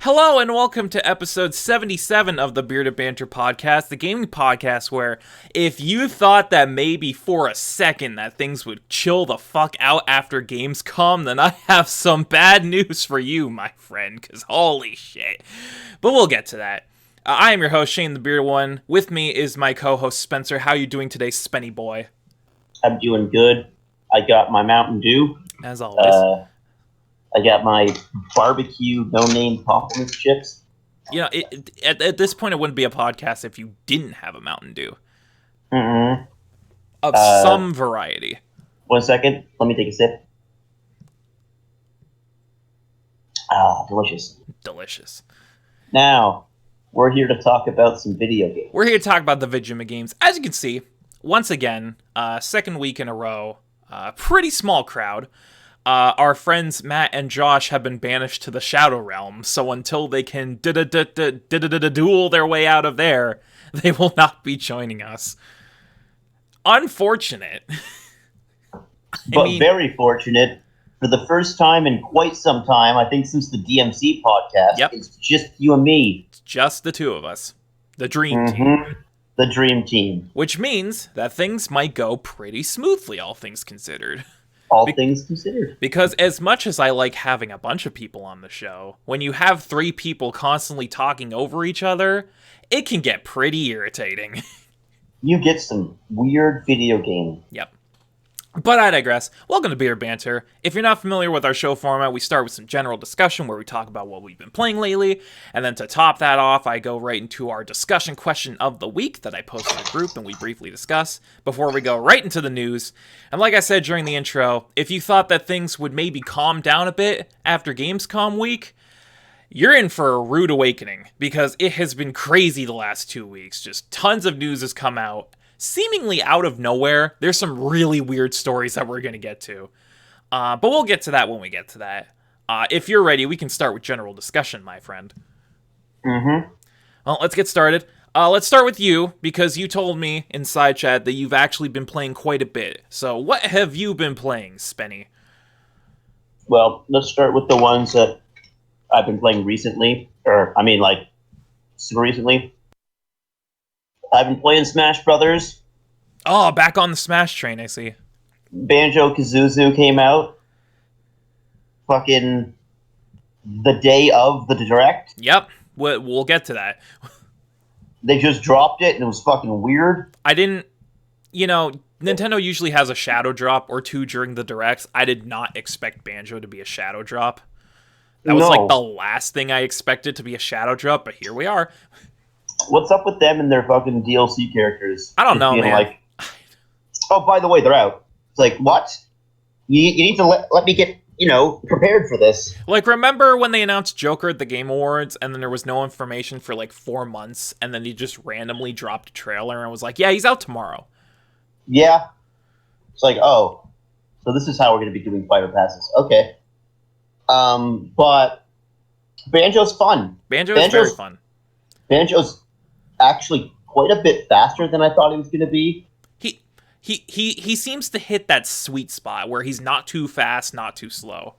Hello and welcome to episode 77 of the Bearded Banter Podcast, the gaming podcast where if you thought that maybe for a second that things would chill the fuck out after Gamescom, then I have some bad news for you, my friend, because holy shit. But we'll get to that. I am your host, Shane the Bearded One. With me is my co-host, Spencer. How are you doing today, Spenny boy? I'm doing good. I got my Mountain Dew. As always. I got my barbecue no-name compliments chips. You know, at this point, it wouldn't be a podcast if you didn't have a Mountain Dew. Mm-hmm. Of some variety. 1 second. Let me take a sip. Ah, delicious. Delicious. Now, we're here to talk about some video games. We're here to talk about the Vidjima games. As you can see, once again, second week in a row, pretty small crowd. Our friends Matt and Josh have been banished to the Shadow Realm, so until they can duel their way out of there, they will not be joining us. Unfortunate. But very fortunate. For the first time in quite some time, I think since the DMC podcast, It's just you and me. It's just the two of us. The Dream Team. The Dream Team. Which means that things might go pretty smoothly, all things considered. All things considered. Because as much as I like having a bunch of people on the show, when you have three people constantly talking over each other, it can get pretty irritating. You get some weird video game. Yep. But I digress. Welcome to Bearded Banter. If you're not familiar with our show format, we start with some general discussion where we talk about what we've been playing lately, and then to top that off, I go right into our discussion question of the week that I post in the group and we briefly discuss before we go right into the news. And like I said during the intro, if you thought that things would maybe calm down a bit after Gamescom week, you're in for a rude awakening, because it has been crazy the last 2 weeks. Just tons of news has come out. Seemingly out of nowhere. There's some really weird stories that we're going to get to. But we'll get to that when we get to that. If you're ready, we can start with general discussion, my friend. Mm-hmm. Well, let's get started. Let's start with you, because you told me in side chat that you've actually been playing quite a bit. So what have you been playing, Spenny? Well, let's start with the ones that I've been playing recently. Super recently. I've been playing Smash Brothers. Oh, back on the Smash train, I see. Banjo-Kazooie came out. Fucking the day of the Direct. Yep, we'll get to that. They just dropped it, and it was fucking weird. Nintendo usually has a shadow drop or two during the Directs. I did not expect Banjo to be a shadow drop. That was like the last thing I expected to be a shadow drop, but here we are. What's up with them and their fucking DLC characters? I don't know, man. Oh, by the way, they're out. It's like, what? You need to let me get, prepared for this. Like, remember when they announced Joker at the Game Awards, and then there was no information for, 4 months, and then he just randomly dropped a trailer and was like, yeah, he's out tomorrow. Yeah. It's like, oh, so this is how we're going to be doing fighter passes. Okay. But Banjo's fun. Banjo's very fun. Banjo's actually quite a bit faster than I thought he was going to be. He seems to hit that sweet spot where he's not too fast, not too slow.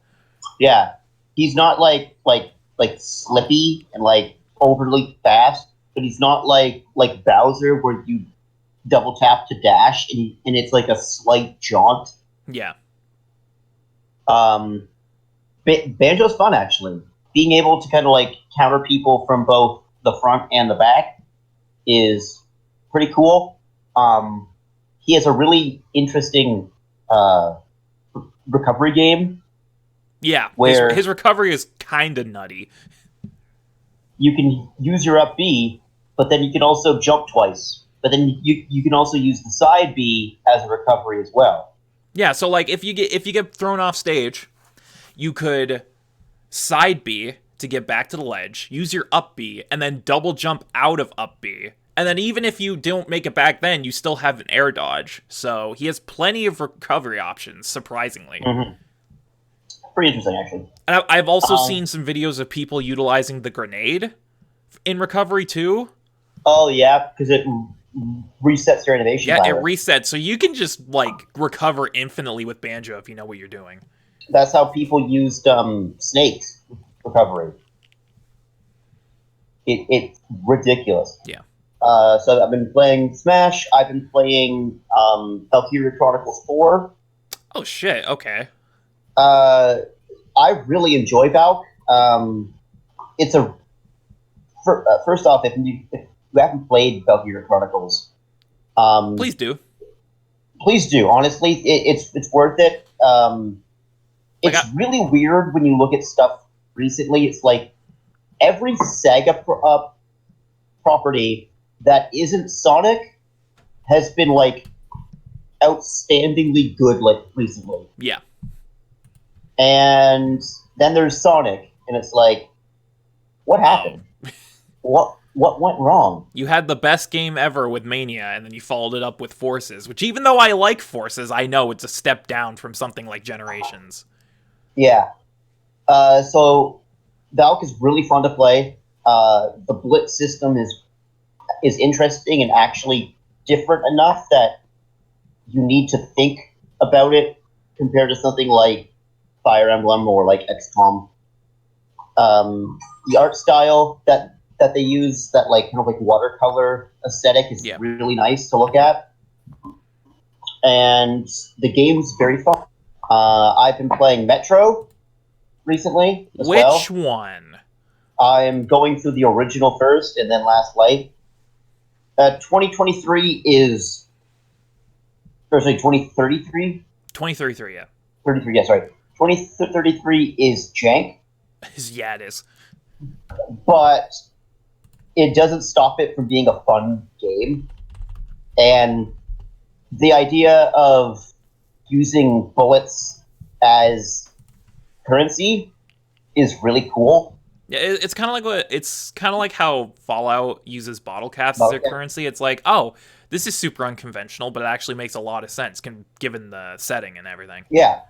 Yeah, he's not like slippy and overly fast, but he's not like Bowser where you double tap to dash and it's like a slight jaunt. Yeah. Banjo's fun actually. Being able to kind of counter people from both the front and the back is pretty cool. He has a really interesting recovery game. Yeah, where his recovery is kind of nutty. You can use your up B, but then you can also jump twice. But then you can also use the side B as a recovery as well. Yeah, so if you get thrown off stage, you could side B to get back to the ledge, use your up B, and then double jump out of up B. And then even if you don't make it back then, you still have an air dodge. So he has plenty of recovery options, surprisingly. Mm-hmm. Pretty interesting, actually. And I've also seen some videos of people utilizing the grenade in recovery, too. Oh, yeah, because it resets your animation. Yeah, it resets. So you can just, recover infinitely with Banjo if you know what you're doing. That's how people used Snake's recovery. It's ridiculous. Yeah. So I've been playing Smash. I've been playing Valkyria Chronicles 4. Oh shit. Okay. I really enjoy Valk. It's a first off, if you haven't played Valkyria Chronicles, Please do. please do. Honestly, it's worth it. It's really weird when you look at stuff recently. It's like every Sega property that isn't Sonic has been like outstandingly good like recently. Yeah. And then there's Sonic, and it's like, what happened? What went wrong? You had the best game ever with Mania, and then you followed it up with Forces, which even though I like Forces, I know it's a step down from something like Generations. Yeah. So Valk is really fun to play. The blitz system is interesting and actually different enough that you need to think about it compared to something like Fire Emblem or like XCOM. The art style that they use, that like kind of like watercolor aesthetic, is really nice to look at, and the game's very fun. I've been playing Metro recently as well. Which one? I'm going through the original first, and then Last Light. 2023 is... Or sorry, 2033? 2033, yeah. 33, yeah, sorry. 2033 is jank. Yeah, it is. But it doesn't stop it from being a fun game. And the idea of using bullets as currency is really cool. Yeah, it's kind of like how Fallout uses bottle caps as their currency. It's like, oh, this is super unconventional, but it actually makes a lot of sense given the setting and everything. Yeah.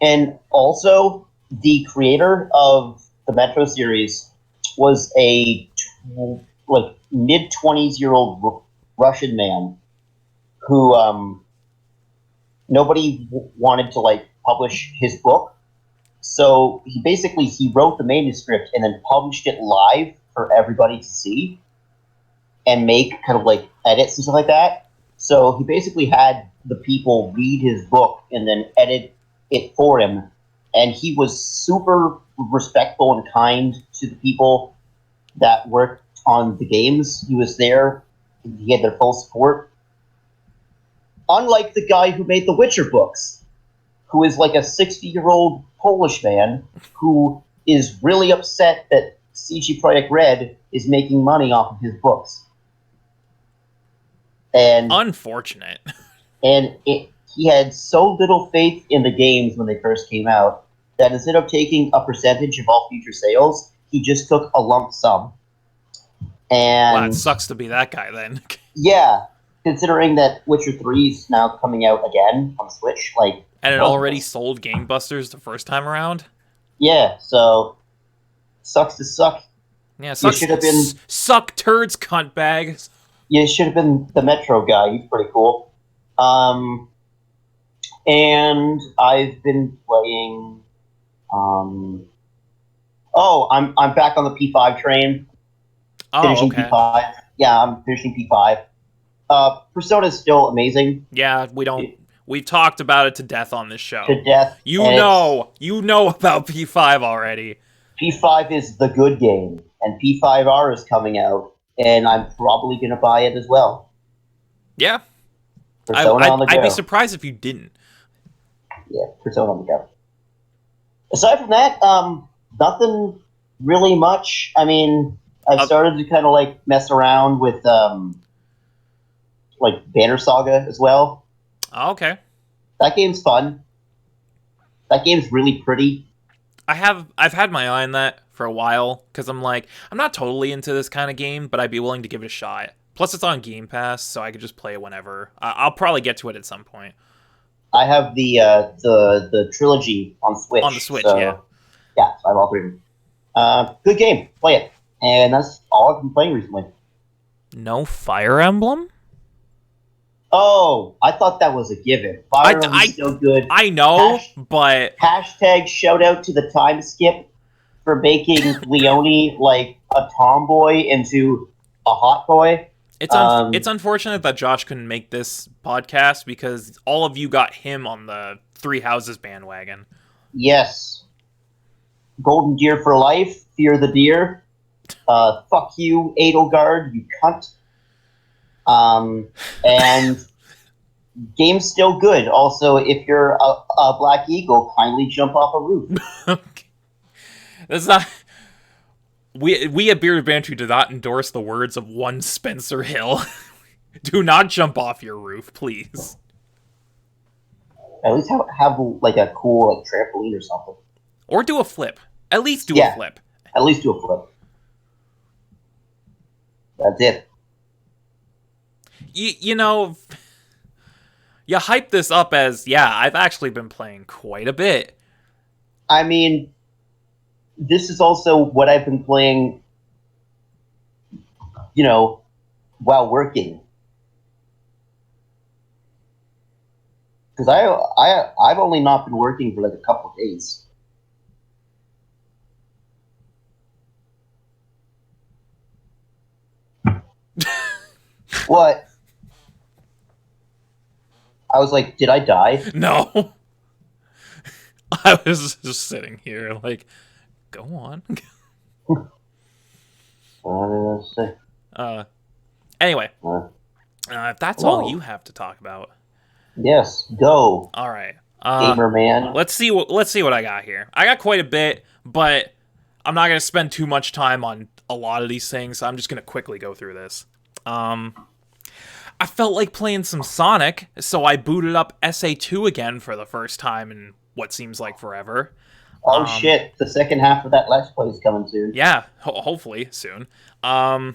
And also, the creator of the Metro series was a mid-20s-year-old Russian man who nobody wanted to like publish his book. So he wrote the manuscript and then published it live for everybody to see and make kind of like edits and stuff like that. So he basically had the people read his book and then edit it for him. And he was super respectful and kind to the people that worked on the games. He was there. He had their full support. Unlike the guy who made the Witcher books, who is like a 60-year-old Polish man who is really upset that CG Projekt Red is making money off of his books. And unfortunate. And he had so little faith in the games when they first came out that instead of taking a percentage of all future sales, he just took a lump sum. And wow, it sucks to be that guy then. Yeah, considering that Witcher 3 is now coming out again on Switch, like, and it already sold gangbusters the first time around. Yeah, so sucks to suck. Yeah, suck turds, cunt bags. You should have been the Metro guy. He's pretty cool. And I've been playing. I'm back on the P5 train. Finishing okay. P5. Yeah, I'm finishing P5. Persona is still amazing. Yeah, we've talked about it to death on this show. To death. You know about P5 already. P5 is the good game, and P5R is coming out, and I'm probably going to buy it as well. Yeah. Persona on the go. I'd be surprised if you didn't. Yeah, Persona on the go. Aside from that, nothing really much. I mean, I've started to kind of like mess around with like Banner Saga as well. Oh, okay. That game's fun. That game's really pretty. I've had my eye on that for a while because I'm like, I'm not totally into this kind of game, but I'd be willing to give it a shot. Plus, it's on Game Pass, so I could just play it whenever. I'll probably get to it at some point. I have the trilogy on Switch. On the Switch, so, yeah. Yeah, so I have all three of them. Good game. Play it. And that's all I've been playing recently. No Fire Emblem? Oh, I thought that was a given. Fire Emblem is so good. I know, but... Hashtag shout out to the time skip for making Leone like a tomboy into a hot boy. It's unfortunate that Josh couldn't make this podcast because all of you got him on the Three Houses bandwagon. Yes. Golden Deer for life. Fear the deer. Fuck you, Edelgard, you cunt. And game's still good. Also, if you're a Black Eagle, kindly jump off a roof. Okay. That's not... We at Bearded Banter do not endorse the words of one Spencer Hill. Do not jump off your roof, please. At least have like a cool like trampoline or something. Or do a flip. At least do a flip. At least do a flip. That's it. You know, you hype this up as, yeah, I've actually been playing quite a bit. I mean, this is also what I've been playing, you know, while working. Because I've only not been working for like a couple of days. What? I was like, did I die? No. I was just sitting here like, go on. Anyway, if that's all you have to talk about. Yes, go. All right, gamer man. Let's see what I got here. I got quite a bit, but I'm not gonna spend too much time on a lot of these things. So I'm just gonna quickly go through this. I felt like playing some Sonic, so I booted up SA2 again for the first time in what seems like forever. Oh shit, the second half of that Let's Play is coming soon. Yeah, hopefully soon. I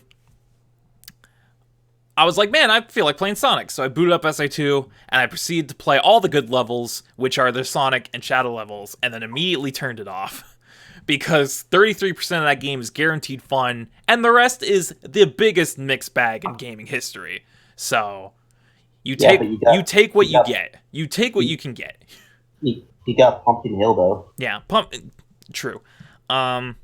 was like, man, I feel like playing Sonic, so I booted up SA2, and I proceeded to play all the good levels, which are the Sonic and Shadow levels, and then immediately turned it off. Because 33% of that game is guaranteed fun, and the rest is the biggest mixed bag in gaming history. So, you take what you get. You take what you can get. You got Pumpkin Hill, though. Yeah, true. Aside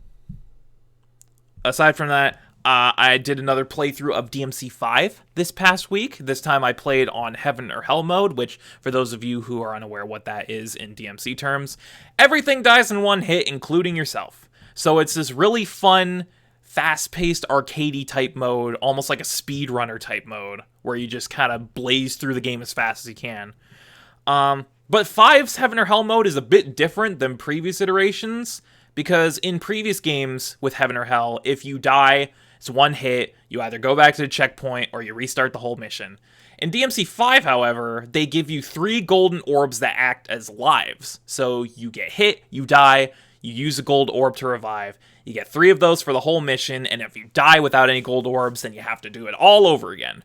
from that, I did another playthrough of DMC5 this past week. This time I played on Heaven or Hell mode, which, for those of you who are unaware what that is in DMC terms, everything dies in one hit, including yourself. So it's this really fun, fast-paced, arcadey type mode, almost like a speedrunner type mode, where you just kind of blaze through the game as fast as you can. But 5's Heaven or Hell mode is a bit different than previous iterations, because in previous games with Heaven or Hell, if you die, it's one hit, you either go back to the checkpoint or you restart the whole mission. In DMC5, however, they give you 3 golden orbs that act as lives. So you get hit, you die, you use a gold orb to revive. You get 3 of those for the whole mission, and if you die without any gold orbs, then you have to do it all over again.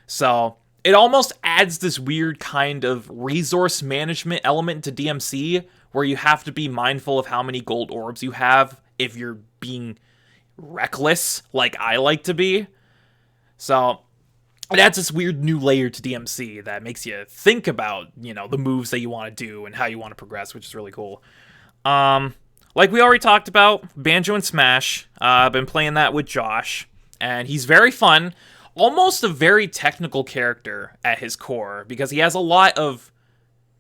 So it almost adds this weird kind of resource management element to DMC, where you have to be mindful of how many gold orbs you have if you're being reckless, like I like to be. So it adds this weird new layer to DMC that makes you think about, you know, the moves that you want to do and how you want to progress, which is really cool. Like we already talked about, Banjo and Smash. I've been playing that with Josh, and he's very fun. Almost a very technical character at his core, because he has a lot of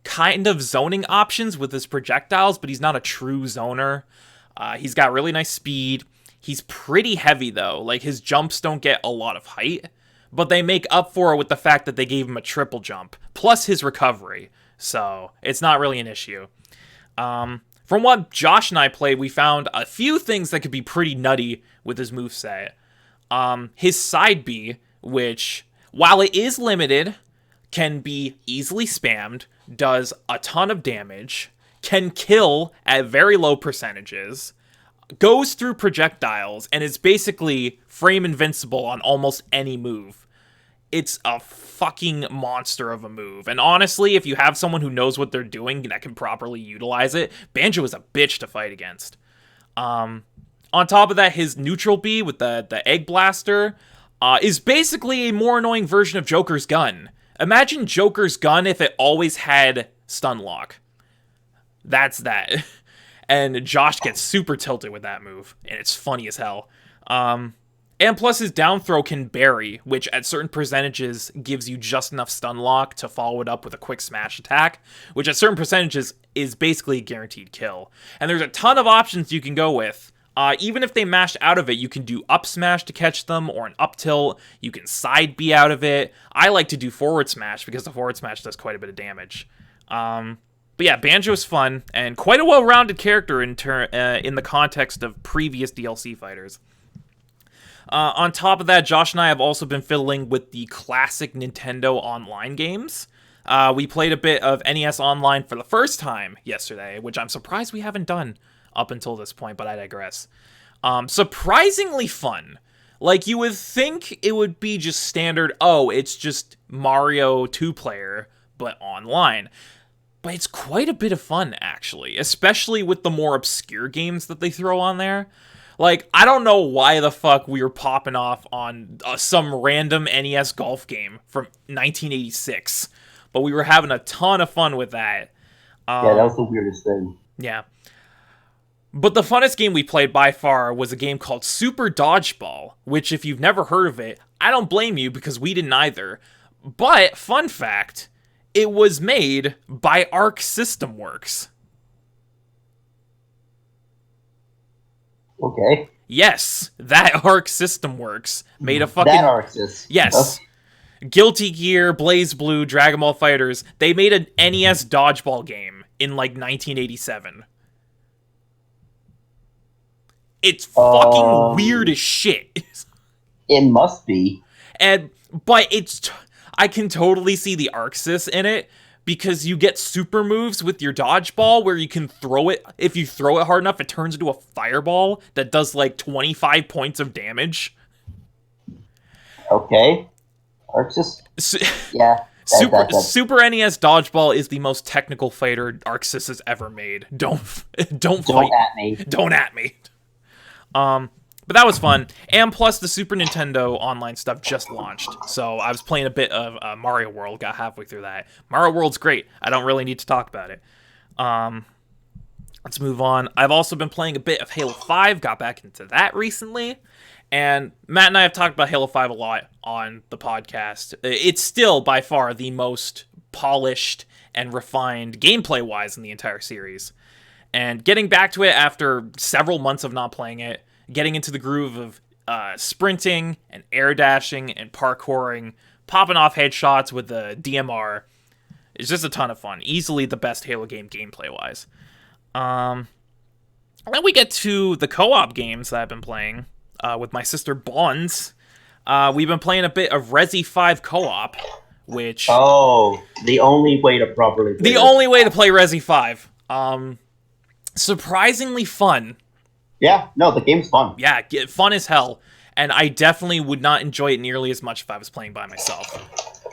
kind of zoning options with his projectiles, but he's not a true zoner. He's got really nice speed. He's pretty heavy, though. Like, his jumps don't get a lot of height, but they make up for it with the fact that they gave him a triple jump, plus his recovery. So, it's not really an issue. From what Josh and I played, we found a few things that could be pretty nutty with his moveset. His side B, which, while it is limited, can be easily spammed, does a ton of damage, can kill at very low percentages, goes through projectiles, and is basically frame invincible on almost any move. It's a fucking monster of a move. And honestly, if you have someone who knows what they're doing that can properly utilize it, Banjo is a bitch to fight against. On top of that, his neutral B with the egg blaster is basically a more annoying version of Joker's gun. Imagine Joker's gun if it always had stun lock. That's that. And Josh gets super tilted with that move, and it's funny as hell. And plus his down throw can bury, which at certain percentages gives you just enough stun lock to follow it up with a quick smash attack, which at certain percentages is basically a guaranteed kill. And there's a ton of options you can go with. Even if they mash out of it, you can do up smash to catch them, or an up tilt. You can side B out of it. I like to do forward smash because the forward smash does quite a bit of damage. But yeah, Banjo's fun, and quite a well-rounded character in the context of previous DLC fighters. On top of that, Josh and I have also been fiddling with the classic Nintendo online games. We played a bit of NES Online for the first time yesterday, which I'm surprised we haven't done up until this point, but I digress. Surprisingly fun. Like, you would think it would be just standard, it's just Mario 2-player, but online. But it's quite a bit of fun, actually, especially with the more obscure games that they throw on there. Like, I don't know why the fuck we were popping off on some random NES golf game from 1986, but we were having a ton of fun with that. Yeah, that was the weirdest thing. Yeah. But the funnest game we played by far was a game called Super Dodgeball, which if you've never heard of it, I don't blame you because we didn't either. But, fun fact, it was made by Arc System Works. Okay. Yes, that Arc System Works made a fucking... That Arc System. Yes. Oh. Guilty Gear, Blaze Blue, Dragon Ball FighterZ, they made an NES dodgeball game in, 1987. It's fucking weird as shit. It must be. But I can totally see the Arc Sys in it, because you get super moves with your dodgeball where you can throw it. If you throw it hard enough, it turns into a fireball that does 25 points of damage. Okay. Arxis? Yeah. Super NES Dodgeball is the most technical fighter Arxis has ever made. Don't fight. At me. Don't at me. But that was fun. And plus, the Super Nintendo online stuff just launched. So I was playing a bit of Mario World, got halfway through that. Mario World's great. I don't really need to talk about it. Let's move on. I've also been playing a bit of Halo 5, got back into that recently. And Matt and I have talked about Halo 5 a lot on the podcast. It's still, by far, the most polished and refined gameplay-wise in the entire series. And getting back to it after several months of not playing it, getting into the groove of sprinting and air dashing and parkouring, popping off headshots with the DMR, is just a ton of fun. Easily the best Halo game gameplay-wise. Then we get to the co-op games that I've been playing with my sister Bonds. We've been playing a bit of Resi 5 co-op, which... Oh, the only way to properly play only way to play Resi 5. Surprisingly fun. Yeah, no, the game's fun. Yeah, fun as hell. And I definitely would not enjoy it nearly as much if I was playing by myself.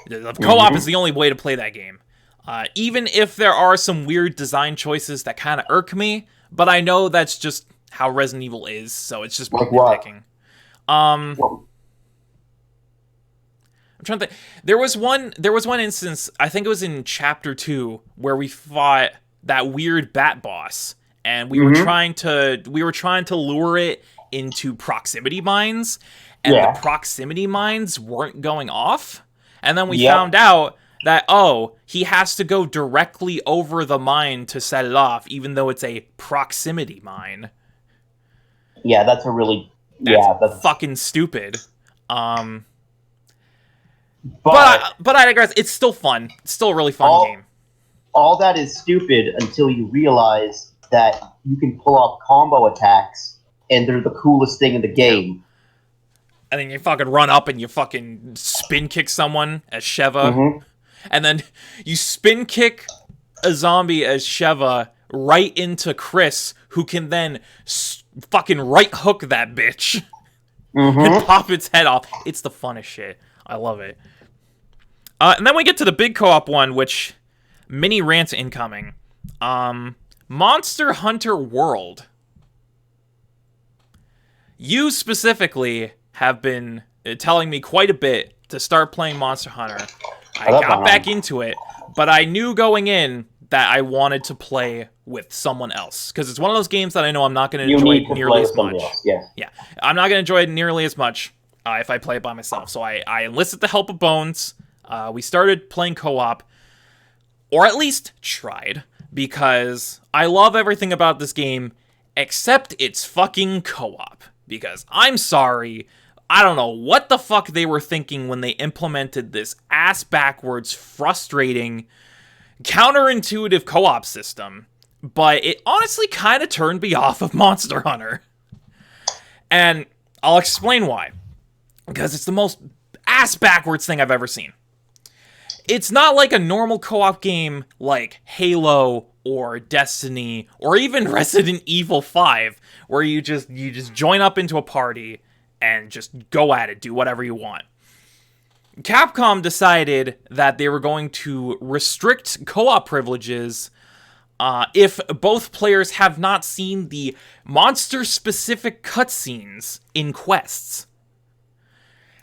The co-op is the only way to play that game. Even if there are some weird design choices that kind of irk me, but I know that's just how Resident Evil is, so it's just nitpicking. I'm trying to think. There was one instance, I think it was in Chapter 2, where we fought that weird bat boss. And we were trying to lure it into proximity mines, and the proximity mines weren't going off. And then we found out that he has to go directly over the mine to set it off, even though it's a proximity mine. Yeah, that's that's fucking stupid. But I digress. It's still fun. It's still a really fun game. All that is stupid until you realize that you can pull off combo attacks, and they're the coolest thing in the game. And then you fucking run up and you fucking spin kick someone as Sheva. And then you spin kick a zombie as Sheva right into Chris, who can then fucking right hook that bitch and pop its head off. It's the funnest shit. I love it. And then we get to the big co-op one, which... Mini rants incoming. Monster Hunter World. You specifically have been telling me quite a bit to start playing Monster Hunter. I got back into it, but I knew going in that I wanted to play with someone else. Because it's one of those games that I know I'm not going to You enjoy need to nearly play with as somebody much. else, yes. Yeah, I'm not going to enjoy it nearly as much if I play it by myself. So I enlisted the help of Bones. We started playing co-op, or at least tried, because I love everything about this game except it's fucking co-op. Because I'm sorry, I don't know what the fuck they were thinking when they implemented this ass-backwards, frustrating, counterintuitive co-op system, but it honestly kind of turned me off of Monster Hunter. And I'll explain why. Because it's the most ass-backwards thing I've ever seen. It's not like a normal co-op game like Halo or Destiny or even Resident Evil 5, where you just join up into a party and just go at it, do whatever you want. Capcom decided that they were going to restrict co-op privileges if both players have not seen the monster-specific cutscenes in quests.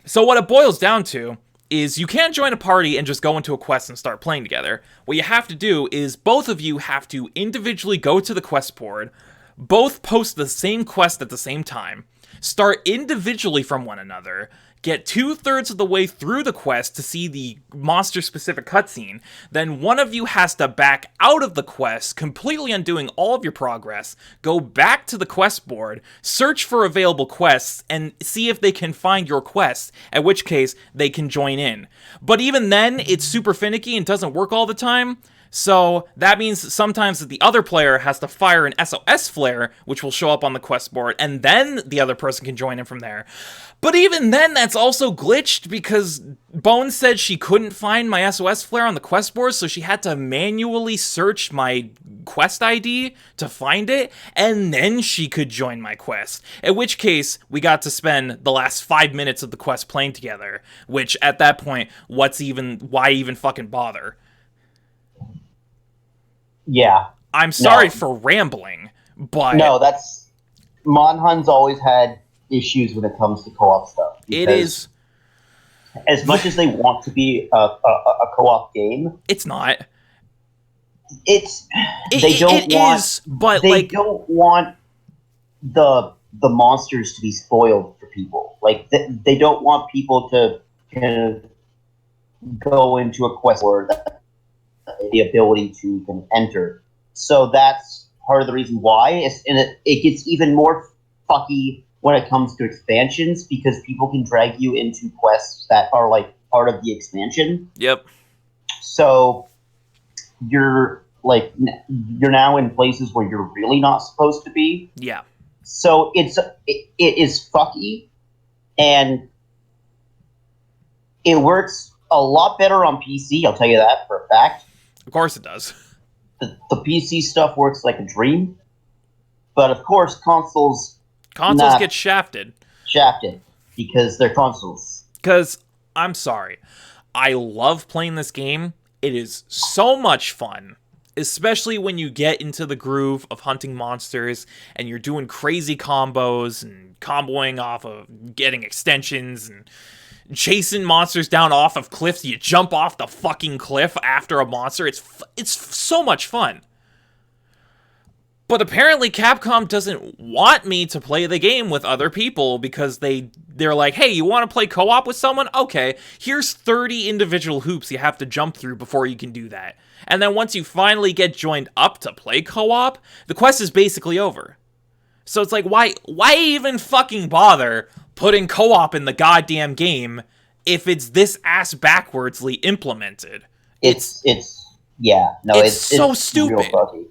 So what it boils down to is you can't join a party and just go into a quest and start playing together. What you have to do is both of you have to individually go to the quest board, both post the same quest at the same time, start individually from one another, get 2/3 of the way through the quest to see the monster-specific cutscene, then one of you has to back out of the quest, completely undoing all of your progress, go back to the quest board, search for available quests, and see if they can find your quest, at which case they can join in. But even then, it's super finicky and doesn't work all the time. So that means sometimes that the other player has to fire an SOS flare, which will show up on the quest board, and then the other person can join in from there. But even then, that's also glitched because Bones said she couldn't find my SOS flare on the quest board, so she had to manually search my quest ID to find it, and then she could join my quest. In which case, we got to spend the last 5 minutes of the quest playing together, which at that point, why even fucking bother? Yeah. I'm sorry for rambling, but... No, Monhun's always had issues when it comes to co-op stuff. It is... As much as they want to be a co-op game... It's not. They don't want the monsters to be spoiled for people. Like, they don't want people to kind of go into a quest where the ability to can enter. So that's part of the reason why. It gets even more fucky when it comes to expansions, because people can drag you into quests that are like part of the expansion. Yep. So you're now in places where you're really not supposed to be. Yeah. So it is fucky, and it works a lot better on PC, I'll tell you that for a fact. Of course it does. The PC stuff works like a dream, but of course consoles get shafted. Shafted because they're consoles. Because, I'm sorry, I love playing this game. It is so much fun, especially when you get into the groove of hunting monsters and you're doing crazy combos and comboing off of getting extensions and chasing monsters down off of cliffs. You jump off the fucking cliff after a monster. It's so much fun. But apparently Capcom doesn't want me to play the game with other people because they're like, hey, you want to play co-op with someone? Okay, here's 30 individual hoops you have to jump through before you can do that. And then once you finally get joined up to play co-op, the quest is basically over. So it's like, why even fucking bother putting co-op in the goddamn game if it's this ass backwardsly implemented? It's so stupid. Real buggy.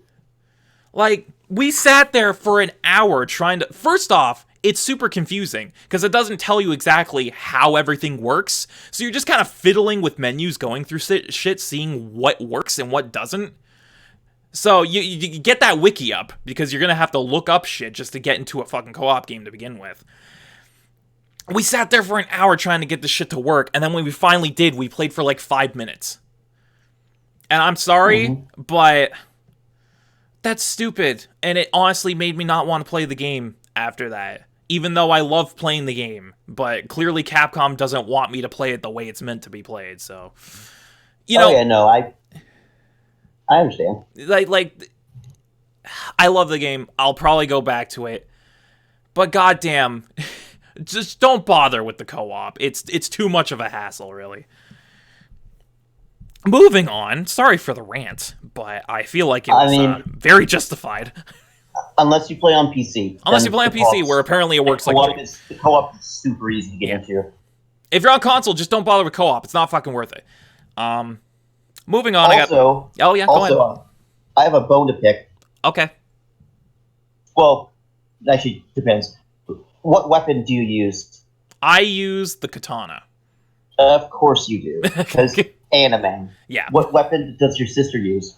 Like, we sat there for an hour trying to... First off, it's super confusing, because it doesn't tell you exactly how everything works, so you're just kind of fiddling with menus, going through shit, seeing what works and what doesn't. So, you get that wiki up, because you're gonna have to look up shit just to get into a fucking co-op game to begin with. We sat there for an hour trying to get this shit to work, and then when we finally did, we played for like 5 minutes. And I'm sorry, but... that's stupid, and it honestly made me not want to play the game after that. Even though I love playing the game, but clearly Capcom doesn't want me to play it the way it's meant to be played, so... I understand. Like, I love the game. I'll probably go back to it. But goddamn, just don't bother with the co-op. It's too much of a hassle, really. Moving on. Sorry for the rant, but I feel like it was very justified. Unless you play on PC. Unless you play on PC, where apparently it works like the co-op is super easy to get into. If you're on console, just don't bother with co-op. It's not fucking worth it. Moving on. Also, go ahead. I have a bone to pick. Okay. Well, actually, depends. What weapon do you use? I use the katana. Of course you do, because anime. Yeah. What weapon does your sister use?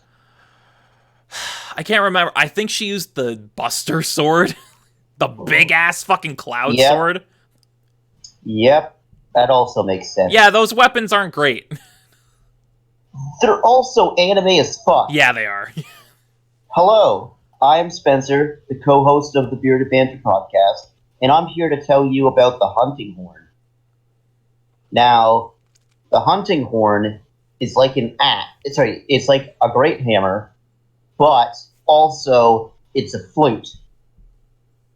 I can't remember. I think she used the Buster sword. The big-ass fucking cloud sword. Yep. That also makes sense. Yeah, those weapons aren't great. They're also anime as fuck. Yeah, they are. Hello, I'm Spencer, the co-host of the Bearded Banter Podcast, and I'm here to tell you about the hunting horn. Now, the hunting horn is like it's like a great hammer, but also it's a flute.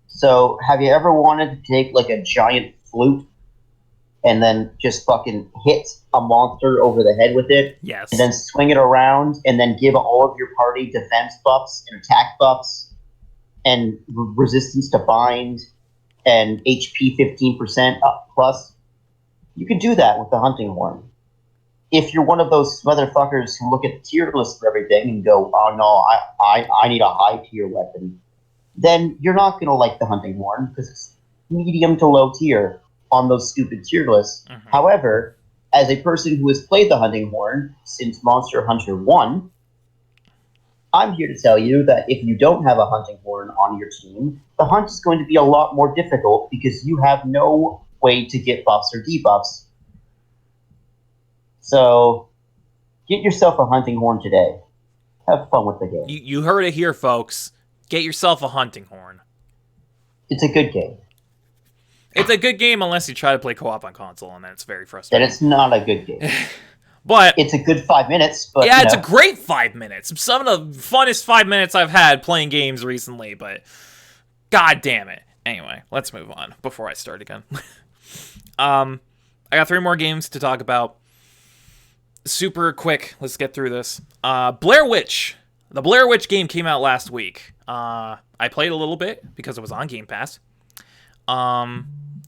So, have you ever wanted to take like a giant flute and then just fucking hit a monster over the head with it? Yes. And then swing it around and then give all of your party defense buffs and attack buffs and resistance to bind and HP 15% up plus? You can do that with the hunting horn. If you're one of those motherfuckers who look at the tier list for everything and go, oh no, I need a high tier weapon, then you're not going to like the hunting horn because it's medium to low tier on those stupid tier lists. Mm-hmm. However, as a person who has played the hunting horn since Monster Hunter 1, I'm here to tell you that if you don't have a hunting horn on your team, the hunt is going to be a lot more difficult because you have no way to get buffs or debuffs. So, get yourself a hunting horn today. Have fun with the game. You heard it here, folks. Get yourself a hunting horn. It's a good game. It's a good game unless you try to play co-op on console, and then it's very frustrating. Then it's not a good game. But it's a good 5 minutes. But yeah, it's a great 5 minutes. Some of the funnest 5 minutes I've had playing games recently, but god damn it. Anyway, let's move on before I start again. I got 3 more games to talk about. Super quick. Let's get through this. Blair Witch. The Blair Witch game came out last week. I played a little bit because it was on Game Pass.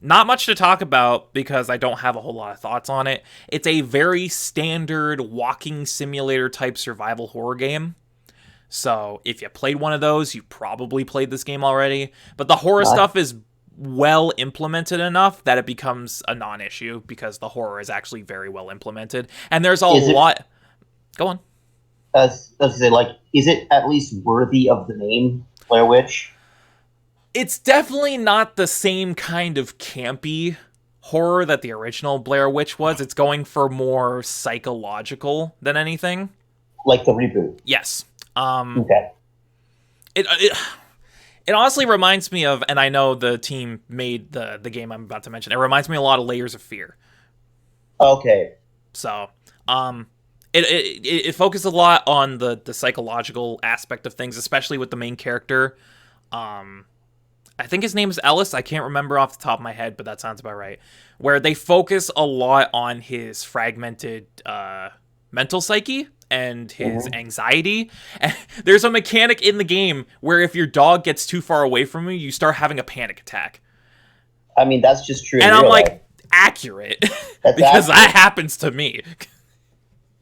Not much to talk about because I don't have a whole lot of thoughts on it. It's a very standard walking simulator type survival horror game. So if you played one of those, you probably played this game already. But the horror stuff is well implemented enough that it becomes a non-issue because the horror is actually very well implemented. And there's a lot... Go on. Is it at least worthy of the name Blair Witch? It's definitely not the same kind of campy horror that the original Blair Witch was. It's going for more psychological than anything. Like the reboot? Yes. Okay. It honestly reminds me of, and I know the team made the game I'm about to mention, it reminds me a lot of Layers of Fear. Okay. So, it focuses a lot on the psychological aspect of things, especially with the main character. I think his name is Ellis. I can't remember off the top of my head, but that sounds about right. Where they focus a lot on his fragmented mental psyche and his anxiety. And there's a mechanic in the game where if your dog gets too far away from you, you start having a panic attack. I mean, that's just true. And I'm like, accurate. Because that happens to me.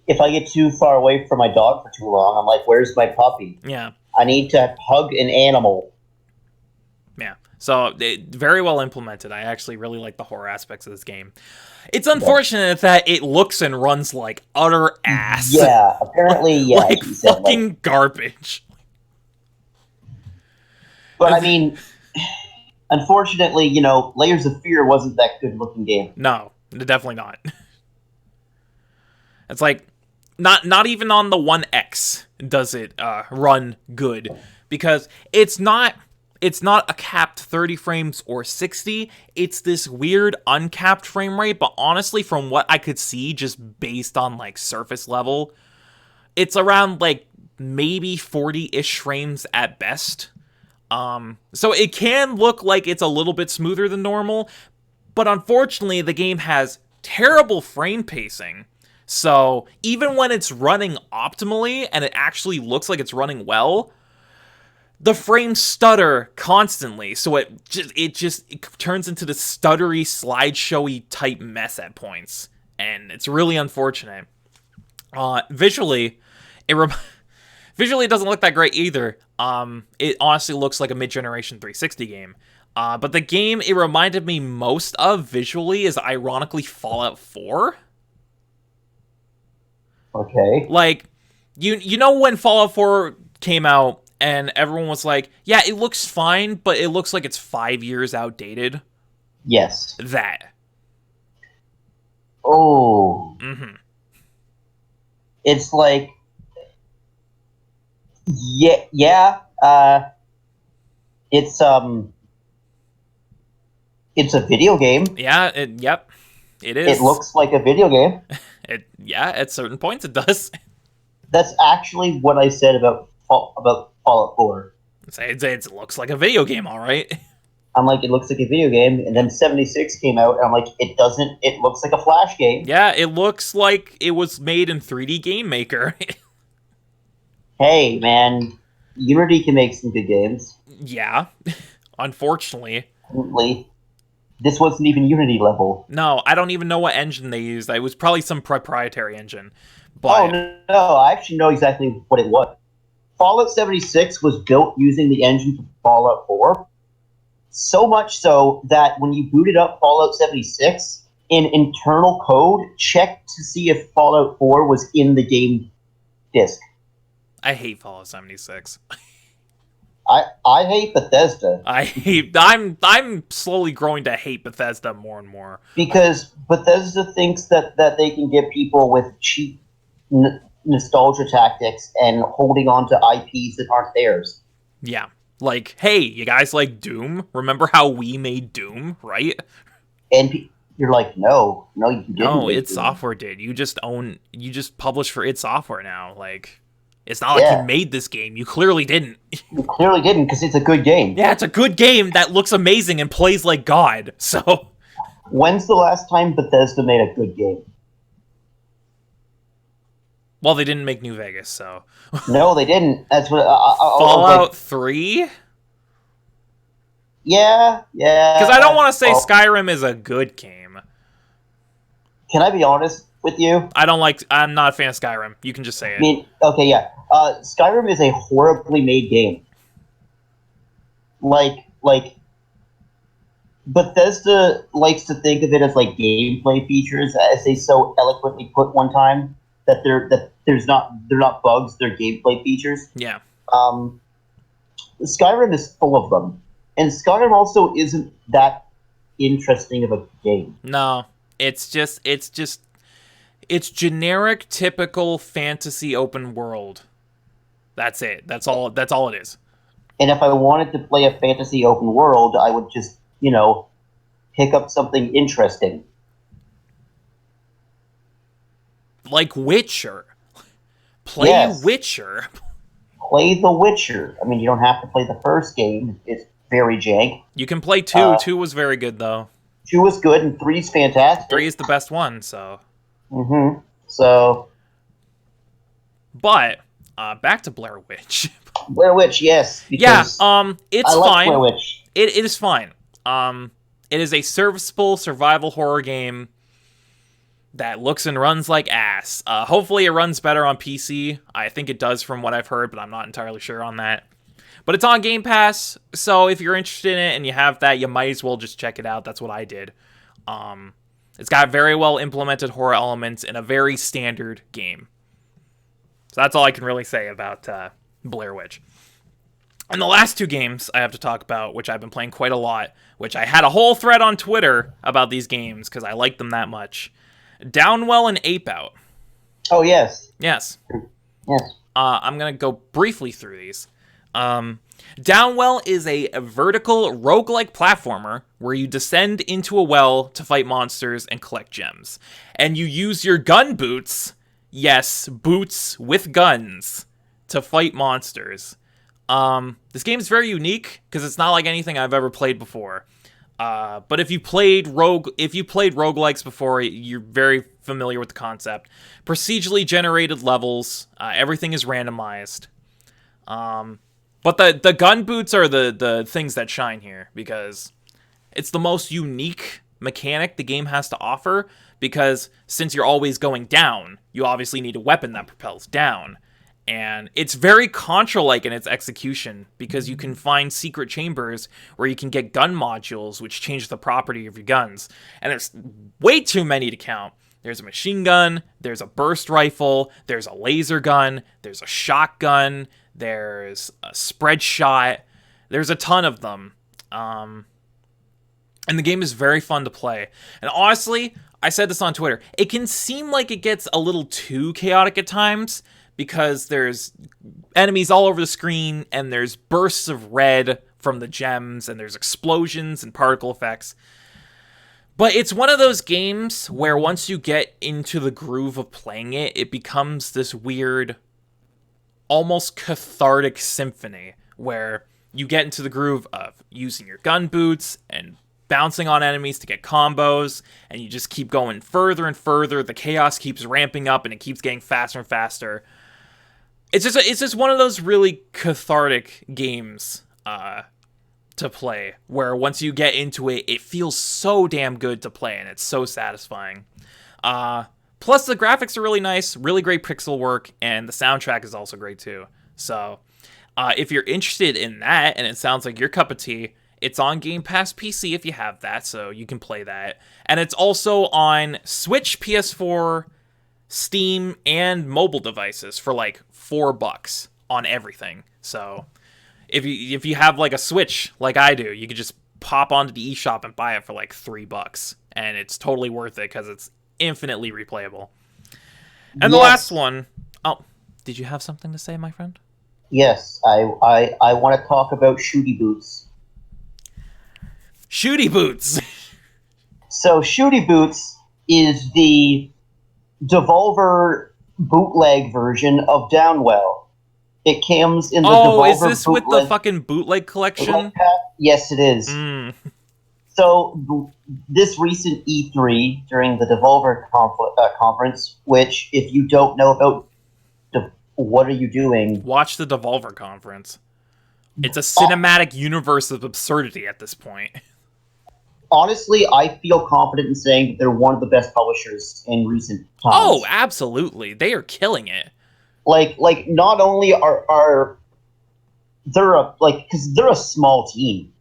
If I get too far away from my dog for too long, I'm like, where's my puppy? Yeah. I need to hug an animal. Yeah. So, very well implemented. I actually really like the horror aspects of this game. It's unfortunate that it looks and runs like utter ass. Yeah, apparently, yeah. Like fucking garbage. But I mean, unfortunately, Layers of Fear wasn't that good looking game. No, definitely not. It's like, not even on the One X does it run good. Because it's not a capped 30 frames or 60. It's this weird uncapped frame rate, but honestly, from what I could see, just based on, like, surface level, it's around, like, maybe 40-ish frames at best. So it can look like it's a little bit smoother than normal, but unfortunately the game has terrible frame pacing. So even when it's running optimally and it actually looks like it's running well, the frames stutter constantly. So it turns into this stuttery, slideshowy type mess at points, and it's really unfortunate. Visually, it doesn't look that great either. It honestly looks like a mid-generation 360 game. But the game it reminded me most of visually is ironically Fallout 4. Okay. Like, you know when Fallout 4 came out and everyone was like, yeah, it looks fine, but it looks like it's 5 years outdated? Yes. That. Oh. Mm-hmm. It's like, yeah. It's a video game. Yeah, yep. It is. It looks like a video game. At certain points it does. That's actually what I said about Fallout 4. It looks like a video game, all right. I'm like, it looks like a video game, and then 76 came out, and I'm like, it doesn't. It looks like a Flash game. Yeah, it looks like it was made in 3D Game Maker. Hey, man, Unity can make some good games. Yeah, unfortunately. This wasn't even Unity level. No, I don't even know what engine they used. It was probably some proprietary engine. But... no, I actually know exactly what it was. Fallout 76 was built using the engine from Fallout 4. So much so that when you booted up Fallout 76, in internal code, check to see if Fallout 4 was in the game disk. I hate Fallout 76. I hate Bethesda. I'm slowly growing to hate Bethesda more and more. Because Bethesda thinks that they can get people with cheap nostalgia tactics and holding on to IPs that aren't theirs. Yeah. Like, hey, you guys like Doom? Remember how we made Doom, right? And you're like, no, you didn't. No, id Software did. You just publish for id Software now. Like, it's not like you made this game. You clearly didn't. You clearly didn't, because it's a good game. Yeah, it's a good game that looks amazing and plays like God. So, when's the last time Bethesda made a good game? Well, they didn't make New Vegas, so... No, they didn't. That's what... Fallout 3? Yeah. Because I don't want to say Skyrim is a good game. Can I be honest with you? I'm not a fan of Skyrim. You can just say it. I mean, okay, yeah. Skyrim is a horribly made game. Like, Bethesda likes to think of it as, like, gameplay features, as they so eloquently put one time. That they're not bugs, they're gameplay features. Yeah. Skyrim is full of them, and Skyrim also isn't that interesting of a game. No, it's generic, typical fantasy open world. That's it. That's all it is. And if I wanted to play a fantasy open world, I would just pick up something interesting. Like Witcher. Play Witcher. Play The Witcher. I mean, you don't have to play the first game. It's very jank. You can play 2. 2 was very good, though. 2 was good, and 3's fantastic. 3 is the best one, so... Mm-hmm. So... But, back to Blair Witch. Blair Witch, yes. Yeah, it's fine. Blair Witch. It is fine. It is a serviceable survival horror game that looks and runs like ass. Hopefully it runs better on PC. I think it does from what I've heard, but I'm not entirely sure on that. But it's on Game Pass, so if you're interested in it and you have that, you might as well just check it out. That's what I did. It's got very well implemented horror elements in a very standard game. So that's all I can really say about Blair Witch. And the last 2 games I have to talk about, which I've been playing quite a lot, which I had a whole thread on Twitter about these games because I like them that much. Downwell and Ape Out. Oh, yes. Yes. Yes. I'm going to go briefly through these. Downwell is a vertical roguelike platformer where you descend into a well to fight monsters and collect gems. And you use your gun boots, yes, boots with guns, to fight monsters. This game is very unique because it's not like anything I've ever played before. But if you played roguelikes before, you're very familiar with the concept. Procedurally generated levels, everything is randomized. But the gun boots are the things that shine here because it's the most unique mechanic the game has to offer, because since you're always going down, you obviously need a weapon that propels down. And it's very Contra-like in its execution, because you can find secret chambers where you can get gun modules which change the property of your guns. And there's way too many to count. There's a machine gun, there's a burst rifle, there's a laser gun, there's a shotgun, there's a spread shot. There's a ton of them. And the game is very fun to play. And honestly, I said this on Twitter, it can seem like it gets a little too chaotic at times, because there's enemies all over the screen, and there's bursts of red from the gems, and there's explosions and particle effects. But it's one of those games where once you get into the groove of playing it, it becomes this weird, almost cathartic symphony, where you get into the groove of using your gun boots and bouncing on enemies to get combos, and you just keep going further and further. The chaos keeps ramping up, and it keeps getting faster and faster. It's just one of those really cathartic games to play, where once you get into it, it feels so damn good to play, and it's so satisfying. Plus, the graphics are really nice, really great pixel work, and the soundtrack is also great too. So, if you're interested in that, and it sounds like your cup of tea, it's on Game Pass PC if you have that, so you can play that. And it's also on Switch, PS4, Steam, and mobile devices for like $4 on everything. So if you have like a Switch like I do, you could just pop onto the eShop and buy it for like $3, and it's totally worth it because it's infinitely replayable. And the last one, oh, did you have something to say, my friend? Yes, I want to talk about Shooty Boots. Shooty Boots. So Shooty Boots is the Devolver bootleg version of Downwell. It comes in the Devolver is this with the fucking bootleg collection? Yes, it is. So this recent E3 during the Devolver conference, which if you don't know about, what are you doing? Watch the Devolver conference. It's a cinematic universe of absurdity at this point. Honestly, I feel confident in saying that they're one of the best publishers in recent times. Oh, absolutely. They are killing it. Like not only are they're because they're a small team.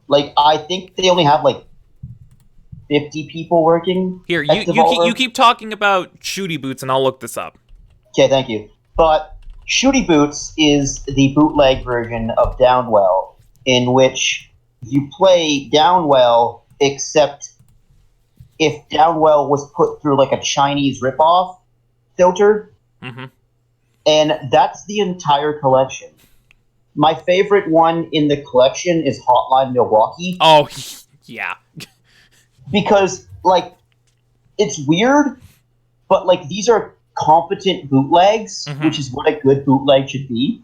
Like, I think they only have like 50 people working. Here, you keep talking about Shooty Boots, and I'll look this up. Okay, thank you. But Shooty Boots is the bootleg version of Downwell, in which you play Downwell, except if Downwell was put through like a Chinese ripoff filter. Mm-hmm. And that's the entire collection. My favorite one in the collection is Hotline Milwaukee. Oh, yeah. Because, like, it's weird, but, like, these are competent bootlegs, which is what a good bootleg should be.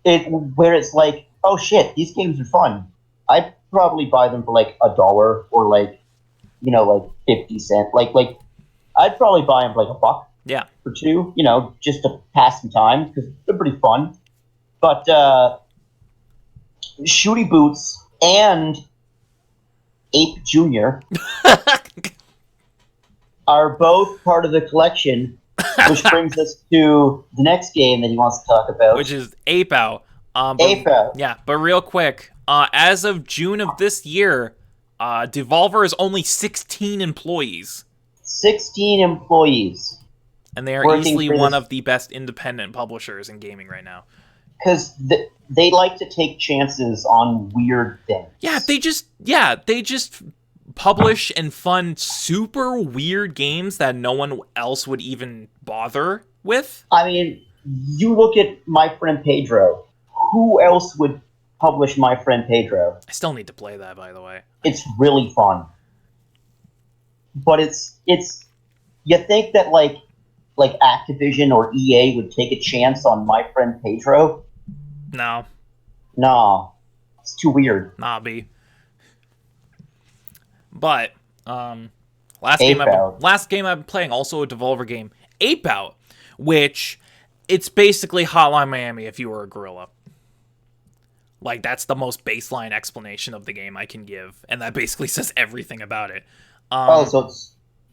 Where it's like, oh shit, these games are fun. I'd probably buy them for like $1 or like, like 50 cents. Like I'd probably buy them for like $1. Yeah. Or $2, just to pass some time because they're pretty fun. But Shooty Boots and Ape Jr. are both part of the collection, which brings us to the next game that he wants to talk about, which is Ape Out. Ape Out. Yeah, but real quick, as of June of this year, Devolver is only 16 employees. 16 employees. And they are easily one of the best independent publishers in gaming right now. Because they like to take chances on weird things. Yeah, they just publish and fund super weird games that no one else would even bother with. I mean, you look at My Friend Pedro. Who else would publish My Friend Pedro? I still need to play that, by the way. It's really fun. But it's you think that like like Activision or EA would take a chance on my friend Pedro. No. No, it's too weird. Nah, B. But, last Ape game Out. I've been playing, also a Devolver game, Ape Out, which, it's basically Hotline Miami if you were a gorilla. Like, that's the most baseline explanation of the game I can give, and that basically says everything about it. So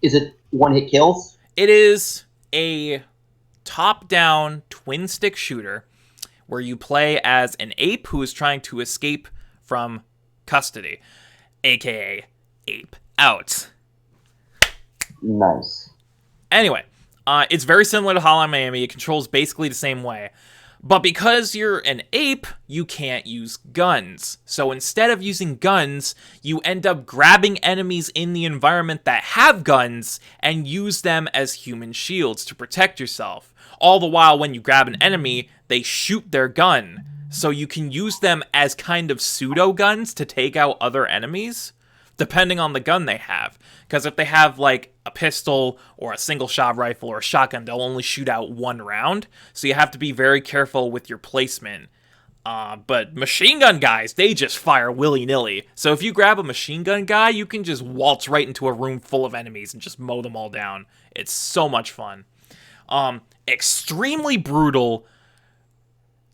is it one-hit kills? It is a top-down twin-stick shooter where you play as an ape who is trying to escape from custody, aka Ape Out. Nice. Anyway, it's very similar to Hotline Miami. It controls basically the same way. But because you're an ape, you can't use guns. So instead of using guns, you end up grabbing enemies in the environment that have guns and use them as human shields to protect yourself. All the while, when you grab an enemy, they shoot their gun. So you can use them as kind of pseudo-guns to take out other enemies, depending on the gun they have. Because if they have, like, a pistol or a single-shot rifle or a shotgun, they'll only shoot out one round. So you have to be very careful with your placement. But machine gun guys, they just fire willy-nilly. So if you grab a machine gun guy, you can just waltz right into a room full of enemies and just mow them all down. It's so much fun. Extremely brutal,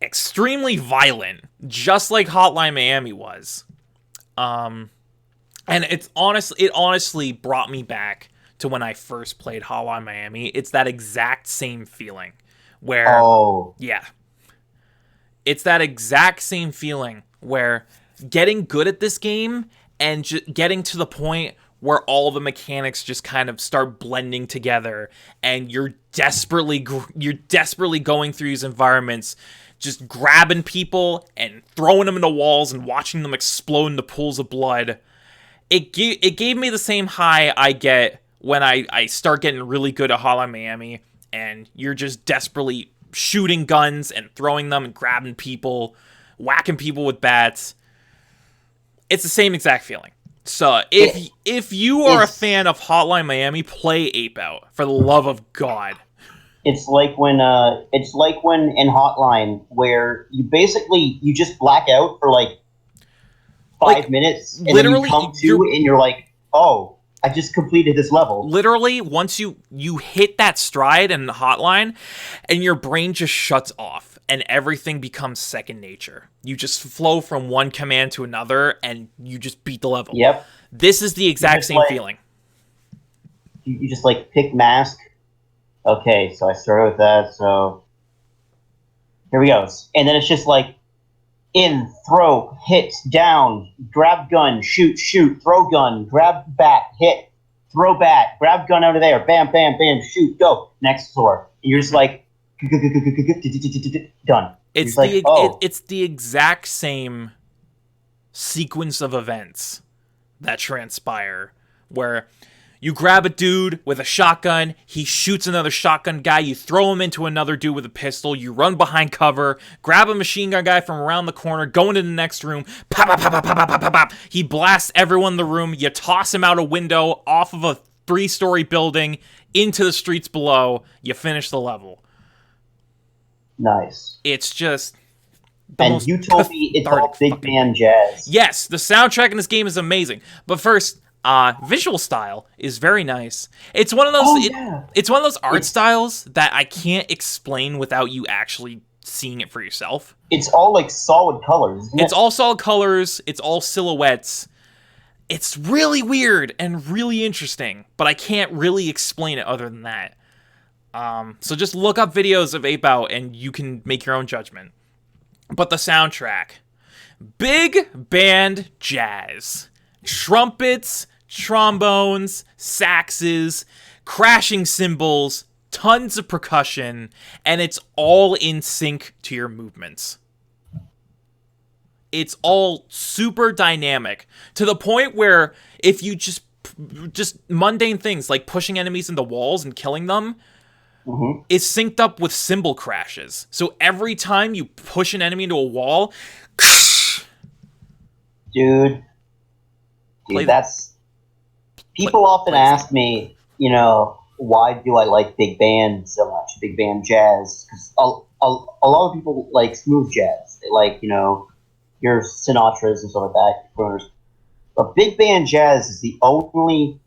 extremely violent, just like Hotline Miami was. And it honestly brought me back to when I first played Hotline Miami. It's that exact same feeling where, yeah, it's that exact same feeling where getting good at this game and getting to the point where all the mechanics just kind of start blending together, and you're desperately going through these environments, just grabbing people and throwing them into walls and watching them explode into pools of blood. It gave me the same high I get when I start getting really good at Hotline Miami, and you're just desperately shooting guns and throwing them and grabbing people, whacking people with bats. It's the same exact feeling. So if you are a fan of Hotline Miami, play Ape Out, for the love of God. It's like when in Hotline where you just black out for like 5 minutes, and then you come to and you're like, oh, I just completed this level. Literally, once you hit that stride in the Hotline, and your brain just shuts off, and everything becomes second nature. You just flow from one command to another, and you just beat the level. Yep. This is the exact same feeling. You just like pick mask. Okay, so I started with that, so here we go. And then it's just like, in, throw, hit, down, grab gun, shoot, throw gun, grab bat, hit, throw bat, grab gun out of there, bam, bam, bam, shoot, go, next floor. And you're just like, done. It's the exact same sequence of events that transpire, where you grab a dude with a shotgun, he shoots another shotgun guy, you throw him into another dude with a pistol, you run behind cover, grab a machine gun guy from around the corner, go into the next room, pop, pop, pop, pop, pop, pop, pop, pop. He blasts everyone in the room, you toss him out a window, off of a 3-story building, into the streets below, you finish the level. Nice. It's just... And you told me it's all big band jazz. Yes, the soundtrack in this game is amazing. But first... visual style is very nice. It's one of those. It's one of those art styles that I can't explain without you actually seeing it for yourself. It's all like solid colors. It's all solid colors. It's all silhouettes. It's really weird and really interesting, but I can't really explain it other than that. So just look up videos of Ape Out and you can make your own judgment. But the soundtrack, big band jazz, trumpets, trombones, saxes, crashing cymbals, tons of percussion, and it's all in sync to your movements. It's all super dynamic, to the point where if you just mundane things like pushing enemies into walls and killing them, is synced up with cymbal crashes. So every time you push an enemy into a wall, Dude, that's... People often ask me, you know, why do I like big band so much, big band jazz? Because a lot of people like smooth jazz. They like, your Sinatras and stuff like that, Kroners. But big band jazz is the only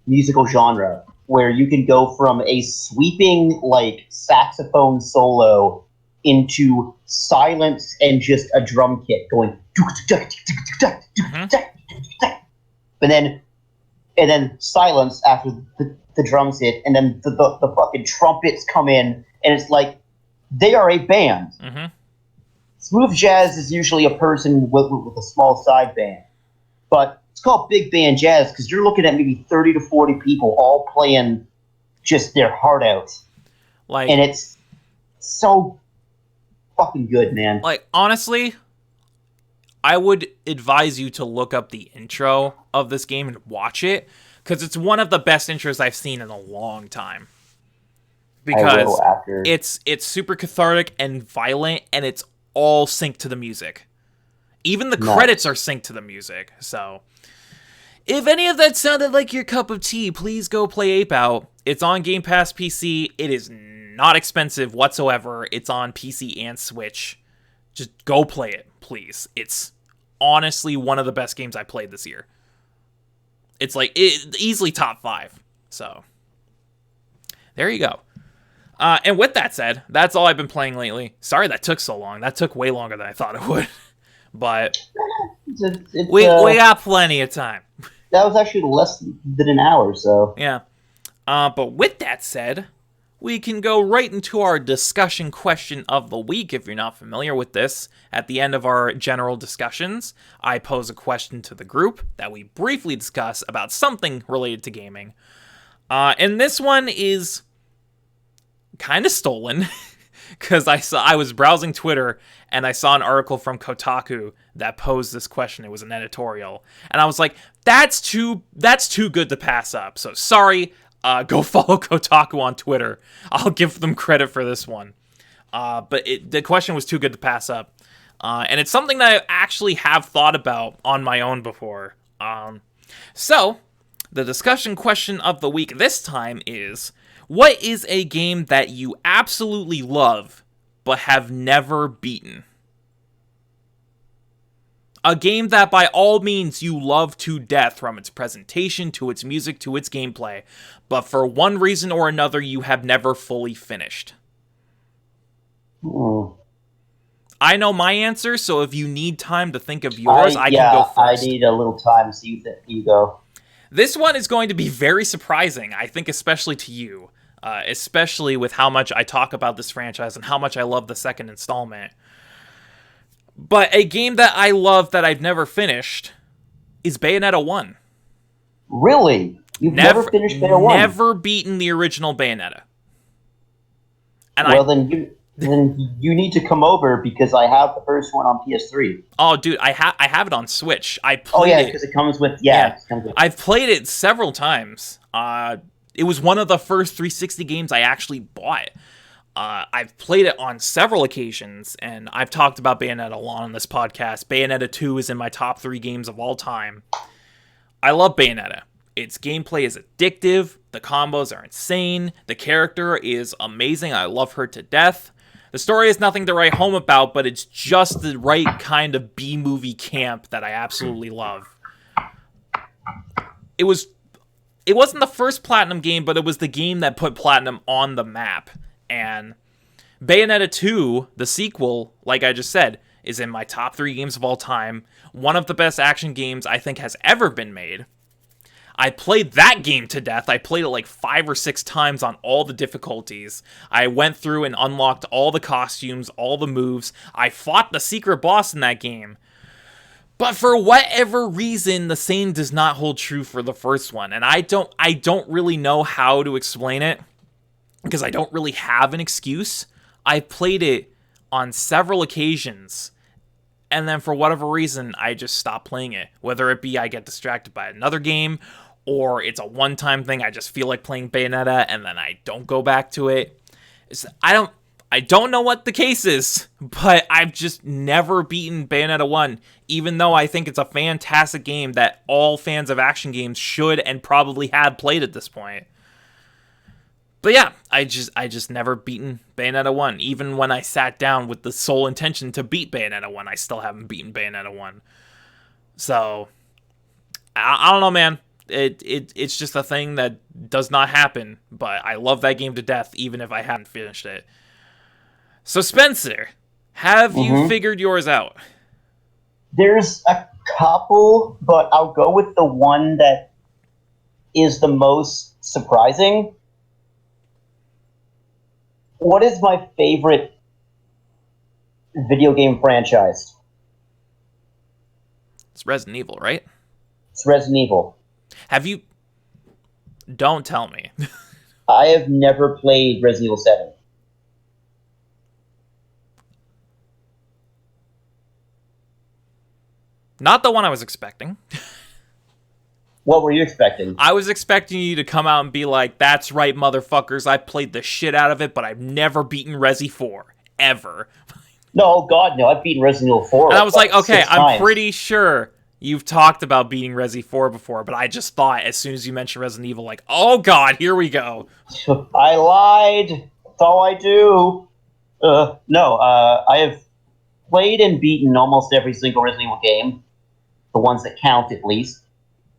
musical genre where you can go from a sweeping like saxophone solo into silence and just a drum kit going, and then silence after the drums hit, and then the fucking trumpets come in, and it's like they are a band. Mm-hmm. Smooth jazz is usually a person with a small side band, but it's called big band jazz because you're looking at maybe 30 to 40 people all playing just their heart out, and it's so fucking good, man. Like, honestly, I would advise you to look up the intro of this game and watch it, because it's one of the best intros I've seen in a long time. Because it's super cathartic and violent, and it's all synced to the music. Even the credits are synced to the music. So, if any of that sounded like your cup of tea, please go play Ape Out. It's on Game Pass PC. It is not expensive whatsoever. It's on PC and Switch. Just go play it, please. It's honestly one of the best games I played this year. It's like easily top 5. So, there you go. And with that said, that's all I've been playing lately. Sorry that took so long. That took way longer than I thought it would. But we got plenty of time. That was actually less than an hour, so. Yeah. But with that said, we can go right into our discussion question of the week. If you're not familiar with this, at the end of our general discussions, I pose a question to the group that we briefly discuss about something related to gaming. And this one is kind of stolen, because I was browsing Twitter and I saw an article from Kotaku that posed this question. It was an editorial, and I was like, that's too good to pass up. So sorry, go follow Kotaku on Twitter. I'll give them credit for this one. But the question was too good to pass up, and it's something that I actually have thought about on my own before. So the discussion question of the week this time is: what is a game that you absolutely love, but have never beaten? A game that by all means you love to death, from its presentation, to its music, to its gameplay, but for one reason or another you have never fully finished. I know my answer, so if you need time to think of yours, I can go first. I need a little time, so you go. This one is going to be very surprising, I think, especially to you. Especially with how much I talk about this franchise and how much I love the second installment. But a game that I love that I've never finished is Bayonetta 1. Really? You've never finished Bayonetta 1? Never beaten the original Bayonetta. And then you need to come over, because I have the first one on PS3. Oh, dude, I have it on Switch. I played it. Because it comes with... I've played it several times. It was one of the first 360 games I actually bought. I've played it on several occasions, and I've talked about Bayonetta a lot on this podcast. Bayonetta 2 is in my top 3 games of all time. I love Bayonetta. Its gameplay is addictive, the combos are insane, the character is amazing, I love her to death. The story is nothing to write home about, but it's just the right kind of B-movie camp that I absolutely love. It wasn't the first Platinum game, but it was the game that put Platinum on the map. And Bayonetta 2, the sequel, like I just said, is in my top 3 games of all time. One of the best action games I think has ever been made. I played that game to death. I played it like 5 or 6 times on all the difficulties. I went through and unlocked all the costumes, all the moves. I fought the secret boss in that game. But for whatever reason, the same does not hold true for the first one. And I don't really know how to explain it, because I don't really have an excuse. I played it on several occasions, and then for whatever reason, I just stopped playing it. Whether it be I get distracted by another game, or it's a one-time thing, I just feel like playing Bayonetta, and then I don't go back to it. I I don't know what the case is, but I've just never beaten Bayonetta 1, even though I think it's a fantastic game that all fans of action games should and probably have played at this point. But yeah, I just never beaten Bayonetta 1. Even when I sat down with the sole intention to beat Bayonetta 1, I still haven't beaten Bayonetta 1. So, I don't know, man. It's just a thing that does not happen, but I love that game to death, even if I haven't finished it. So, Spencer, have you figured yours out? There's a couple, but I'll go with the one that is the most surprising. What is my favorite video game franchise? It's Resident Evil, right? It's Resident Evil. Have you... Don't tell me. I have never played Resident Evil 7. Not the one I was expecting. What were you expecting? I was expecting you to come out and be like, that's right, motherfuckers, I played the shit out of it, but I've never beaten Resi 4. Ever. No, God, no. I've beaten Resident Evil 4. And I was like, okay, I'm times. pretty sure you've talked about beating Resi 4 before, but I just thought as soon as you mentioned Resident Evil, like, oh God, here we go. I lied. That's all I do. I have played and beaten almost every single Resident Evil game. The ones that count, at least.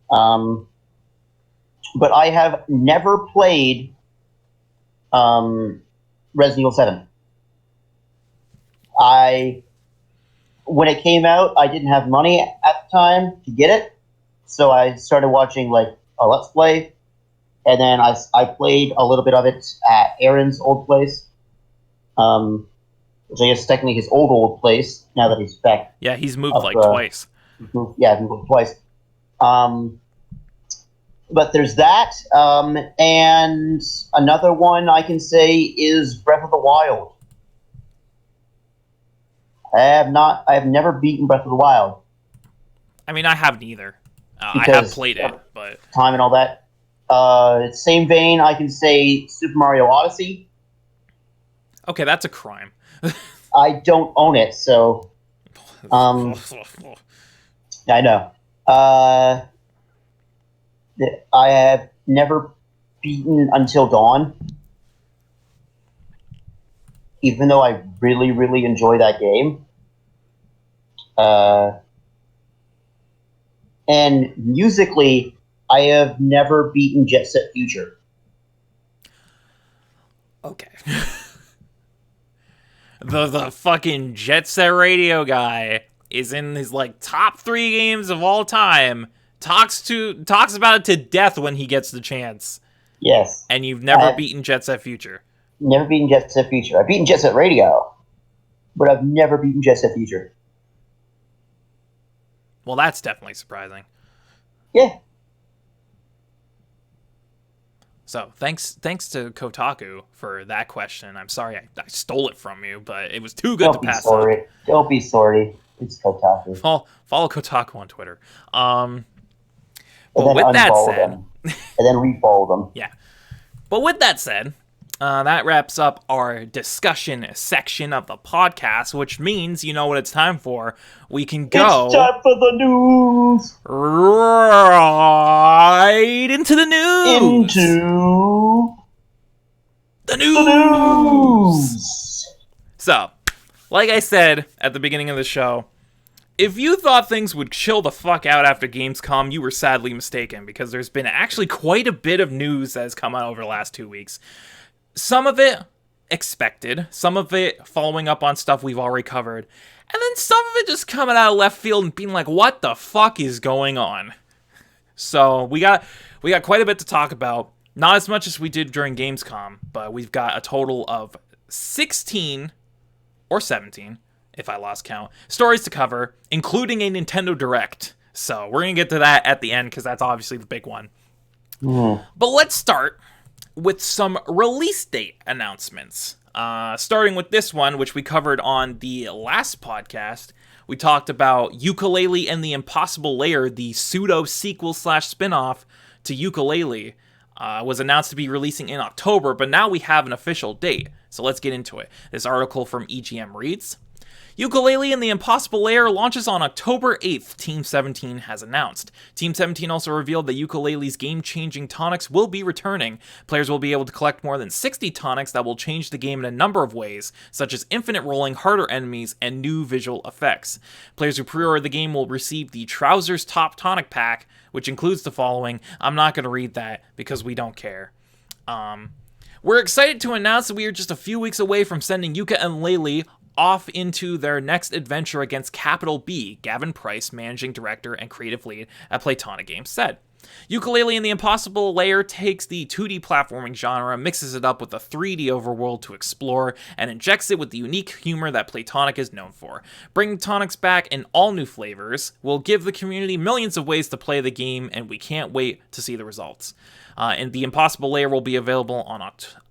But I have never played Resident Evil 7. When it came out, I didn't have money at the time to get it, so I started watching like a Let's Play, and then I played a little bit of it at Aaron's old place, which I guess is technically his old place now that he's back. Yeah, he's moved twice. Yeah, he moved twice. But there's that, and another one I can say is Breath of the Wild. I have never beaten Breath of the Wild. I mean, I haven't either. I have played it, but... Time and all that. Same vein, I can say Super Mario Odyssey. Okay, that's a crime. I don't own it, so... I know. I have never beaten Until Dawn. Even though I really, really enjoy that game. And musically, I have never beaten Jet Set Future. Okay. the fucking Jet Set Radio guy is in his like top 3 games of all time. Talks about it to death when he gets the chance. Yes. And you've never beaten Jet Set Future. Never beaten Jet Set Future. I've beaten Jet Set Radio, but I've never beaten Jet Set Future. Well, that's definitely surprising. Yeah. So, thanks to Kotaku for that question. I'm sorry I stole it from you, but it was too good to pass up. Don't be sorry. It's Kotaku. Follow Kotaku on Twitter. And but with that said... and then refollow them. Yeah. But with that said... that wraps up our discussion section of the podcast, which means you know what it's time for. We can go... It's time for the news! Right into the news! Into... The news! The news! So, like I said at the beginning of the show, if you thought things would chill the fuck out after Gamescom, you were sadly mistaken, because there's been actually quite a bit of news that has come out over the last 2 weeks. Some of it expected, some of it following up on stuff we've already covered, and then some of it just coming out of left field and being like, what the fuck is going on? So we got quite a bit to talk about. Not as much as we did during Gamescom, but we've got a total of 16 or 17, if I lost count, stories to cover, including a Nintendo Direct. So we're going to get to that at the end, because that's obviously the big one. But let's start with some release date announcements. Starting with this one, which we covered on the last podcast. We talked about Yooka-Laylee and the Impossible Lair, the pseudo-sequel / spin-off to Yooka-Laylee, was announced to be releasing in October, but now we have an official date. So let's get into it. This article from EGM reads, Yooka-Laylee and the Impossible Lair launches on October 8th, Team 17 has announced. Team 17 also revealed that Yooka-Laylee's game-changing tonics will be returning. Players will be able to collect more than 60 tonics that will change the game in a number of ways, such as infinite rolling, harder enemies, and new visual effects. Players who pre-order the game will receive the Trousers Top Tonic Pack, which includes the following. I'm not going to read that because we don't care. We're excited to announce that we are just a few weeks away from sending Yuka and Laylee off into their next adventure against Capital B, Gavin Price, managing director and creative lead at Playtonic Games, said. Yooka-Laylee and the Impossible Lair takes the 2D platforming genre, mixes it up with a 3D overworld to explore, and injects it with the unique humor that Playtonic is known for. Bringing tonics back in all new flavors will give the community millions of ways to play the game, and we can't wait to see the results. And the Impossible Lair will be available on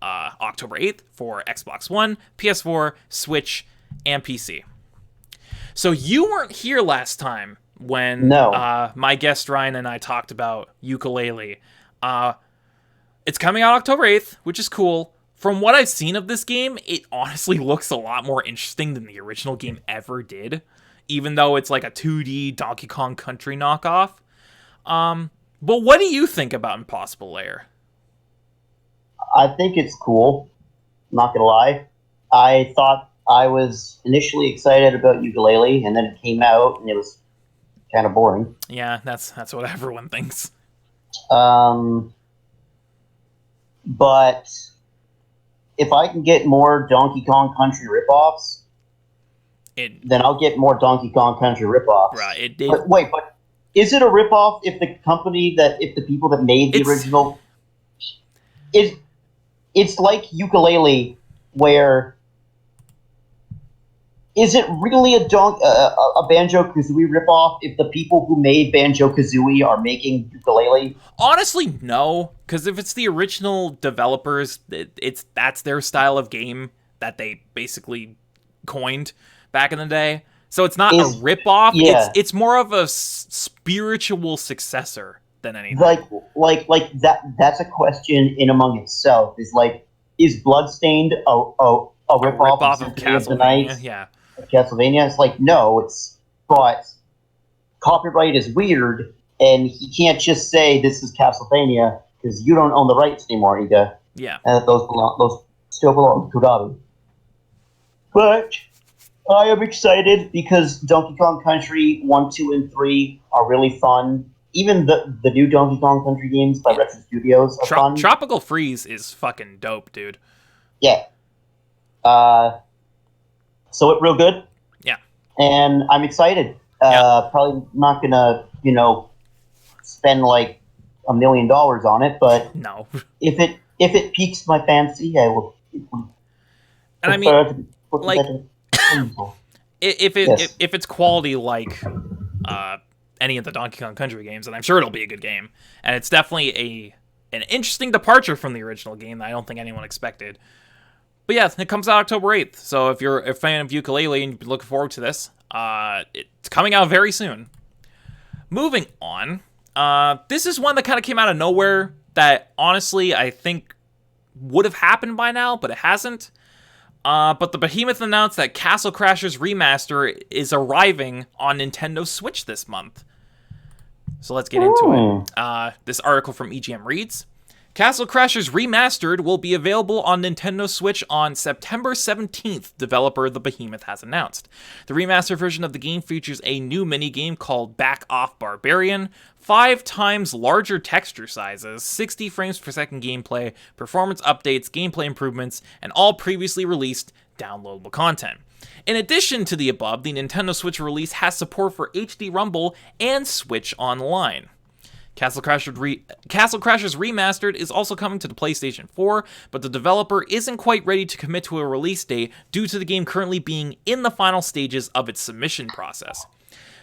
October 8th for Xbox One, PS4, Switch, and PC. So you weren't here last time when my guest Ryan and I talked about Yooka-Laylee. It's coming out October 8th, which is cool. From what I've seen of this game, it honestly looks a lot more interesting than the original game ever did, even though it's like a 2D Donkey Kong Country knockoff. But what do you think about Impossible Lair? I think it's cool. Not gonna lie. I thought I was initially excited about Yooka-Laylee, and then it came out, and it was kind of boring. Yeah, that's what everyone thinks. But if I can get more Donkey Kong Country ripoffs, then I'll get more Donkey Kong Country ripoffs. Right. But is it a ripoff if the people that made the original it's like Yooka-Laylee, where is it really a Banjo-Kazooie ripoff if the people who made Banjo-Kazooie are making Yooka-Laylee? Honestly, no, because if it's the original developers, that's their style of game that they basically coined back in the day. So it's not a ripoff. Yeah. It's more of a spiritual successor than anything. Like that's a question in among itself. Is Bloodstained a ripoff of Castlevania? Yeah. Castlevania? It's like, no, but copyright is weird, and he can't just say this is Castlevania because you don't own the rights anymore, Ida. Yeah. And those still belong to Konami. But I am excited because Donkey Kong Country 1, 2, and 3 are really fun. Even the new Donkey Kong Country games by Retro Studios are fun. Tropical Freeze is fucking dope, dude. Yeah. So it's real good. Yeah. And I'm excited. Probably not gonna, spend like $1 million on it, but no. if it piques my fancy, I will. And I mean, like, if it's quality like any of the Donkey Kong Country games, then I'm sure it'll be a good game. And it's definitely an interesting departure from the original game that I don't think anyone expected. But yeah, it comes out October 8th. So if you're a fan of Yooka-Laylee and you've been looking forward to this, it's coming out very soon. Moving on, this is one that kind of came out of nowhere that honestly I think would have happened by now, but it hasn't. But the Behemoth announced that Castle Crashers Remaster is arriving on Nintendo Switch this month. So let's get into it. This article from EGM reads, Castle Crashers Remastered will be available on Nintendo Switch on September 17th, developer The Behemoth has announced. The remastered version of the game features a new minigame called Back Off Barbarian, 5 times larger texture sizes, 60 frames per second gameplay, performance updates, gameplay improvements, and all previously released downloadable content. In addition to the above, the Nintendo Switch release has support for HD Rumble and Switch Online. Castle Crashers Remastered is also coming to the PlayStation 4, but the developer isn't quite ready to commit to a release date due to the game currently being in the final stages of its submission process.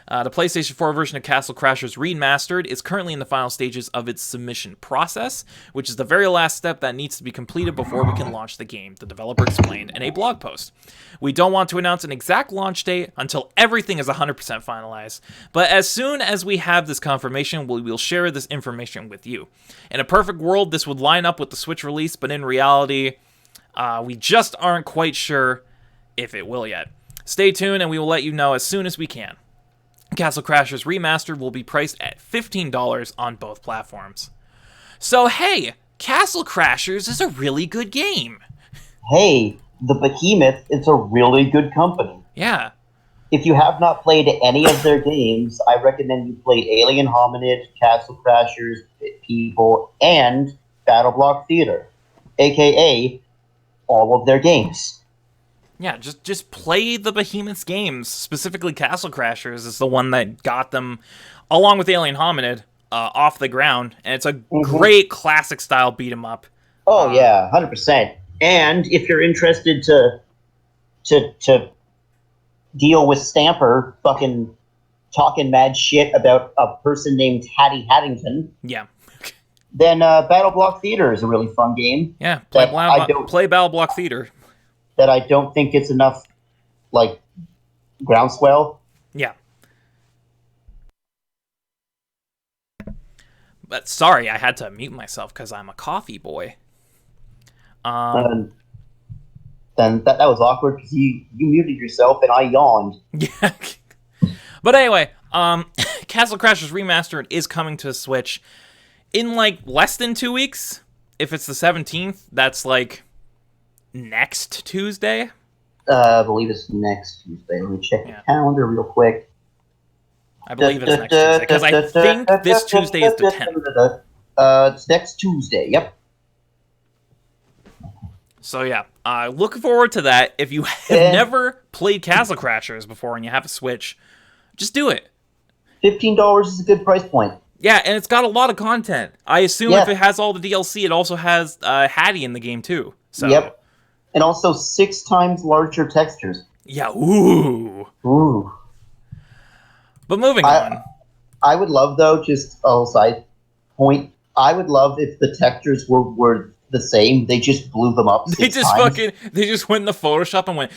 The PlayStation 4 version of Castle Crashers Remastered is currently in the final stages of its submission process, which is the very last step that needs to be completed before we can launch the game, the developer explained in a blog post. We don't want to announce an exact launch date until everything is 100% finalized, but as soon as we have this confirmation, we will share this information with you. In a perfect world, this would line up with the Switch release, but in reality, We just aren't quite sure if it will yet. Stay tuned and we will let you know as soon as we can. Castle Crashers Remastered will be priced at $15 on both platforms. So hey, Castle Crashers is a really good game. Hey, the Behemoth is a really good company. Yeah. If you have not played any of their games, I recommend you play Alien Hominid, Castle Crashers, People, and Battle Block Theater, aka all of their games. Yeah, just play the Behemoth's games. Specifically, Castle Crashers is the one that got them, along with Alien Hominid, off the ground. And it's a great classic-style beat-em-up. Oh, yeah, 100%. And if you're interested to deal with Stamper fucking talking mad shit about a person named Hattie Haddington, yeah, then Battle Block Theater is a really fun game. Yeah, play Battle Block Theater. That I don't think gets enough, like, groundswell. Yeah. But sorry, I had to mute myself because I'm a coffee boy. Then that was awkward because you muted yourself and I yawned. Yeah. But anyway, Castle Crashers Remastered is coming to Switch in like less than 2 weeks. If it's the 17th, that's like next Tuesday. I believe it's next Tuesday. Let me check the calendar real quick. I believe it's next Tuesday because I think this Tuesday is the 10th. It's next Tuesday. Yep. So yeah, looking forward to that. If you have never played Castle Crashers before and you have a Switch, just do it. $15 is a good price point. Yeah, and it's got a lot of content. I assume if it has all the DLC, it also has Hattie in the game too. So. Yep. And also 6 times larger textures. Yeah, ooh. Ooh. But moving on. I would love, though, just a side point, I would love if the textures were the same. They just blew them up. They just went in the Photoshop and went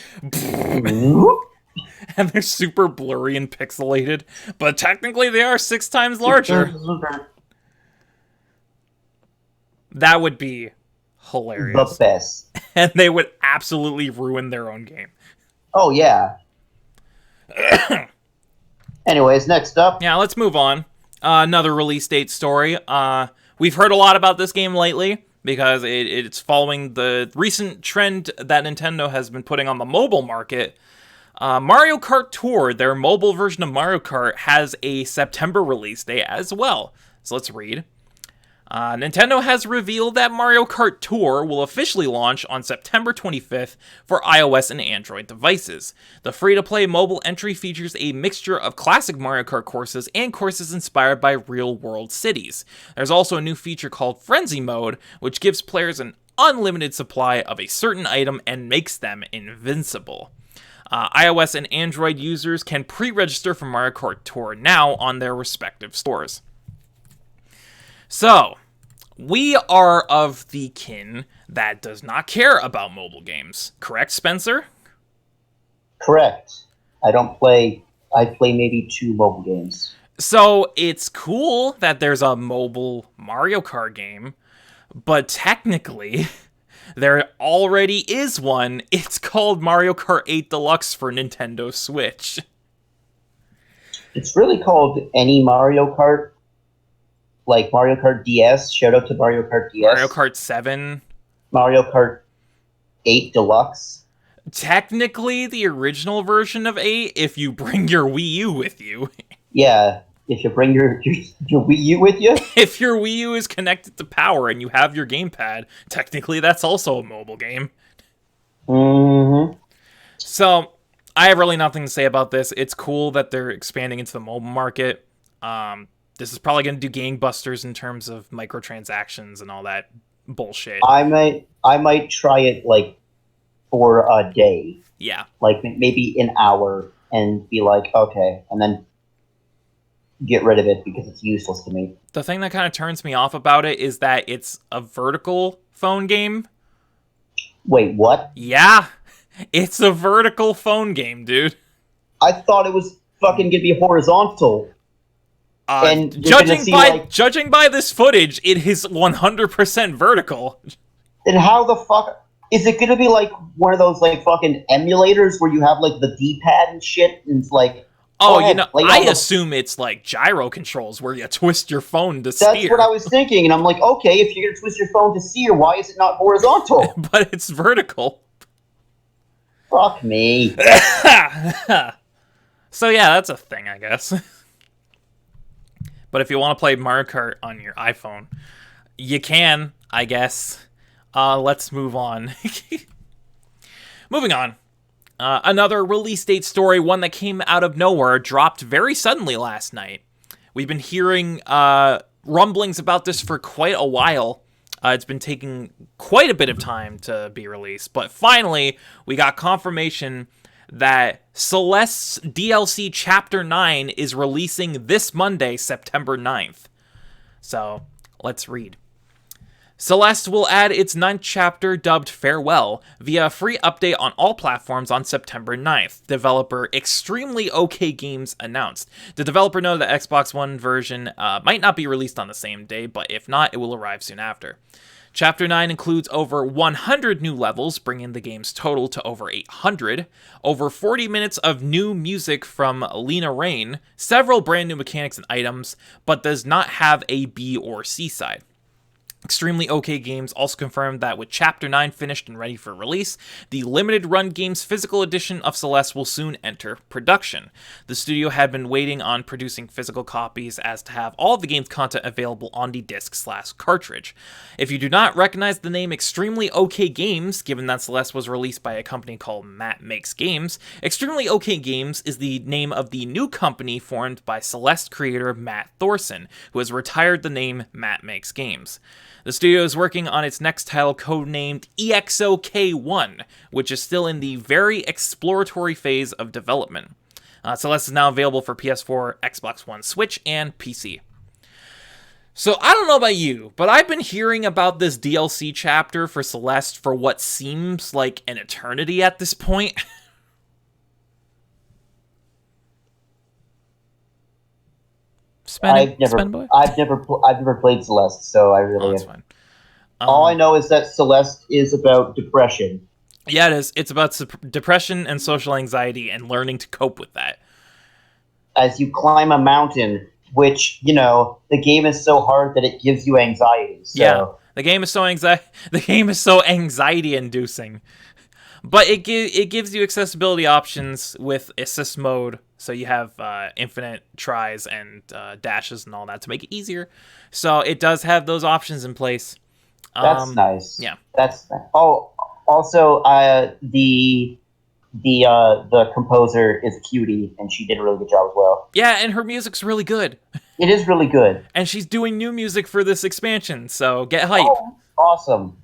and they're super blurry and pixelated. But technically they are 6 times larger. That would be hilarious. The best. And they would absolutely ruin their own game. Oh, yeah. Anyways, next up. Yeah, let's move on. Another release date story. We've heard a lot about this game lately because it's following the recent trend that Nintendo has been putting on the mobile market. Mario Kart Tour, their mobile version of Mario Kart, has a September release date as well. So let's read. Nintendo has revealed that Mario Kart Tour will officially launch on September 25th for iOS and Android devices. The free-to-play mobile entry features a mixture of classic Mario Kart courses and courses inspired by real-world cities. There's also a new feature called Frenzy Mode, which gives players an unlimited supply of a certain item and makes them invincible. iOS and Android users can pre-register for Mario Kart Tour now on their respective stores. So, we are of the kin that does not care about mobile games. Correct, Spencer? Correct. I play maybe 2 mobile games. So, it's cool that there's a mobile Mario Kart game, but technically, there already is one. It's called Mario Kart 8 Deluxe for Nintendo Switch. It's really called any Mario Kart. Like Mario Kart DS, shout out to Mario Kart DS. Mario Kart 7. Mario Kart 8 Deluxe. Technically, the original version of 8, if you bring your Wii U with you. Yeah, if you bring your Wii U with you. If your Wii U is connected to power and you have your gamepad, technically that's also a mobile game. Mm-hmm. So, I have really nothing to say about this. It's cool that they're expanding into the mobile market. This is probably going to do gangbusters in terms of microtransactions and all that bullshit. I might try it, like, for a day. Yeah. Like, maybe an hour, and be like, okay, and then get rid of it because it's useless to me. The thing that kind of turns me off about it is that it's a vertical phone game. Wait, what? Yeah. It's a vertical phone game, dude. I thought it was fucking gonna be horizontal. And judging by this footage, it is 100% vertical. Then how the fuck? Is it going to be like one of those like fucking emulators where you have like the D-pad and shit, and it's like, Oh, ahead, I assume it's like gyro controls where you twist your phone to steer. That's what I was thinking, and I'm like, okay, if you're going to twist your phone to steer, why is it not horizontal? But it's vertical. Fuck me. So yeah, that's a thing, I guess. But if you want to play Mario Kart on your iPhone, you can, I guess. Let's move on. Moving on. Another release date story, one that came out of nowhere, dropped very suddenly last night. We've been hearing rumblings about this for quite a while. It's been taking quite a bit of time to be released, but finally, we got confirmation that Celeste's DLC Chapter 9 is releasing this Monday, September 9th. So, let's read. Celeste will add its 9th chapter, dubbed Farewell, via a free update on all platforms on September 9th, developer Extremely OK Games announced. The developer noted that Xbox One version might not be released on the same day, but if not, it will arrive soon after. Chapter 9 includes over 100 new levels, bringing the game's total to over 800, over 40 minutes of new music from Lena Raine, several brand new mechanics and items, but does not have a B or C side. Extremely OK Games also confirmed that with Chapter 9 finished and ready for release, the limited run game's physical edition of Celeste will soon enter production. The studio had been waiting on producing physical copies as to have all of the game's content available on the disc/cartridge. If you do not recognize the name Extremely OK Games, given that Celeste was released by a company called Matt Makes Games, Extremely OK Games is the name of the new company formed by Celeste creator Matt Thorson, who has retired the name Matt Makes Games. The studio is working on its next title codenamed EXO-K1, which is still in the very exploratory phase of development. Celeste is now available for PS4, Xbox One, Switch, and PC. So I don't know about you, but I've been hearing about this DLC chapter for Celeste for what seems like an eternity at this point. I've never played Celeste, so I really. That's fine. All I know is that Celeste is about depression. Yeah, it is. It's about depression and social anxiety and learning to cope with that. As you climb a mountain, which the game is so hard that it gives you anxiety. So. Yeah, the game is so anxiety-inducing. But it gives you accessibility options with assist mode, so you have infinite tries and dashes and all that to make it easier. So it does have those options in place. That's nice. Yeah. That's nice. Oh, also the composer is a cutie, and she did a really good job as well. Yeah, and her music's really good. It is really good. And she's doing new music for this expansion, so get hype. Oh, awesome.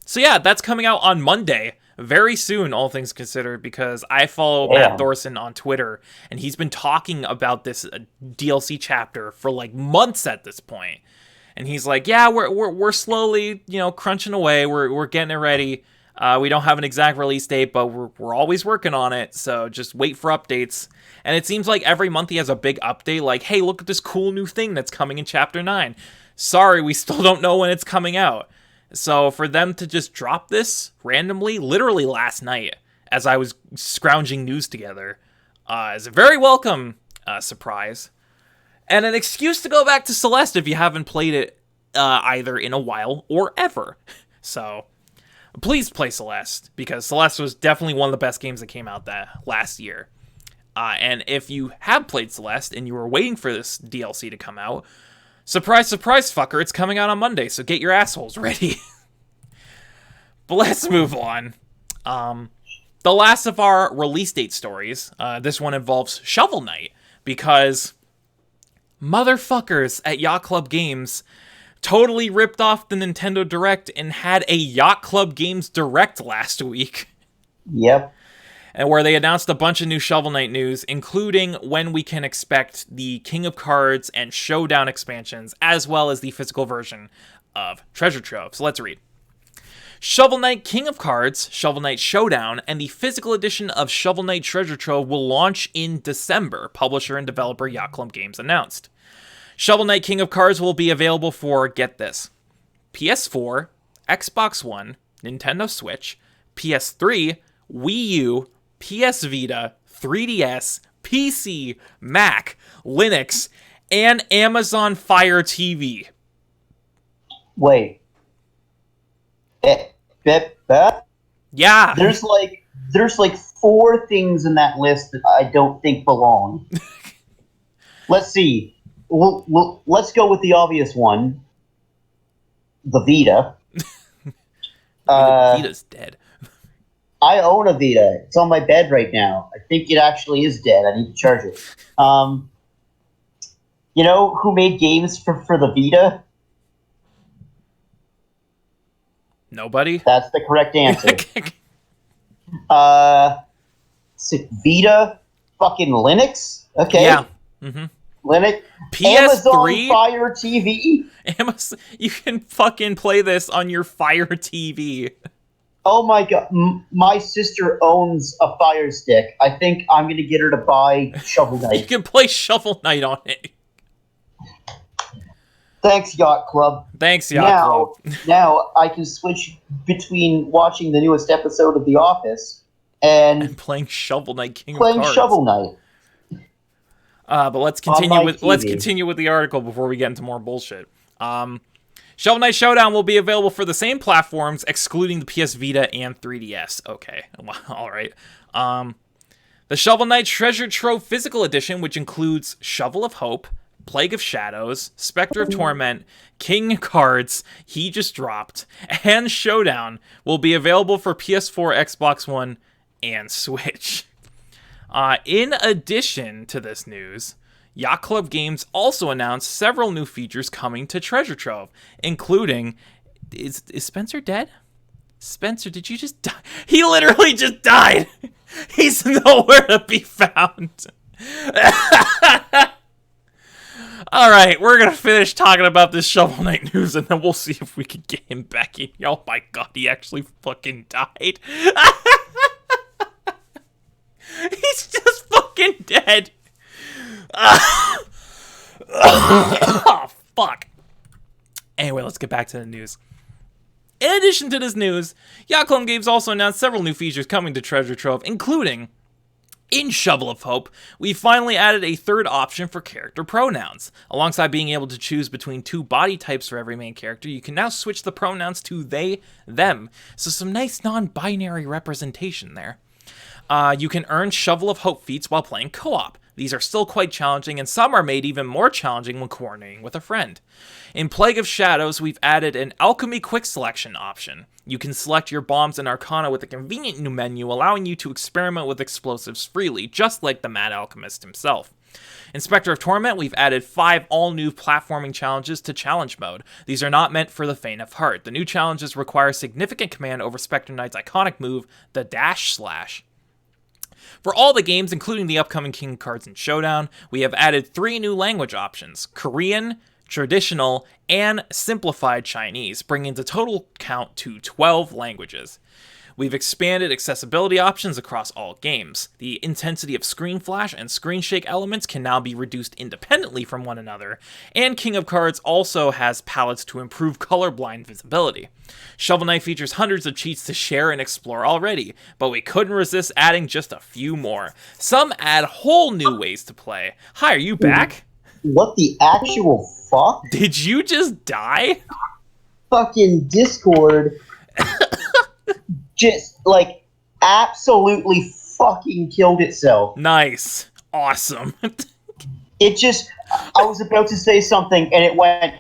So yeah, that's coming out on Monday, very soon, all things considered, because I follow Matt Thorson on Twitter, and he's been talking about this DLC chapter for like months at this point. And he's like, yeah, we're slowly, crunching away. We're getting it ready. We don't have an exact release date, but we're always working on it. So just wait for updates. And it seems like every month he has a big update, like, hey, look at this cool new thing that's coming in Chapter 9. Sorry, we still don't know when it's coming out. So for them to just drop this randomly, literally last night, as I was scrounging news together, is a very welcome surprise. And an excuse to go back to Celeste if you haven't played it either in a while or ever. So please play Celeste, because Celeste was definitely one of the best games that came out that last year. And if you have played Celeste and you were waiting for this DLC to come out, surprise, surprise, fucker, it's coming out on Monday, so get your assholes ready. But let's move on. The last of our release date stories, this one involves Shovel Knight, because motherfuckers at Yacht Club Games totally ripped off the Nintendo Direct and had a Yacht Club Games Direct last week. Yep. And where they announced a bunch of new Shovel Knight news, including when we can expect the King of Cards and Showdown expansions, as well as the physical version of Treasure Trove. So let's read. Shovel Knight King of Cards, Shovel Knight Showdown, and the physical edition of Shovel Knight Treasure Trove will launch in December, publisher and developer Yacht Club Games announced. Shovel Knight King of Cards will be available for, get this, PS4, Xbox One, Nintendo Switch, PS3, Wii U, PS Vita, 3DS, PC, Mac, Linux, and Amazon Fire TV. Wait. Yeah. There's like 4 things in that list that I don't think belong. Let's see. Let's go with the obvious one. The Vita. Vita's dead. I own a Vita. It's on my bed right now. I think it actually is dead. I need to charge it. You know who made games for the Vita? Nobody? That's the correct answer. Vita, fucking Linux? Okay. Yeah. Mm-hmm. Linux. PS3? Amazon Fire TV? You can fucking play this on your Fire TV. Oh my god. My sister owns a Fire Stick. I think I'm going to get her to buy Shovel Knight. You can play Shovel Knight on it. Thanks, Yacht Club. Thanks, Yacht Club. Now I can switch between watching the newest episode of The Office and playing Shovel Knight King of playing Cards. Shovel Knight. But let's continue with the article before we get into more bullshit. Shovel Knight Showdown will be available for the same platforms, excluding the PS Vita and 3DS. Okay, all right. The Shovel Knight Treasure Trove Physical Edition, which includes Shovel of Hope, Plague of Shadows, Spectre of Torment, King Cards, he just dropped, and Showdown, will be available for PS4, Xbox One, and Switch. In addition to this news, Yacht Club Games also announced several new features coming to Treasure Trove, including... Is Spencer dead? Spencer, did you just die? He literally just died! He's nowhere to be found! Alright, we're gonna finish talking about this Shovel Knight news, and then we'll see if we can get him back in. Oh my god, he actually fucking died. He's just fucking dead. Oh, fuck. Anyway, let's get back to the news. In addition to this news, Yacht Club Games also announced several new features coming to Treasure Trove, including... In Shovel of Hope, we finally added a third option for character pronouns. Alongside being able to choose between 2 body types for every main character, you can now switch the pronouns to they, them. So some nice non-binary representation there. You can earn Shovel of Hope feats while playing co-op. These are still quite challenging, and some are made even more challenging when coordinating with a friend. In Plague of Shadows, we've added an Alchemy Quick Selection option. You can select your bombs and arcana with a convenient new menu, allowing you to experiment with explosives freely, just like the Mad Alchemist himself. In Spectre of Torment, we've added 5 all-new platforming challenges to Challenge Mode. These are not meant for the faint of heart. The new challenges require significant command over Spectre Knight's iconic move, the Dash Slash. For all the games, including the upcoming King Cards and Showdown, we have added 3 new language options: Korean, Traditional, and Simplified Chinese, bringing the total count to 12 languages. We've expanded accessibility options across all games. The intensity of screen flash and screen shake elements can now be reduced independently from one another, and King of Cards also has palettes to improve colorblind visibility. Shovel Knight features hundreds of cheats to share and explore already, but we couldn't resist adding just a few more. Some add whole new ways to play. Hi, are you back? What the actual fuck? Did you just die? Fucking Discord just, like, absolutely fucking killed itself. Nice. Awesome. It just... I was about to say something, and it went...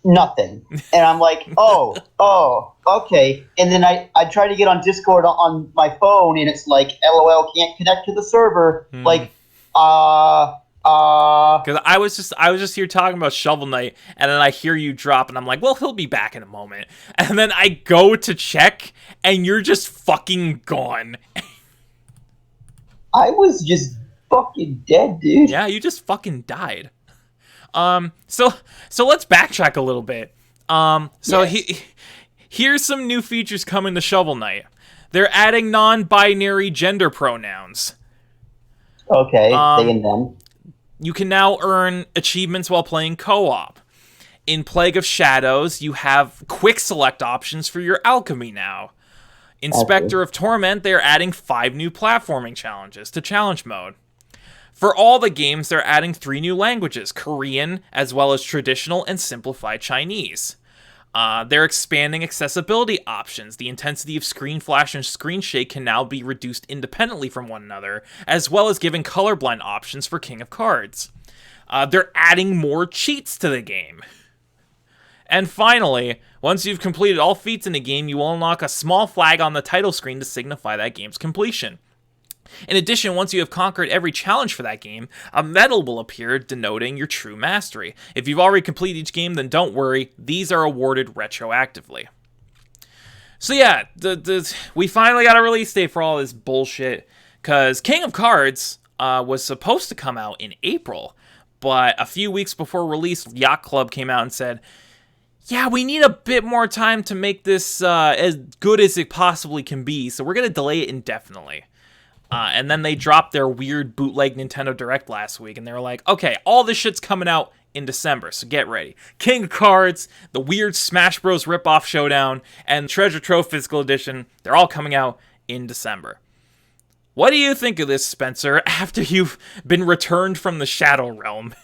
Nothing. And I'm like, oh, okay. And then I try to get on Discord on my phone, and it's like, LOL, can't connect to the server. Like, because I was just here talking about Shovel Knight, and then I hear you drop, and I'm like, well, he'll be back in a moment. And then I go to check, and you're just fucking gone. I was just fucking dead, dude. Yeah, you just fucking died. So let's backtrack a little bit. Yes. Here's some new features coming to Shovel Knight. They're adding non-binary gender pronouns. Okay, they and them. You can now earn achievements while playing co-op. In Plague of Shadows, you have quick select options for your alchemy now. In Spectre of Torment, they're adding 5 new platforming challenges to challenge mode. For all the games, they're adding 3 new languages, Korean, as well as traditional and simplified Chinese. They're expanding accessibility options. The intensity of screen flash and screen shake can now be reduced independently from one another, as well as giving colorblind options for King of Cards. They're adding more cheats to the game. And finally, once you've completed all feats in the game, you will unlock a small flag on the title screen to signify that game's completion. In addition, once you have conquered every challenge for that game, a medal will appear denoting your true mastery. If you've already completed each game, then don't worry, these are awarded retroactively. So yeah, we finally got a release date for all this bullshit, because King of Cards was supposed to come out in April, but a few weeks before release, Yacht Club came out and said, yeah, we need a bit more time to make this as good as it possibly can be, so we're going to delay it indefinitely. And then they dropped their weird bootleg Nintendo Direct last week, and they were like, okay, all this shit's coming out in December, so get ready. King of Cards, the weird Smash Bros. Ripoff Showdown, and Treasure Trove Physical Edition, they're all coming out in December. What do you think of this, Spencer, after you've been returned from the Shadow Realm?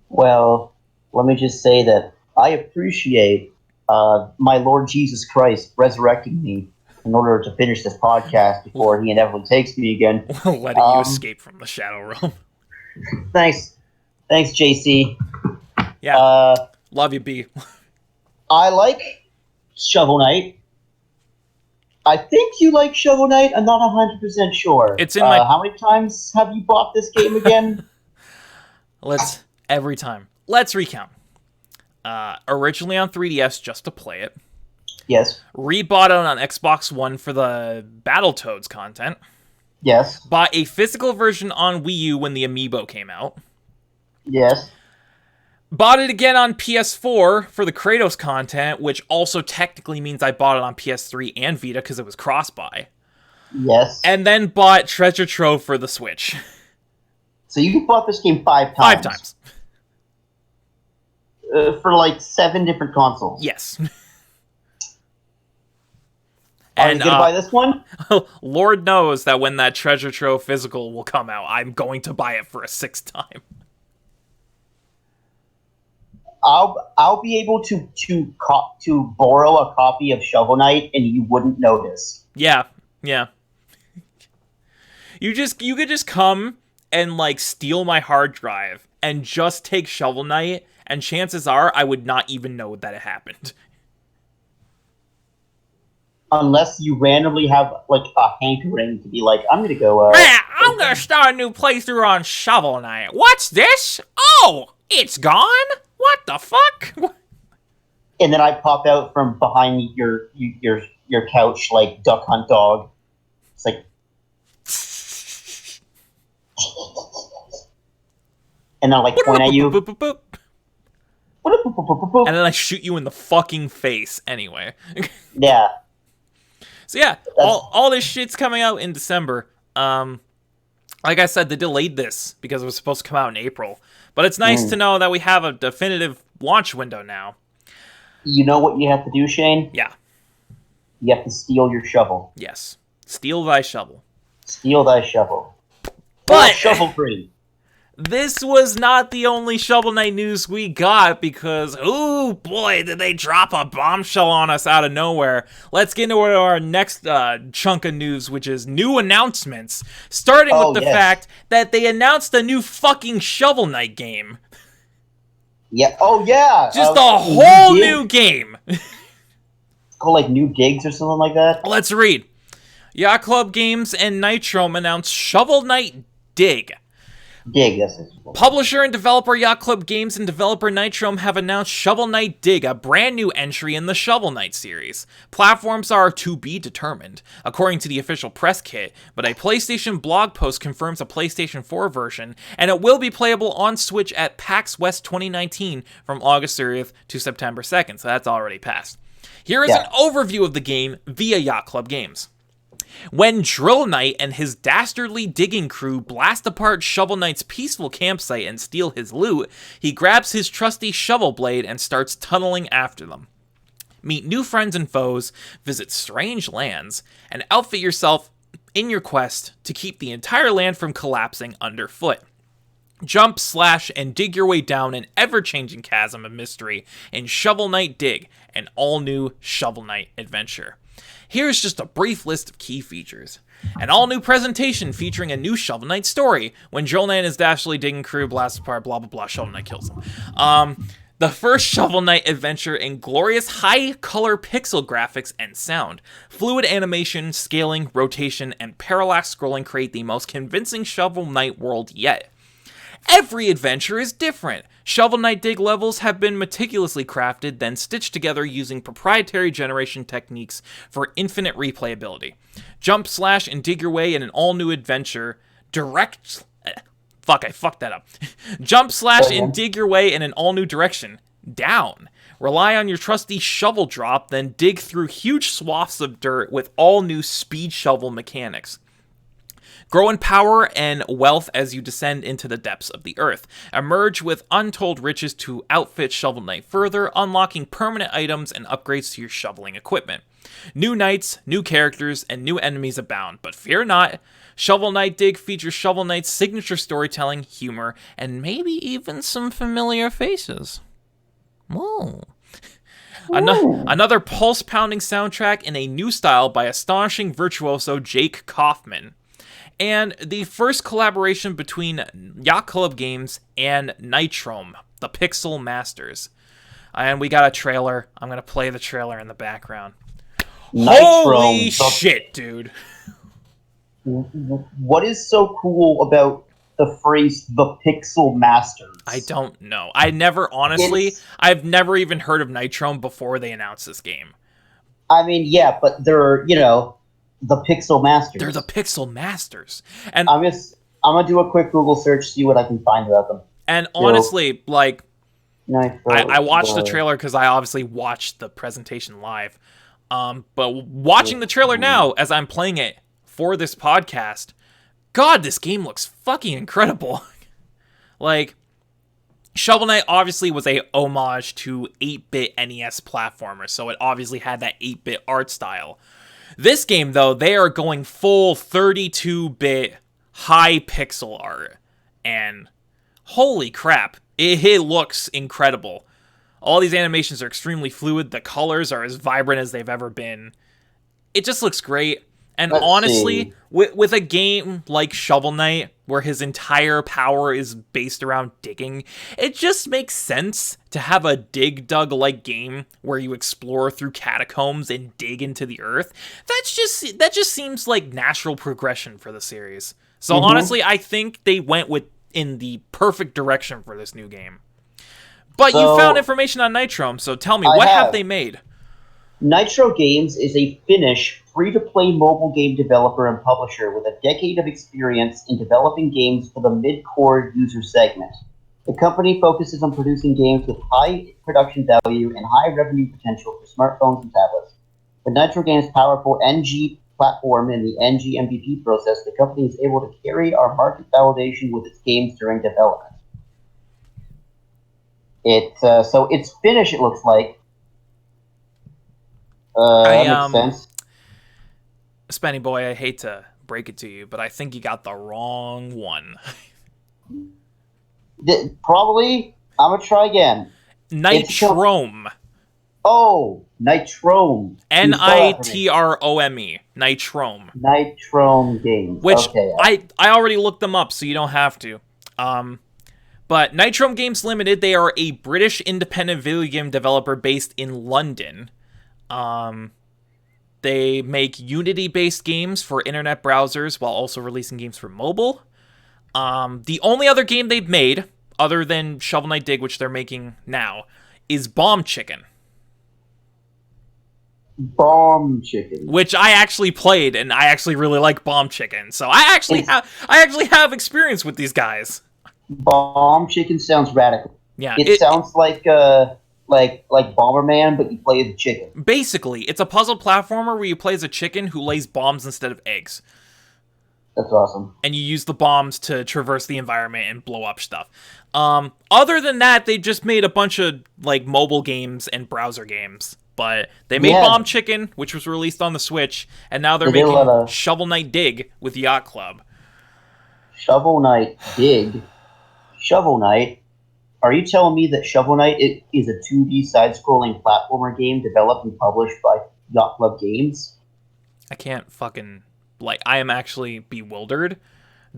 Well, let me just say that I appreciate my Lord Jesus Christ resurrecting me in order to finish this podcast before he inevitably takes me again. Letting you escape from the Shadow Realm. Thanks, JC. Yeah, love you, B. I like Shovel Knight. I think you like Shovel Knight. I'm not 100% sure. It's in my... How many times have you bought this game again? Every time. Let's recount. Originally on 3DS just to play it. Yes. Rebought it on Xbox One for the Battletoads content. Yes. Bought a physical version on Wii U when the Amiibo came out. Yes. Bought it again on PS4 for the Kratos content, which also technically means I bought it on PS3 and Vita because it was cross-buy. Yes. And then bought Treasure Trove for the Switch. So you bought this game 5 times? 5 times. For like 7 different consoles? Yes. Are you going to buy this one? Lord knows that when that Treasure Trove physical will come out, I'm going to buy it for a 6th time. I'll be able to borrow a copy of Shovel Knight and you wouldn't notice. Yeah. You could just come and like steal my hard drive and just take Shovel Knight, and chances are I would not even know that it happened. Unless you randomly have like a hankering to be like, I'm gonna go. Man, I'm gonna start a new playthrough on Shovel Knight. What's this? Oh, it's gone. What the fuck? And then I pop out from behind your couch like Duck Hunt Dog. It's like, and I like point at you. And then I shoot you in the fucking face anyway. Yeah. So yeah, all this shit's coming out in December. Like I said, they delayed this because it was supposed to come out in April. But it's nice to know that we have a definitive launch window now. You know what you have to do, Shane? Yeah. You have to steal your shovel. Yes. Steal thy shovel. Steal thy shovel. But shovel free. This was not the only Shovel Knight news we got, because, ooh boy, did they drop a bombshell on us out of nowhere. Let's get into our next chunk of news, which is new announcements. Starting with the fact that they announced a new fucking Shovel Knight game. Yeah. Oh, yeah. Just a whole new game. It's called, like, New Digs or something like that. Let's read. Yacht Club Games and Nitrom announced Shovel Knight Dig. Yes. Publisher and developer Yacht Club Games and developer Nitrom have announced Shovel Knight Dig, a brand new entry in the Shovel Knight series. Platforms are to be determined, according to the official press kit, but a PlayStation blog post confirms a PlayStation 4 version, and it will be playable on Switch at PAX West 2019 from August 30th to September 2nd, so that's already passed. Here is an overview of the game via Yacht Club Games. When Drill Knight and his dastardly digging crew blast apart Shovel Knight's peaceful campsite and steal his loot, he grabs his trusty shovel blade and starts tunneling after them. Meet new friends and foes, visit strange lands, and outfit yourself in your quest to keep the entire land from collapsing underfoot. Jump, slash, and dig your way down an ever-changing chasm of mystery in Shovel Knight Dig, an all-new Shovel Knight adventure. Here's just a brief list of key features. An all-new presentation featuring a new Shovel Knight story. When Drill Knight and his dastardly digging crew blast apart, blah blah blah, Shovel Knight kills him. The first Shovel Knight adventure in glorious high-color pixel graphics and sound. Fluid animation, scaling, rotation, and parallax scrolling create the most convincing Shovel Knight world yet. Every adventure is different. Shovel Knight Dig levels have been meticulously crafted, then stitched together using proprietary generation techniques for infinite replayability. Jump, slash, and dig your way in an all-new adventure. I fucked that up. Jump, slash, and dig your way in an all-new direction. Down. Rely on your trusty shovel drop, then dig through huge swaths of dirt with all-new speed shovel mechanics. Grow in power and wealth as you descend into the depths of the earth. Emerge with untold riches to outfit Shovel Knight further, unlocking permanent items and upgrades to your shoveling equipment. New knights, new characters, and new enemies abound, but fear not. Shovel Knight Dig features Shovel Knight's signature storytelling, humor, and maybe even some familiar faces. Whoa. Another pulse-pounding soundtrack in a new style by astonishing virtuoso Jake Kaufman. And the first collaboration between Yacht Club Games and Nitrome, the Pixel Masters. And we got a trailer. I'm going to play the trailer in the background. Holy shit, dude. What is so cool about the phrase the Pixel Masters? I don't know. I've never even heard of Nitrome before they announced this game. I mean, yeah, but they're, the Pixel Masters. They're the Pixel Masters. And I'm gonna do a quick Google search, see what I can find about them. And honestly, I watched the trailer because I obviously watched the presentation live. But watching the trailer now as I'm playing it for this podcast, God, this game looks fucking incredible. Shovel Knight obviously was a homage to 8-bit NES platformers, so it obviously had that 8-bit art style. This game, though, they are going full 32-bit high pixel art. And holy crap, it looks incredible. All these animations are extremely fluid. The colors are as vibrant as they've ever been. It just looks great. And honestly, with a game like Shovel Knight, where his entire power is based around digging, it just makes sense to have a Dig-Dug-like game where you explore through catacombs and dig into the earth. That just seems like natural progression for the series. So honestly, I think they went in the perfect direction for this new game. But you found information on Nitrome, so tell me, what have they made? Nitro Games is a Finnish free-to-play mobile game developer and publisher with a decade of experience in developing games for the mid-core user segment. The company focuses on producing games with high production value and high revenue potential for smartphones and tablets. With Nitro Games' powerful NG platform and the NG MVP process, the company is able to carry our market validation with its games during development. So it's Finnish, it looks like. That makes sense. Spenny boy, I hate to break it to you, but I think you got the wrong one. Probably. I'm going to try again. Nitrome. Nitrome. Nitrome. Nitrome. Nitrome Games. Which, okay. I already looked them up, so you don't have to. But Nitrome Games Limited, they are a British independent video game developer based in London. They make Unity-based games for internet browsers while also releasing games for mobile. The only other game they've made, other than Shovel Knight Dig, which they're making now, is Bomb Chicken. Bomb Chicken. Which I actually played, and I actually really like Bomb Chicken. So I actually have experience with these guys. Bomb Chicken sounds radical. Yeah. It sounds like like Bomberman, but you play as a chicken. Basically, it's a puzzle platformer where you play as a chicken who lays bombs instead of eggs. That's awesome. And you use the bombs to traverse the environment and blow up stuff. Other than that, they just made a bunch of like mobile games and browser games. But they made Bomb Chicken, which was released on the Switch, and now they're making Shovel Knight Dig with Yacht Club. Shovel Knight Dig? Shovel Knight? Are you telling me that Shovel Knight is a 2D side-scrolling platformer game developed and published by Yacht Club Games? I can't fucking... Like, I am actually bewildered.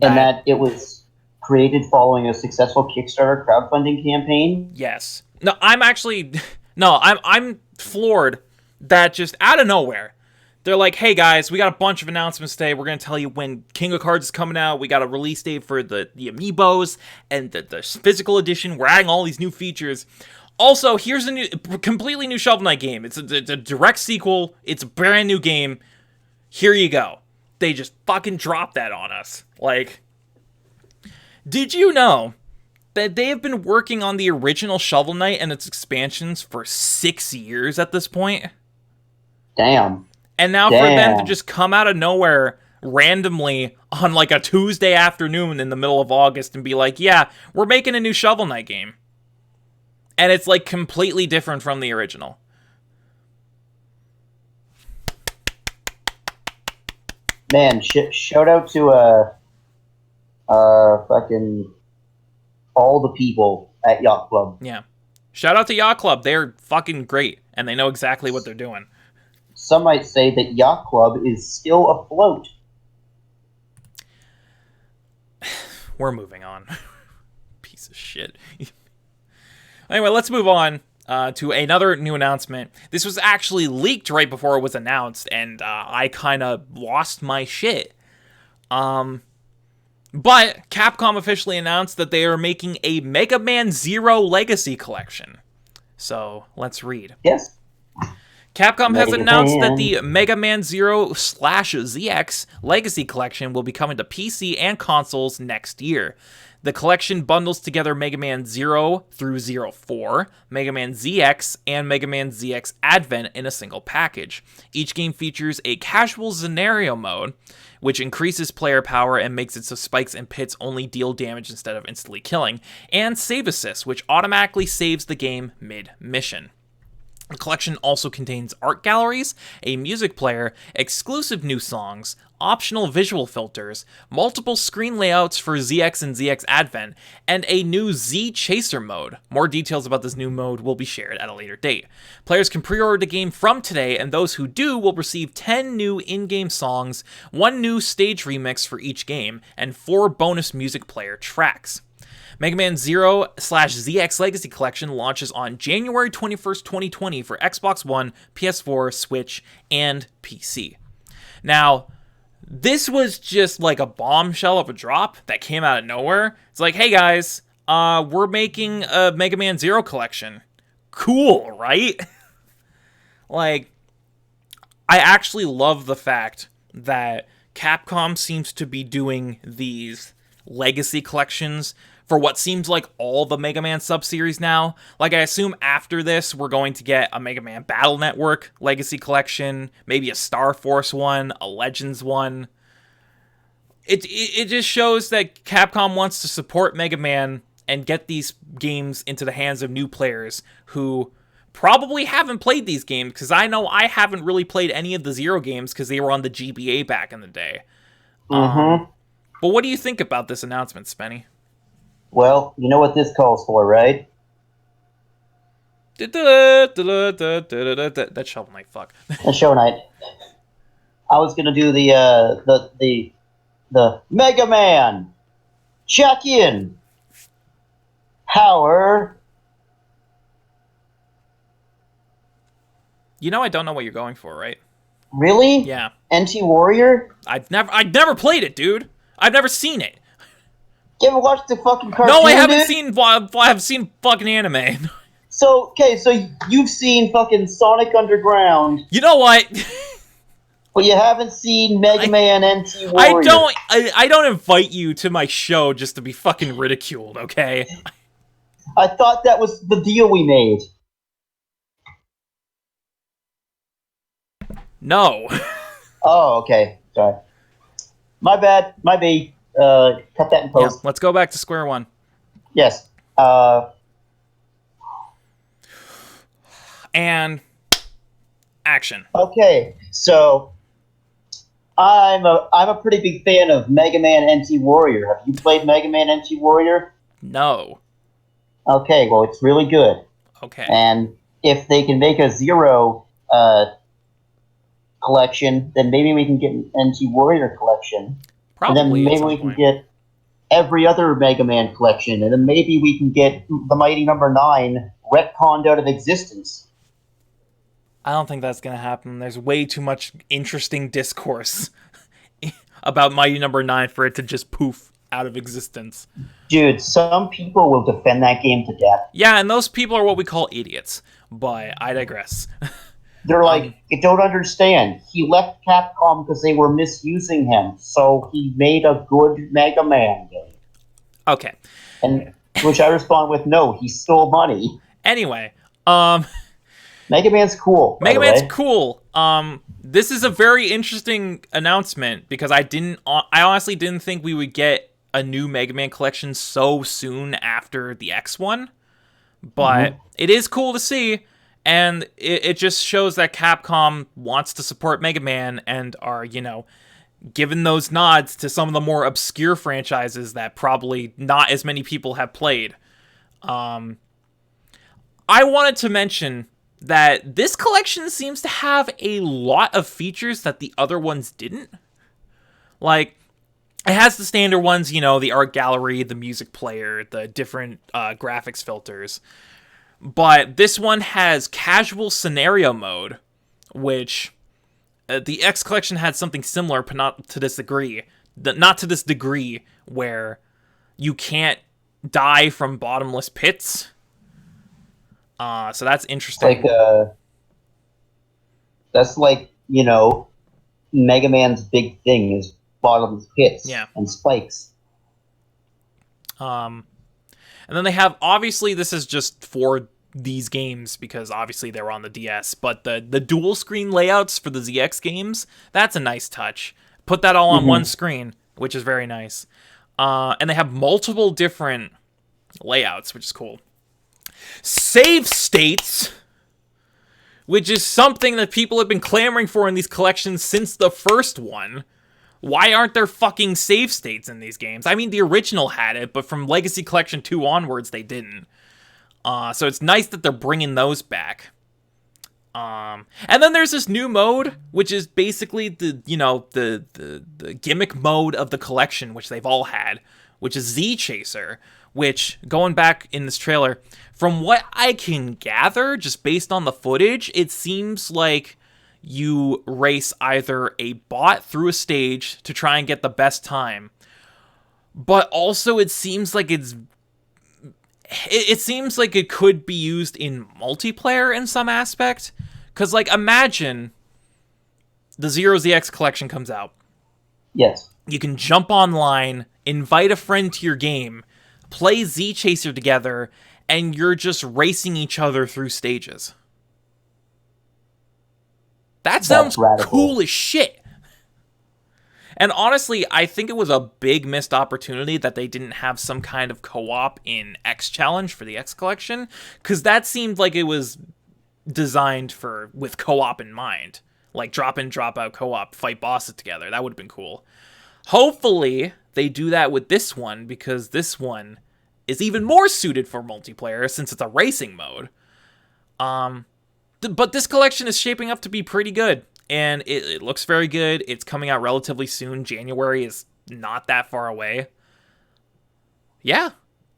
And that it was created following a successful Kickstarter crowdfunding campaign? Yes. No, I'm actually... No, I'm floored that just out of nowhere, they're like, hey guys, we got a bunch of announcements today. We're going to tell you when King of Cards is coming out. We got a release date for the amiibos and the physical edition. We're adding all these new features. Also, here's a completely new Shovel Knight game. It's a direct sequel. It's a brand new game. Here you go. They just fucking dropped that on us. Like, did you know that they have been working on the original Shovel Knight and its expansions for 6 years at this point? Damn. And now for them to just come out of nowhere randomly on like a Tuesday afternoon in the middle of August and be like, yeah, we're making a new Shovel Knight game. And it's like completely different from the original. Man, shout out to fucking all the people at Yacht Club. Yeah. Shout out to Yacht Club. They're fucking great, and they know exactly what they're doing. Some might say that Yacht Club is still afloat. We're moving on. Piece of shit. Anyway, let's move on to another new announcement. This was actually leaked right before it was announced, and I kind of lost my shit. But Capcom officially announced that they are making a Mega Man Zero Legacy Collection. So, let's read. Yes. Capcom has announced that the Mega Man Zero/ZX Legacy Collection will be coming to PC and consoles next year. The collection bundles together Mega Man 0 through 04, Mega Man ZX, and Mega Man ZX Advent in a single package. Each game features a casual scenario mode, which increases player power and makes it so spikes and pits only deal damage instead of instantly killing, and Save Assist, which automatically saves the game mid-mission. The collection also contains art galleries, a music player, exclusive new songs, optional visual filters, multiple screen layouts for ZX and ZX Advent, and a new Z Chaser mode. More details about this new mode will be shared at a later date. Players can pre-order the game from today, and those who do will receive 10 new in-game songs, 1 new stage remix for each game, and 4 bonus music player tracks. Mega Man Zero/ZX Legacy Collection launches on January 21st, 2020 for Xbox One, PS4, Switch, and PC. Now, this was just like a bombshell of a drop that came out of nowhere. It's like, hey guys, we're making a Mega Man Zero Collection. Cool, right? Like, I actually love the fact that Capcom seems to be doing these legacy collections for what seems like all the Mega Man sub-series now. Like, I assume after this, we're going to get a Mega Man Battle Network Legacy Collection, maybe a Star Force one, a Legends one. It just shows that Capcom wants to support Mega Man and get these games into the hands of new players who probably haven't played these games, because I know I haven't really played any of the Zero games because they were on the GBA back in the day. But what do you think about this announcement, Spenny? Well, you know what this calls for, right? That Shovel Knight, fuck. That Shovel Knight. I was gonna do the Mega Man check in power. You know I don't know what you're going for, right? Really? Yeah. NT Warrior? I've never played it, dude. I've never seen it. You ever watched the fucking cartoon? No, I haven't seen. I have seen fucking anime. So you've seen fucking Sonic Underground. You know what? But you haven't seen Mega Man NT Warrior. I don't invite you to my show just to be fucking ridiculed, okay? I thought that was the deal we made. No. Oh, okay. Sorry. My bad. My B. Cut that in Yeah, post. let's go back to square one. Yes. And action. Okay. So I'm a pretty big fan of Mega Man NT Warrior. Have you played Mega Man NT Warrior? No. Okay. Well, it's really good. Okay. And if they can make a Zero collection, then maybe we can get an NT Warrior collection, and then Probably at maybe some we can point. get every other Mega Man collection, and then maybe we can get the Mighty Number 9 retconned out of existence. I don't think that's going to happen. There's way too much interesting discourse about Mighty Number 9 for it to just poof out of existence. Dude, some people will defend that game to death. Yeah, and those people are what we call idiots. But I digress. They're like, you don't understand. He left Capcom because they were misusing him, so he made a good Mega Man game. Okay. And which I respond with, no, he stole money. Anyway, Mega Man's cool. Mega Man's cool. This is a very interesting announcement because I honestly didn't think we would get a new Mega Man collection so soon after the X one, but it is cool to see, and it just shows that Capcom wants to support Mega Man and are, giving those nods to some of the more obscure franchises that probably not as many people have played. I wanted to mention that this collection seems to have a lot of features that the other ones didn't. Like, it has the standard ones, the art gallery, the music player, the different graphics filters. But this one has casual scenario mode, which the X collection had something similar, but not to this degree. Not to this degree where you can't die from bottomless pits. So that's interesting. That's like, Mega Man's big thing is bottomless pits and spikes. And then they have, obviously this is just for these games because obviously they're on the DS, but the dual screen layouts for the ZX games, that's a nice touch. Put that all on one screen, which is very nice. And they have multiple different layouts, which is cool. Save states, which is something that people have been clamoring for in these collections since the first one. Why aren't there fucking save states in these games? I mean, the original had it, but from Legacy Collection 2 onwards, they didn't. So it's nice that they're bringing those back. And then there's this new mode, which is basically the gimmick mode of the collection, which they've all had, which is Z Chaser, which, going back in this trailer, from what I can gather, just based on the footage, it seems like you race either a bot through a stage to try and get the best time, but also it seems like it seems like it could be used in multiplayer in some aspect. Because, imagine the Zero ZX collection comes out. Yes. You can jump online, invite a friend to your game, play Z Chaser together, and you're just racing each other through stages. That sounds cool as shit. And honestly, I think it was a big missed opportunity that they didn't have some kind of co-op in X Challenge for the X Collection, because that seemed like it was designed with co-op in mind. Like drop-in, drop-out co-op, fight bosses together. That would have been cool. Hopefully, they do that with this one, because this one is even more suited for multiplayer since it's a racing mode. But this collection is shaping up to be pretty good, and it looks very good. It's coming out relatively soon. January is not that far away. Yeah,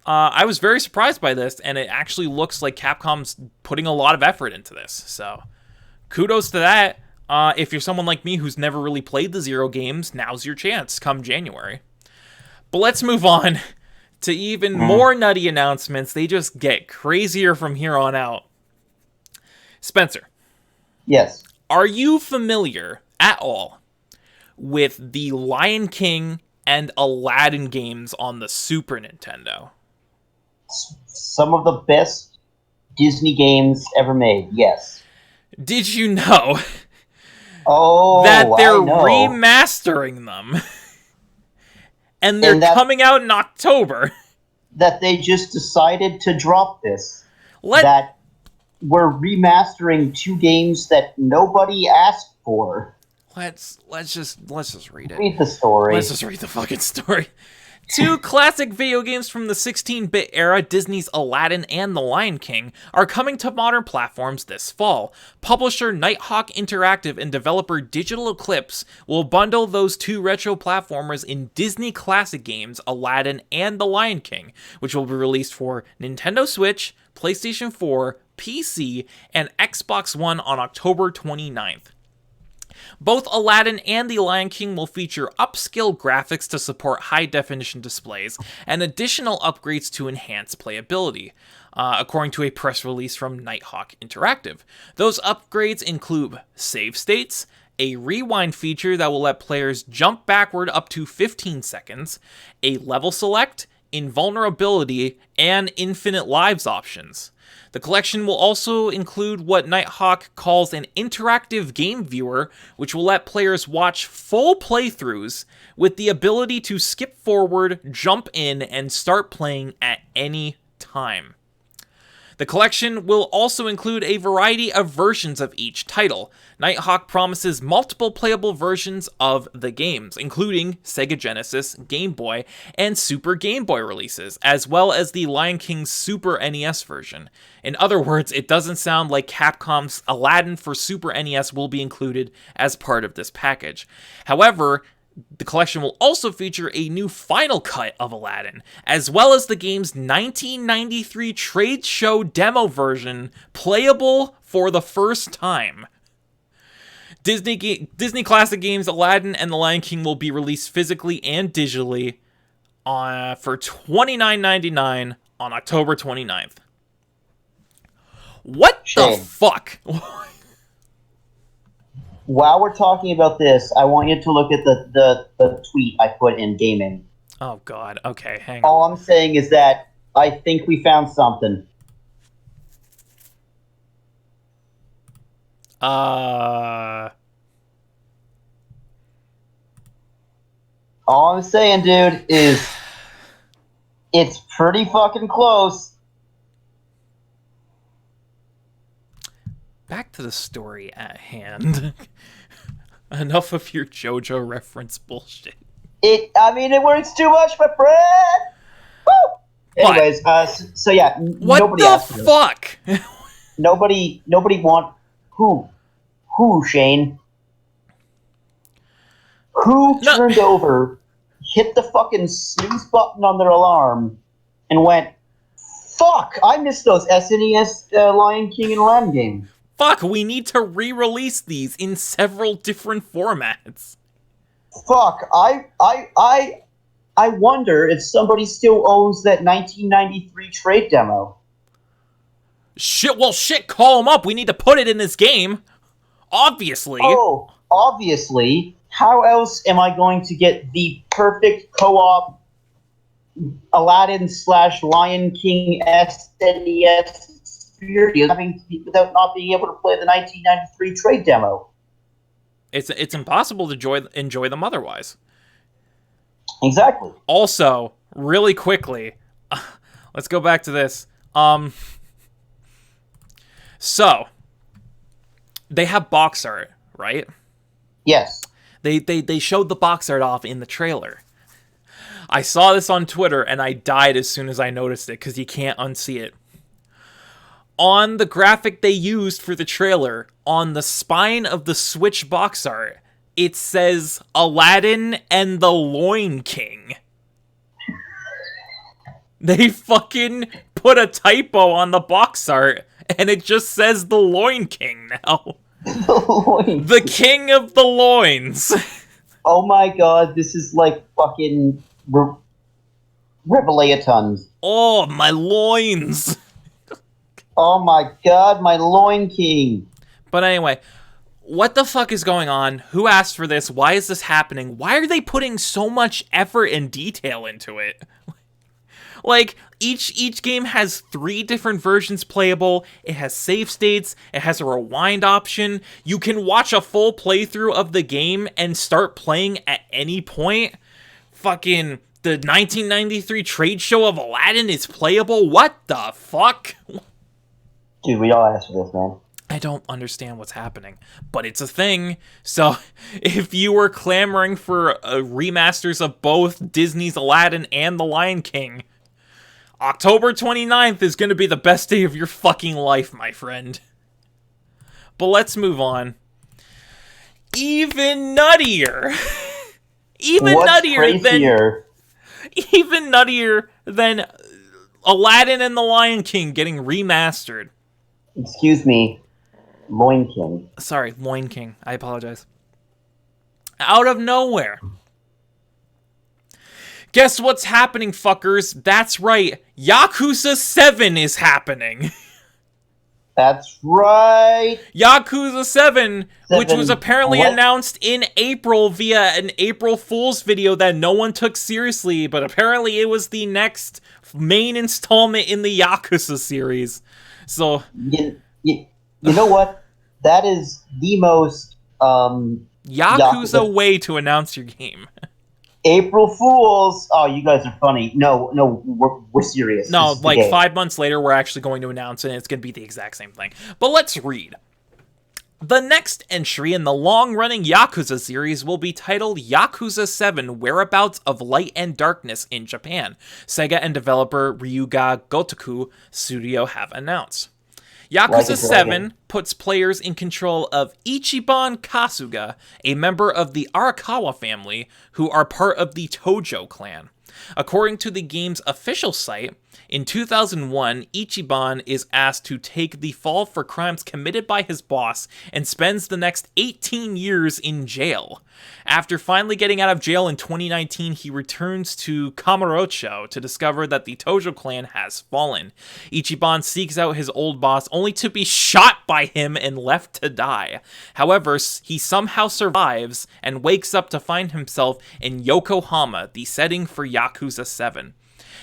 I was very surprised by this, and it actually looks like Capcom's putting a lot of effort into this. So, kudos to that. If you're someone like me who's never really played the Zero games, now's your chance come January. But let's move on to even more nutty announcements. They just get crazier from here on out. Spencer. Yes. Are you familiar at all with the Lion King and Aladdin games on the Super Nintendo? Some of the best Disney games ever made, yes. Did you know Oh, that they're I know. remastering them. And they're And that- coming out in October. That they just decided to drop this. Let That we're remastering two games that nobody asked for. let's just read it. Read the story. Let's just read the fucking story. Two classic video games from the 16-bit era, Disney's Aladdin and The Lion King, are coming to modern platforms this fall. Publisher Nighthawk Interactive and developer Digital Eclipse will bundle those two retro platformers in Disney classic games, Aladdin and The Lion King, which will be released for Nintendo Switch, PlayStation 4, PC, and Xbox One on October 29th. Both Aladdin and The Lion King will feature upscale graphics to support high-definition displays and additional upgrades to enhance playability, according to a press release from Nighthawk Interactive. Those upgrades include save states, a rewind feature that will let players jump backward up to 15 seconds, a level select, invulnerability, and infinite lives options. The collection will also include what Nighthawk calls an interactive game viewer, which will let players watch full playthroughs with the ability to skip forward, jump in, and start playing at any time. The collection will also include a variety of versions of each title. Nighthawk promises multiple playable versions of the games, including Sega Genesis, Game Boy, and Super Game Boy releases, as well as the Lion King Super NES version. In other words, it doesn't sound like Capcom's Aladdin for Super NES will be included as part of this package. However, the collection will also feature a new final cut of Aladdin, as well as the game's 1993 trade show demo version, playable for the first time. Disney classic games Aladdin and The Lion King will be released physically and digitally for $29.99 on October 29th. What the fuck? While we're talking about this, I want you to look at the tweet I put in gaming. Oh, God. Okay, hang on. All I'm saying is that I think we found something. All I'm saying, dude, is it's pretty fucking close. Back to the story at hand. Enough of your JoJo reference bullshit. It works too much, my friend. Woo! Anyways, so yeah, what nobody the fuck? Nobody want who Shane? Who turned over, hit the fucking snooze button on their alarm, and went, "Fuck! I missed those SNES Lion King and Aladdin games." Fuck, we need to re-release these in several different formats. Fuck, I wonder if somebody still owns that 1993 trade demo. Shit, call them up. We need to put it in this game. Obviously. Oh, obviously. How else am I going to get the perfect co-op Aladdin / Lion King SNES experience without not being able to play the 1993 trade demo? It's impossible to enjoy them otherwise. Exactly. Also, really quickly, let's go back to this. So, they have box art, right? Yes. They showed the box art off in the trailer. I saw this on Twitter, and I died as soon as I noticed it, because you can't unsee it. On the graphic they used for the trailer, on the spine of the Switch box art, it says Aladdin and the Loin King. They fucking put a typo on the box art, and it just says the Loin King now. The King of the Loins. Oh my god, this is like fucking Revelatons. Oh, my loins. Oh my god, my Loin King. But anyway, what the fuck is going on? Who asked for this? Why is this happening? Why are they putting so much effort and detail into it? Like, each game has 3 different versions playable. It has save states. It has a rewind option. You can watch a full playthrough of the game and start playing at any point. Fucking the 1993 trade show of Aladdin is playable. What the fuck? Dude, we all asked for this, man. I don't understand what's happening, but it's a thing. So if you were clamoring for remasters of both Disney's Aladdin and The Lion King, October 29th is going to be the best day of your fucking life, my friend. But let's move on. Even nuttier. Even nuttier than Aladdin and The Lion King getting remastered. Excuse me. Loin King. Sorry, Loin King. I apologize. Out of nowhere. Guess what's happening, fuckers? That's right. Yakuza 7 is happening. That's right. Yakuza 7, which was apparently announced in April via an April Fool's video that no one took seriously, but apparently it was the next main installment in the Yakuza series. So... You know what? That is the most Yakuza way to announce your game. April Fools. Oh, you guys are funny. No, we're serious. No, like 5 months later, we're actually going to announce it, and it's going to be the exact same thing. But let's read. The next entry in the long-running Yakuza series will be titled Yakuza 7 Whereabouts of Light and Darkness in Japan, Sega and developer Ryuga Gotoku Studio have announced. Yakuza 7 puts players in control of Ichiban Kasuga, a member of the Arakawa family, who are part of the Tojo clan. According to the game's official site, in 2001, Ichiban is asked to take the fall for crimes committed by his boss and spends the next 18 years in jail. After finally getting out of jail in 2019, he returns to Kamurocho to discover that the Tojo clan has fallen. Ichiban seeks out his old boss only to be shot by him and left to die. However, he somehow survives and wakes up to find himself in Yokohama, the setting for Yakuza 7.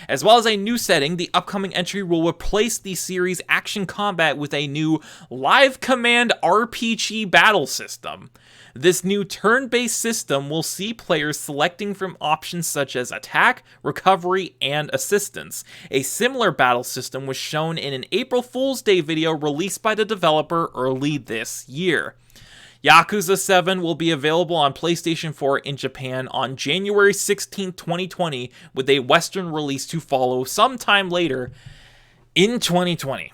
As well as a new setting, the upcoming entry will replace the series' action combat with a new live command RPG battle system. This new turn-based system will see players selecting from options such as attack, recovery, and assistance. A similar battle system was shown in an April Fool's Day video released by the developer early this year. Yakuza 7 will be available on PlayStation 4 in Japan on January 16, 2020, with a Western release to follow sometime later in 2020.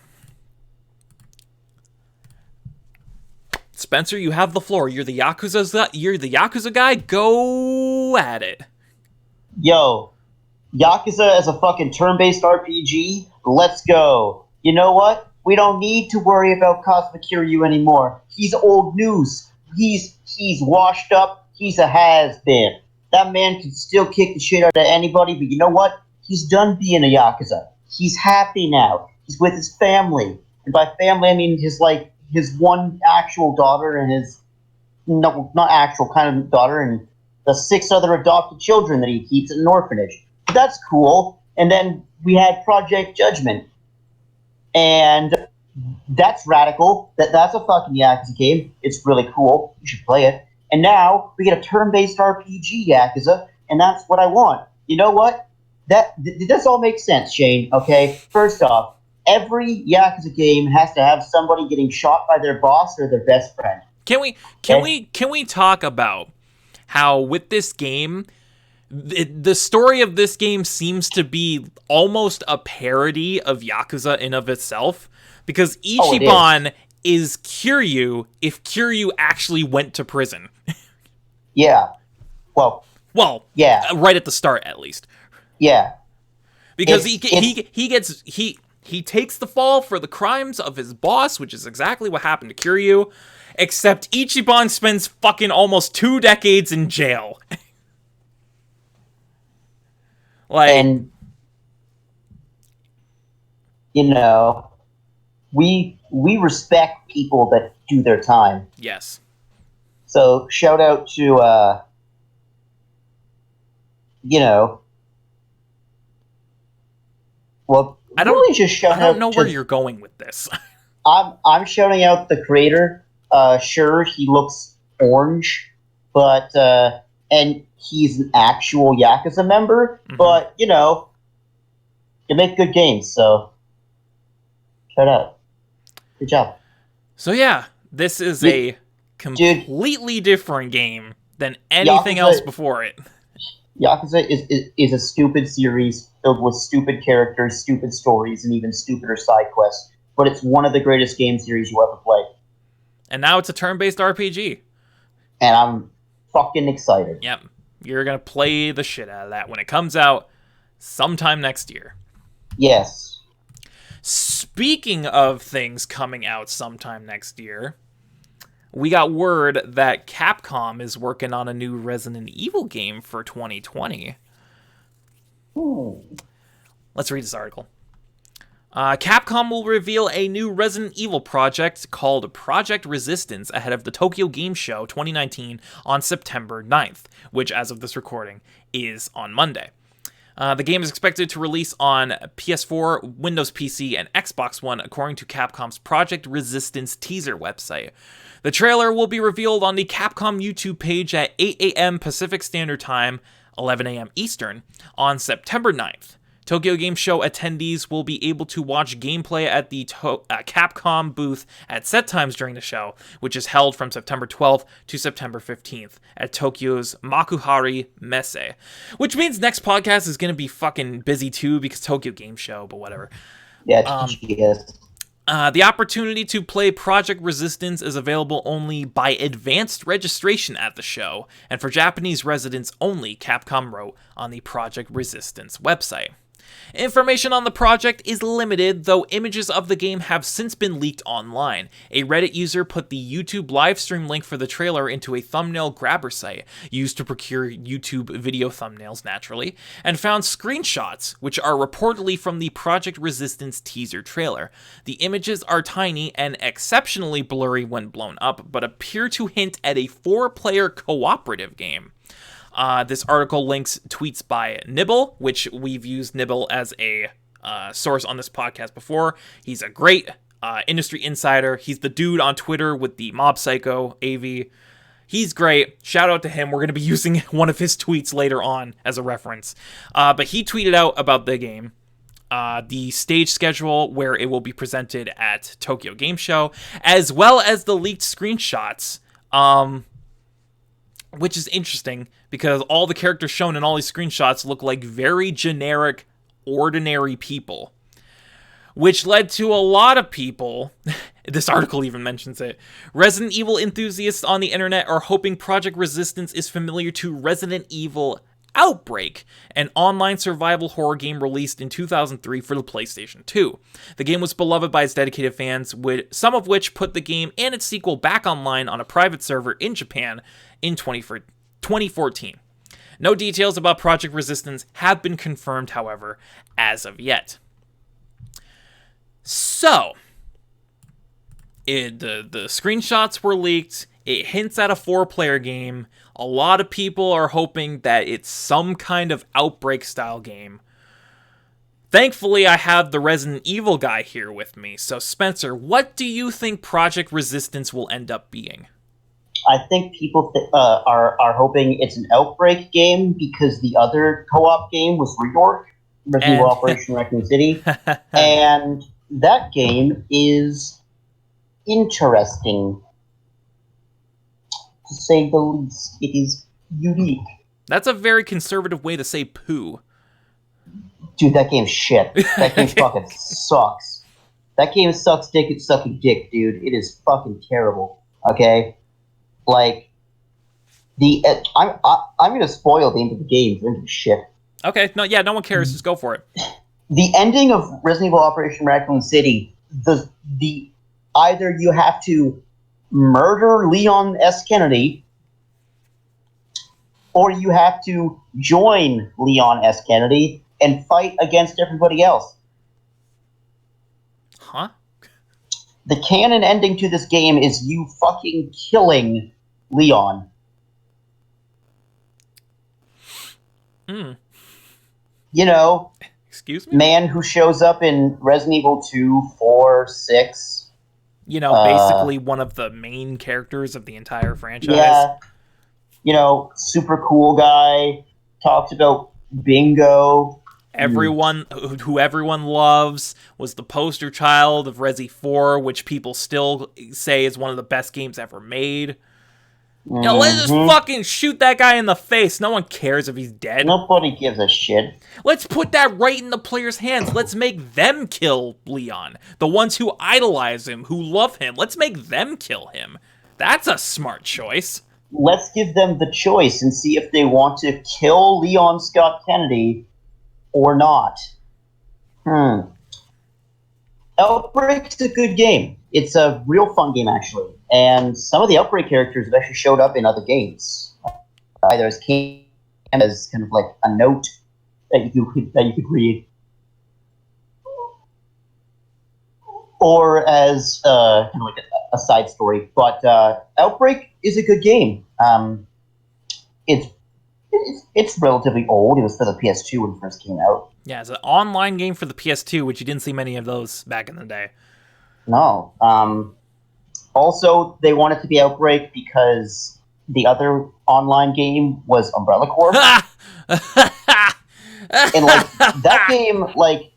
Spencer, you have the floor. You're the Yakuza guy. Go at it. Yo, Yakuza as a fucking turn-based RPG? Let's go. You know what? We don't need to worry about Cosmic Kiryu anymore. He's old news. He's washed up. He's a has-been. That man can still kick the shit out of anybody, but you know what? He's done being a Yakuza. He's happy now. He's with his family. And by family, I mean his one actual daughter and his... No, not actual, kind of daughter, and the 6 other adopted children that he keeps at an orphanage. But that's cool. And then we had Project Judgment. And that's radical. That's a fucking Yakuza game. It's really cool. You should play it. And now we get a turn-based RPG Yakuza, and that's what I want. You know what? This all makes sense, Shane. Okay. First off, every Yakuza game has to have somebody getting shot by their boss or their best friend. Can we talk about how with this game? The story of this game seems to be almost a parody of Yakuza in of itself, because Ichiban is Kiryu if Kiryu actually went to prison. Yeah. Well, yeah. Right at the start, at least. Yeah. Because he takes the fall for the crimes of his boss, which is exactly what happened to Kiryu, except Ichiban spends fucking almost 2 decades in jail. And, you know, we respect people that do their time. Yes. So, shout out to, you know, Well, I don't really just shout I don't out know to, where you're going with this. I'm shouting out the creator. Sure, he looks orange, but and he's an actual Yakuza member. Mhm. But you know, you make good games, so shout out. Good job. So yeah, this is a completely different game than anything else Yakuza, before it. Yakuza is a stupid series filled with stupid characters, stupid stories, and even stupider side quests. But it's one of the greatest game series you ever played. And now it's a turn-based RPG. And I'm fucking excited. Yep. You're going to play the shit out of that when it comes out sometime next year. Yes. Speaking of things coming out sometime next year, we got word that Capcom is working on a new Resident Evil game for 2020. Let's read this article. Capcom will reveal a new Resident Evil project called Project Resistance ahead of the Tokyo Game Show 2019 on September 9th, which, as of this recording, is on Monday. The game is expected to release on PS4, Windows PC, and Xbox One, according to Capcom's Project Resistance teaser website. The trailer will be revealed on the Capcom YouTube page at 8 a.m. Pacific Standard Time, 11 a.m. Eastern, on September 9th. Tokyo Game Show attendees will be able to watch gameplay at the Capcom booth at set times during the show, which is held from September 12th to September 15th at Tokyo's Makuhari Messe. Which means next podcast is going to be fucking busy too because Tokyo Game Show, but whatever. Yeah, TGS. The opportunity to play Project Resistance is available only by advanced registration at the show, and for Japanese residents only, Capcom wrote on the Project Resistance website. Information on the project is limited, though images of the game have since been leaked online. A Reddit user put the YouTube livestream link for the trailer into a thumbnail grabber site, used to procure YouTube video thumbnails naturally, and found screenshots, which are reportedly from the Project Resistance teaser trailer. The images are tiny and exceptionally blurry when blown up, but appear to hint at a 4-player cooperative game. This article links tweets by Nibble, which we've used Nibble as a source on this podcast before. He's a great industry insider. He's the dude on Twitter with the Mob Psycho AV. He's great. Shout out to him. We're going to be using one of his tweets later on as a reference. But he tweeted out about the game, the stage schedule where it will be presented at Tokyo Game Show, as well as the leaked screenshots. Which is interesting because all the characters shown in all these screenshots look like very generic, ordinary people. Which led to a lot of people, this article even mentions it, Resident Evil enthusiasts on the internet are hoping Project Resistance is familiar to Resident Evil Outbreak, an online survival horror game released in 2003 for the PlayStation 2. The game was beloved by its dedicated fans, some of which put the game and its sequel back online on a private server in Japan in 2014. No details about Project Resistance have been confirmed, however, as of yet. So, the screenshots were leaked. It hints at a 4-player game. A lot of people are hoping that it's some kind of Outbreak-style game. Thankfully, I have the Resident Evil guy here with me. So, Spencer, what do you think Project Resistance will end up being? I think people are hoping it's an Outbreak game because the other co-op game was Reorg, Resident Evil Operation Raccoon City, and that game is interesting, to say the least. It is unique. That's a very conservative way to say poo. Dude, that game's shit. That game fucking sucks. That game sucks dick at sucking dick, dude. It is fucking terrible. Okay? Like, I'm gonna spoil the end of the game. I don't give a shit. Okay, no one cares. Just go for it. The ending of Resident Evil Operation Raccoon City, the either you have to murder Leon S. Kennedy, or you have to join Leon S. Kennedy and fight against everybody else. Huh? The canon ending to this game is you fucking killing Leon. Hmm. You know, Excuse me? Man who shows up in Resident Evil 2, 4, 6. You know, basically one of the main characters of the entire franchise. Yeah. You know, super cool guy. Talks about bingo. Everyone who everyone loves, was the poster child of Resi 4, which people still say is one of the best games ever made. You know, let's just fucking shoot that guy in the face. No one cares if he's dead. Nobody gives a shit. Let's put that right in the players' hands. Let's make them kill Leon. The ones who idolize him, who love him. Let's make them kill him. That's a smart choice. Let's give them the choice and see if they want to kill Leon Scott Kennedy or not. Outbreak's a good game. It's a real fun game, actually. And some of the Outbreak characters have actually showed up in other games. Either as kind of like a note that you could read, or as kind of like a side story. But Outbreak is a good game. It's relatively old. It was for the PS2 when it first came out. Yeah, it's an online game for the PS2, which you didn't see many of those back in the day. No. Also, they wanted to be Outbreak because the other online game was Umbrella Corps. And, like, that game, like,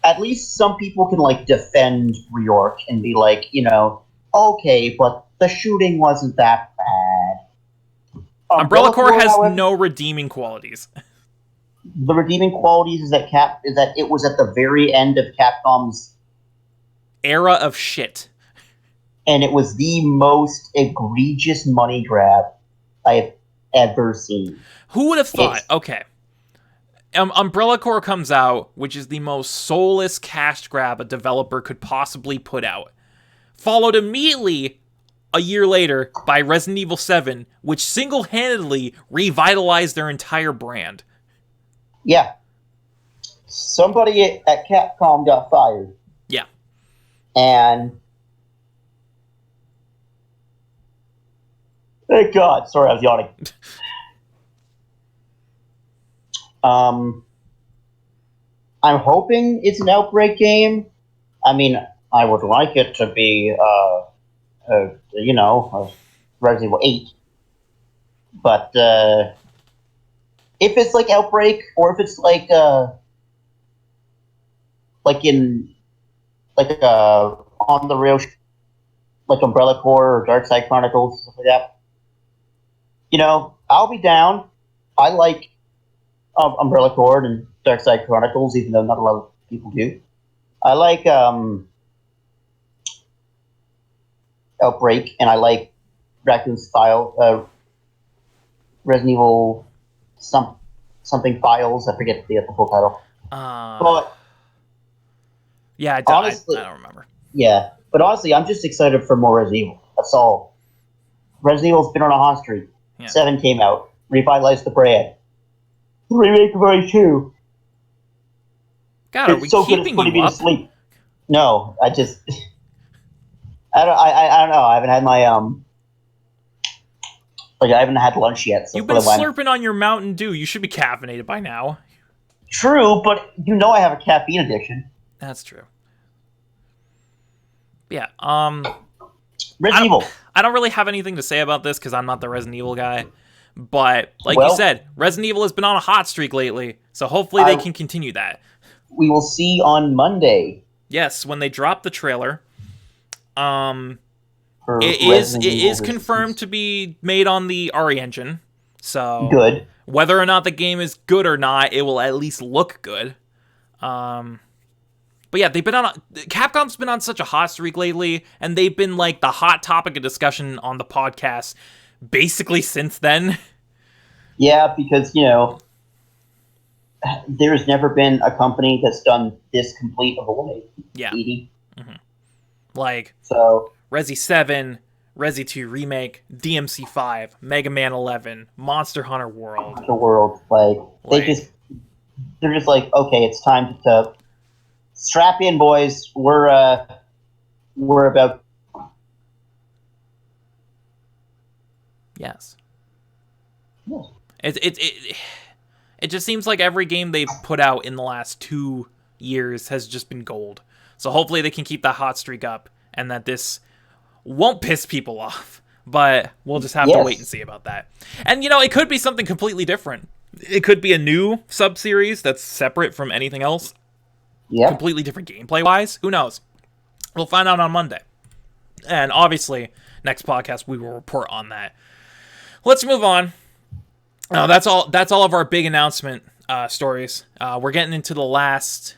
at least some people can, like, defend Reork and be like, you know, okay, but the shooting wasn't that bad. Umbrella Corps has no redeeming qualities. The redeeming qualities is that it was at the very end of Capcom's era of shit. And it was the most egregious money grab I have ever seen. Who would have thought? Okay. Umbrella Corps comes out, which is the most soulless cash grab a developer could possibly put out. Followed immediately, a year later, by Resident Evil 7, which single-handedly revitalized their entire brand. Yeah. Somebody at Capcom got fired. Yeah. And... Thank God. Sorry, I was yawning. I'm hoping it's an Outbreak game. I mean, I would like it to be, Resident Evil 8. But if it's like Outbreak, or if it's like on the rail, like Umbrella Corps or Dark Side Chronicles, stuff like that, you know, I'll be down. I like Umbrella Corps and Dark Side Chronicles, even though not a lot of people do. I like Outbreak, and I like Raccoon's Resident Evil something Files. I forget the full title. But yeah, honestly, I don't remember. Yeah, but honestly, I'm just excited for more Resident Evil. That's all. Resident Evil's been on a hot streak. Yeah. 7 came out, revitalized the brand. The remake of RE2. God, are we so keeping good it's putting you me up? to sleep. No, I just I don't know. I haven't had my I haven't had lunch yet. So you've been slurping on your Mountain Dew. You should be caffeinated by now. True, but you know I have a caffeine addiction. That's true. Yeah. Resident Evil. I don't really have anything to say about this because I'm not the Resident Evil guy. But like you said, Resident Evil has been on a hot streak lately, so hopefully they can continue that. We will see on Monday. Yes, when they drop the trailer. It is confirmed to be made on the RE engine. So good. Whether or not the game is good or not, it will at least look good. But yeah, Capcom's been on such a hot streak lately, and they've been like the hot topic of discussion on the podcast basically since then. Yeah, because, you know, there's never been a company that's done this complete of a way. Yeah. Mm-hmm. Like, so Resi 7, Resi 2 Remake, DMC 5, Mega Man 11, Monster Hunter World. They're just like, okay, it's time to strap in, boys. We're about. Yes. Yes. It just seems like every game they've put out in the last 2 years has just been gold. So hopefully they can keep that hot streak up and that this won't piss people off. But we'll just have to wait and see about that. And, it could be something completely different. It could be a new sub-series that's separate from anything else. Yeah. Completely different gameplay-wise. Who knows? We'll find out on Monday. And obviously, next podcast, we will report on that. Let's move on. That's all of our big announcement stories. We're getting into the last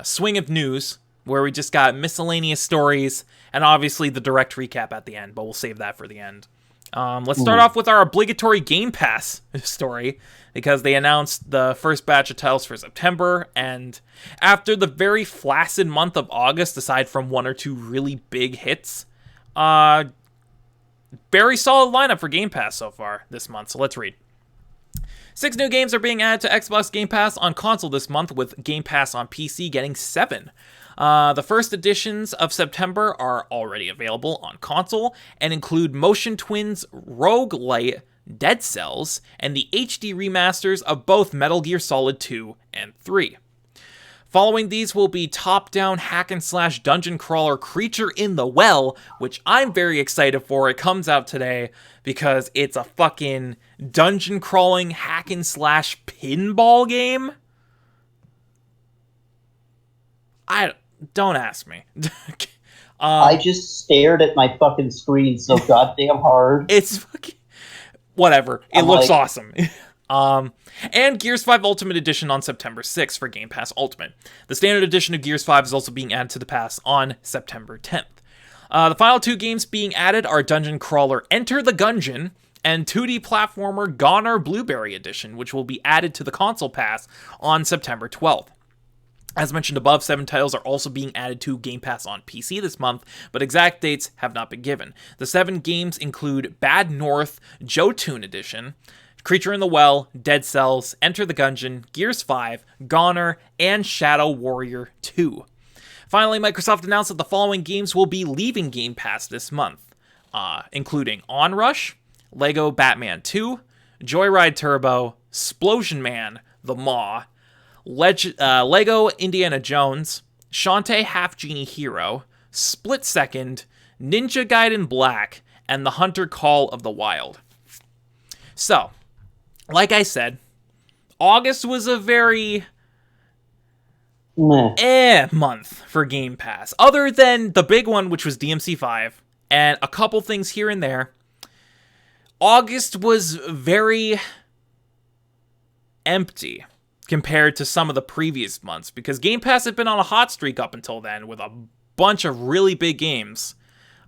swing of news, where we just got miscellaneous stories, and obviously the direct recap at the end, but we'll save that for the end. Let's start off with our obligatory Game Pass story, because they announced the first batch of titles for September, and after the very flaccid month of August, aside from 1 or 2 really big hits, very solid lineup for Game Pass so far this month, so let's read. 6 new games are being added to Xbox Game Pass on console this month, with Game Pass on PC getting 7. The first editions of September are already available on console and include Motion Twins Roguelite Dead Cells and the HD remasters of both Metal Gear Solid 2 and 3. Following these will be top-down hack-and-slash dungeon crawler Creature in the Well, which I'm very excited for. It comes out today because it's a fucking dungeon-crawling hack-and-slash pinball game. Don't ask me. I just stared at my fucking screen so goddamn hard. It's fucking... Whatever. It looks awesome. And Gears 5 Ultimate Edition on September 6th for Game Pass Ultimate. The standard edition of Gears 5 is also being added to the pass on September 10th. The final 2 games being added are Dungeon Crawler Enter the Gungeon and 2D platformer Goner Blueberry Edition, which will be added to the console pass on September 12th. As mentioned above, 7 titles are also being added to Game Pass on PC this month, but exact dates have not been given. The 7 games include Bad North Jotun Edition, Creature in the Well, Dead Cells, Enter the Gungeon, Gears 5, Goner, and Shadow Warrior 2. Finally, Microsoft announced that the following games will be leaving Game Pass this month, including Onrush, Lego Batman 2, Joyride Turbo, Splosion Man, The Maw, Lego Indiana Jones, Shantae Half Genie Hero, Split Second, Ninja Gaiden Black, and The Hunter Call of the Wild. So, like I said, August was a very month for Game Pass. Other than the big one, which was DMC5, and a couple things here and there, August was very empty compared to some of the previous months, because Game Pass had been on a hot streak up until then with a bunch of really big games.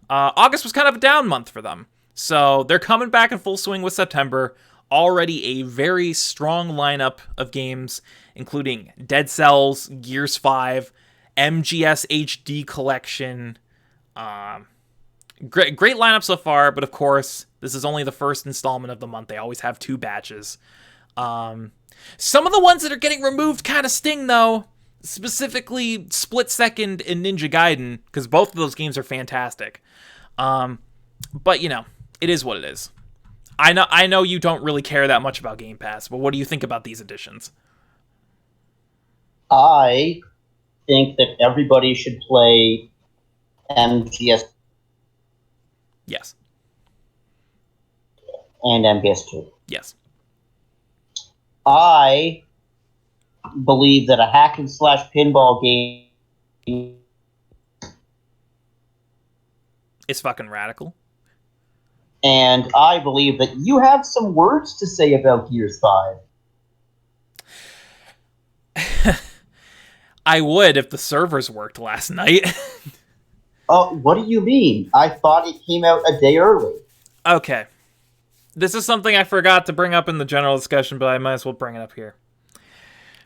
August was kind of a down month for them. So they're coming back in full swing with September. Already a very strong lineup of games, including Dead Cells, Gears 5, MGS HD Collection. Great lineup so far, but of course, this is only the first installment of the month. They always have 2 batches. Some of the ones that are getting removed kind of sting, though. Specifically, Split Second and Ninja Gaiden, because both of those games are fantastic. But, it is what it is. I know you don't really care that much about Game Pass, but what do you think about these additions? I think that everybody should play MGS. Yes. And MGS2. Yes. I believe that a hack and slash pinball game is fucking radical. And I believe that you have some words to say about Gears 5. I would if the servers worked last night. Oh, what do you mean? I thought it came out a day early. Okay. This is something I forgot to bring up in the general discussion, but I might as well bring it up here.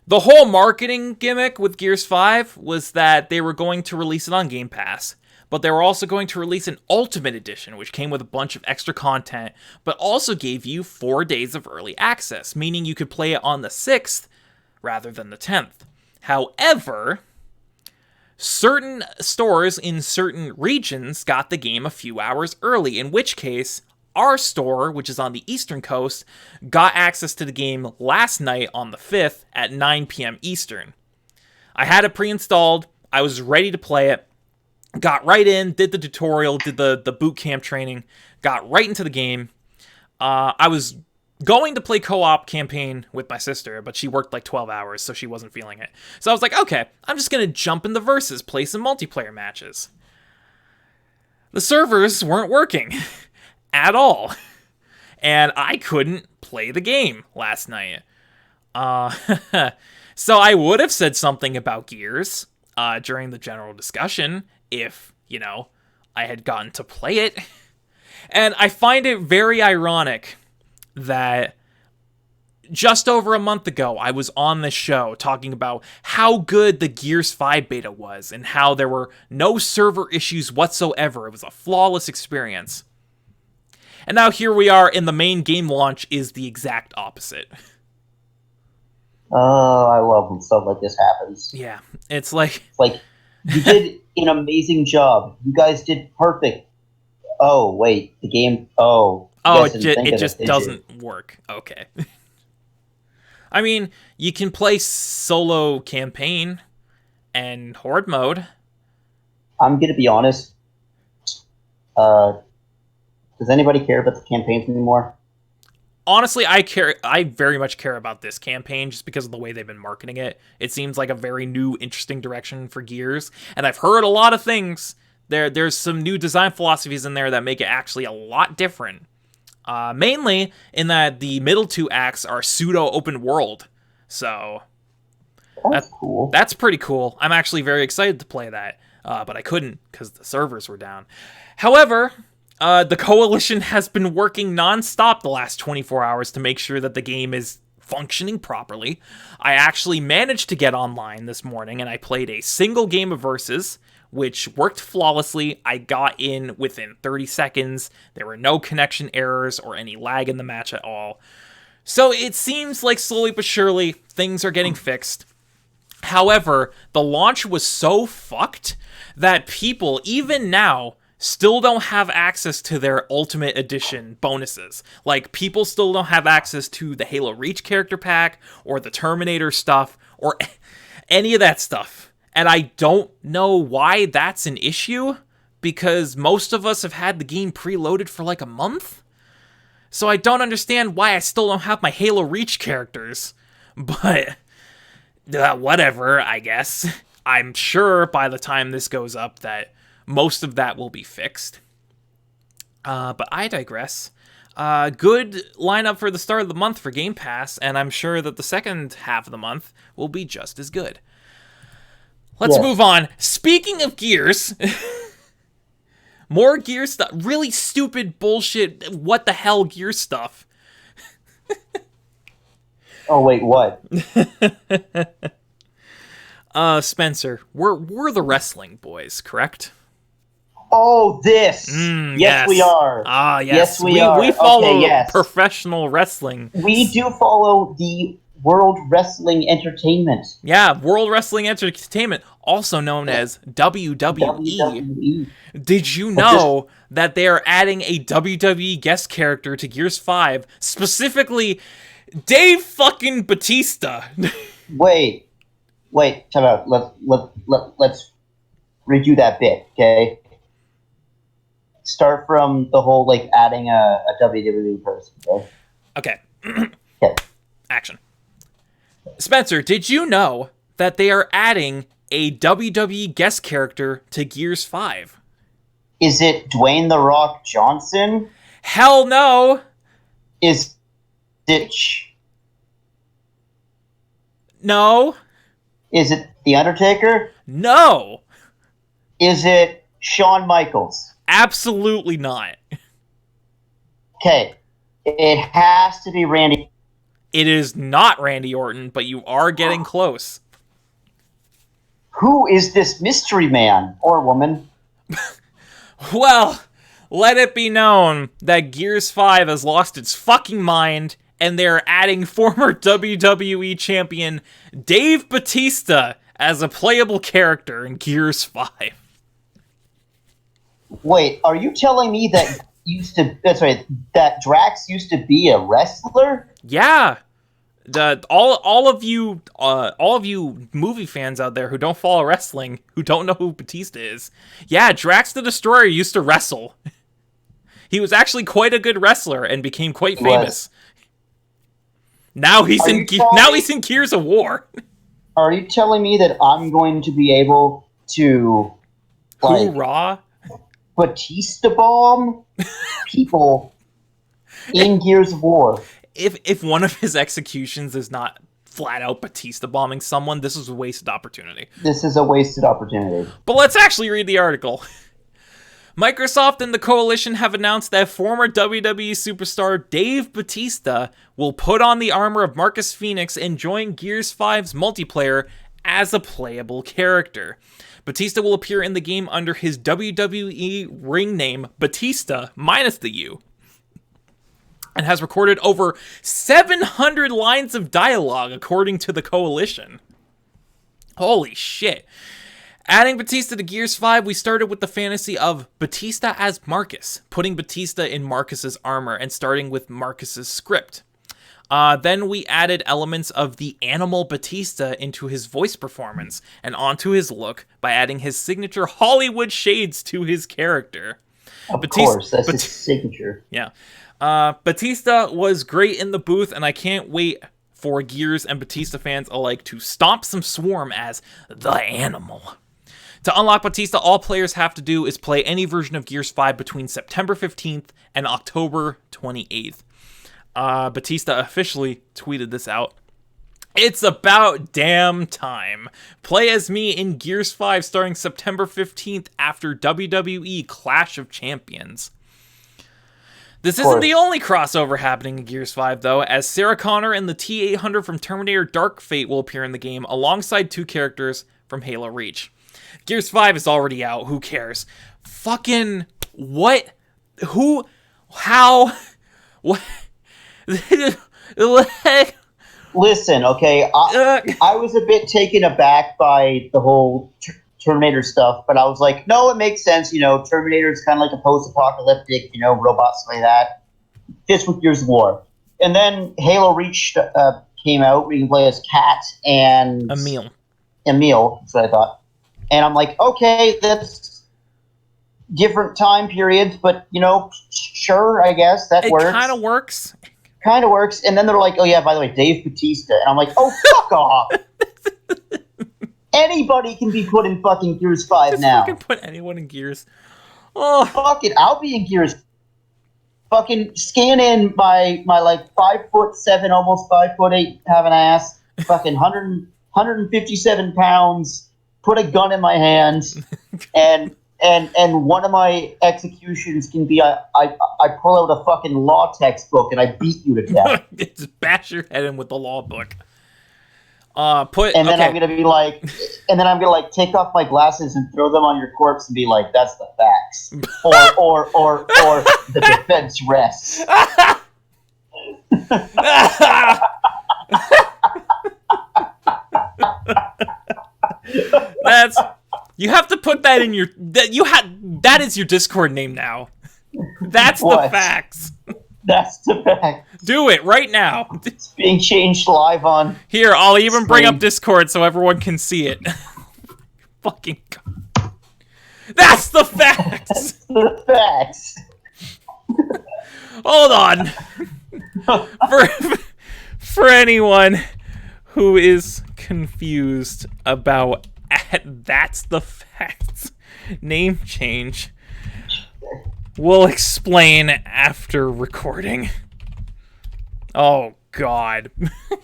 The whole marketing gimmick with Gears 5 was that they were going to release it on Game Pass, but they were also going to release an Ultimate Edition, which came with a bunch of extra content, but also gave you 4 days of early access, meaning you could play it on the 6th rather than the 10th. However, certain stores in certain regions got the game a few hours early, in which case, our store, which is on the Eastern Coast, got access to the game last night on the 5th at 9 p.m. Eastern. I had it pre-installed. I was ready to play it. Got right in, did the tutorial, did the boot camp training, got right into the game. I was going to play co-op campaign with my sister, but she worked like 12 hours, so she wasn't feeling it. So I was like, okay, I'm just going to jump in the verses, play some multiplayer matches. The servers weren't working at all, and I couldn't play the game last night. So I would have said something about Gears during the general discussion if, I had gotten to play it. And I find it very ironic that just over a month ago, I was on this show talking about how good the Gears 5 beta was and how there were no server issues whatsoever. It was a flawless experience. And now here we are, and the main game launch is the exact opposite. Oh, I love when stuff like this happens. Yeah, it's like... You did an amazing job. You guys did perfect. Oh, wait, the game... it just doesn't work. Okay. I mean, you can play solo campaign and horde mode. I'm going to be honest. Does anybody care about the campaigns anymore? Honestly, I very much care about this campaign just because of the way they've been marketing it. It seems like a very new, interesting direction for Gears, and I've heard a lot of things. There's some new design philosophies in there that make it actually a lot different. Mainly in that the middle two acts are pseudo open world. So that's cool. That's pretty cool. I'm actually very excited to play that, but I couldn't because the servers were down. However, the Coalition has been working nonstop the last 24 hours to make sure that the game is functioning properly. I actually managed to get online this morning, and I played a single game of Versus, which worked flawlessly. I got in within 30 seconds. There were no connection errors or any lag in the match at all. So it seems like slowly but surely things are getting fixed. However, the launch was so fucked that people, even now, still don't have access to their Ultimate Edition bonuses. Like, people still don't have access to the Halo Reach character pack, or the Terminator stuff, or any of that stuff. And I don't know why that's an issue, because most of us have had the game preloaded for like a month. So I don't understand why I still don't have my Halo Reach characters. But, whatever, I guess. I'm sure by the time this goes up that most of that will be fixed. But I digress. Good lineup for the start of the month for Game Pass, and I'm sure that the second half of the month will be just as good. Let's move on. Speaking of Gears, more Gears stuff. Really stupid bullshit. What the hell Gears stuff? Oh wait, what? Spencer, we're the wrestling boys, correct? Oh, this. Yes, we are. Ah, yes. We are. We follow professional wrestling. We do follow the World Wrestling Entertainment. Yeah, World Wrestling Entertainment, also known as WWE. Did you know that they are adding a WWE guest character to Gears 5, specifically Dave fucking Batista? Wait, time out. Let's redo that bit, okay? Start from the whole, adding a WWE person, okay? Okay. Okay. Action. Spencer, did you know that they are adding a WWE guest character to Gears 5? Is it Dwayne The Rock Johnson? Hell no! Is it... No. Is it The Undertaker? No. Is it Shawn Michaels? Absolutely not. Okay. It has to be Randy. It is not Randy Orton, but you are getting close. Who is this mystery man or woman? Well, let it be known that Gears 5 has lost its fucking mind, and they're adding former WWE champion Dave Batista as a playable character in Gears 5. Wait, are you telling me that that Drax used to be a wrestler? Yeah. All of you movie fans out there who don't follow wrestling, who don't know who Batista is. Yeah, Drax the Destroyer used to wrestle. He was actually quite a good wrestler and became quite famous. Now he's in Gears of War. Are you telling me that I'm going to be able to Hoorah! Batista bomb people in Gears of War? If one of his executions is not flat out Batista bombing someone, this is a wasted opportunity. This is a wasted opportunity. But let's actually read the article. Microsoft and the Coalition have announced that former WWE superstar Dave Batista will put on the armor of Marcus Phoenix and join Gears 5's multiplayer as a playable character. Batista will appear in the game under his WWE ring name Batista minus the U, and has recorded over 700 lines of dialogue according to the Coalition. Holy shit. Adding Batista to Gears 5, we started with the fantasy of Batista as Marcus, putting Batista in Marcus's armor and starting with Marcus's script. Then we added elements of the animal Batista into his voice performance and onto his look by adding his signature Hollywood shades to his character. Of course, that's his signature. Yeah. Batista was great in the booth, and I can't wait for Gears and Batista fans alike to stomp some swarm as the animal. To unlock Batista, all players have to do is play any version of Gears 5 between September 15th and October 28th. Batista officially tweeted this out. It's about damn time. Play as me in Gears 5 starting September 15th after WWE Clash of Champions. This isn't the only crossover happening in Gears 5, though, as Sarah Connor and the T-800 from Terminator Dark Fate will appear in the game alongside two characters from Halo Reach. Gears 5 is already out. Who cares? Fucking what? Who? How? What? Listen, okay, I was a bit taken aback by the whole Terminator stuff, but I was like, no, it makes sense. You know, Terminator is kind of like a post-apocalyptic, you know, robots like that. Fits with Gears of War. And then Halo Reach came out. We can play as Kat and Emil. That's what I thought. And I'm like, okay, that's different time periods, but, you know, sure, I guess that works. It kind of works. Kind of works. And then they're like, oh, yeah, by the way, Dave Batista. And I'm like, oh, fuck off. Anybody can be put in fucking Gears 5 Just now. fucking put anyone in Gears. Oh. Fuck it, I'll be in Gears. Fucking scan in my like 5'7", almost 5'8", have an ass. Fucking 157 pounds. Put a gun in my hand, and one of my executions can be I pull out a fucking law textbook and I beat you to death. Just bash your head in with the law book. I'm gonna be like, take off my glasses and throw them on your corpse and be like, that's the facts, or the defense rests. You have to put that in your that is your Discord name now. That's the facts. That's the facts. Do it right now. It's being changed live on. Here, I'll even bring up Discord so everyone can see it. Fucking God. That's the facts. That's the facts. Hold on. For anyone who is confused about that's the facts name change, we'll explain after recording. Oh God.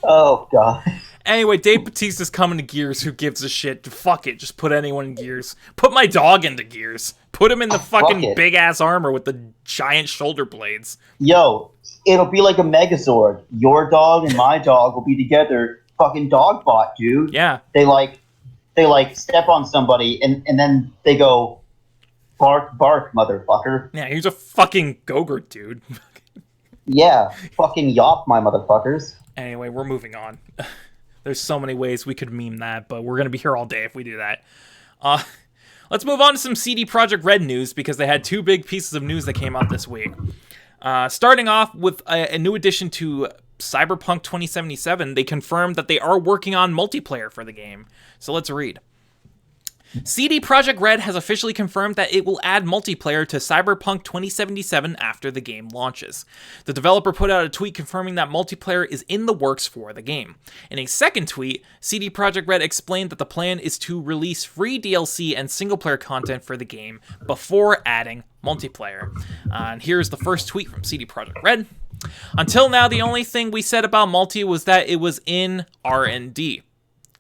Oh God. Anyway, Dave Batista's coming to Gears. Who gives a shit? Fuck it. Just put anyone in Gears. Put my dog into Gears. Put him in the fucking big ass armor with the giant shoulder blades. Yo, it'll be like a Megazord. Your dog and my dog will be together. Fucking dog bot, dude. Yeah. They step on somebody and then they go, bark, bark, motherfucker. Yeah, he's a fucking Gogurt, dude. Yeah, fucking yop, my motherfuckers. Anyway, we're moving on. There's so many ways we could meme that, but we're going to be here all day if we do that. Let's move on to some CD Projekt Red news, because they had two big pieces of news that came out this week. Starting off with a new addition to Cyberpunk 2077, they confirmed that they are working on multiplayer for the game. So let's read. CD Projekt Red has officially confirmed that it will add multiplayer to Cyberpunk 2077 after the game launches. The developer put out a tweet confirming that multiplayer is in the works for the game. In a second tweet, CD Projekt Red explained that the plan is to release free DLC and single-player content for the game before adding multiplayer. And here's the first tweet from CD Projekt Red. Until now, the only thing we said about multi was that it was in R&D.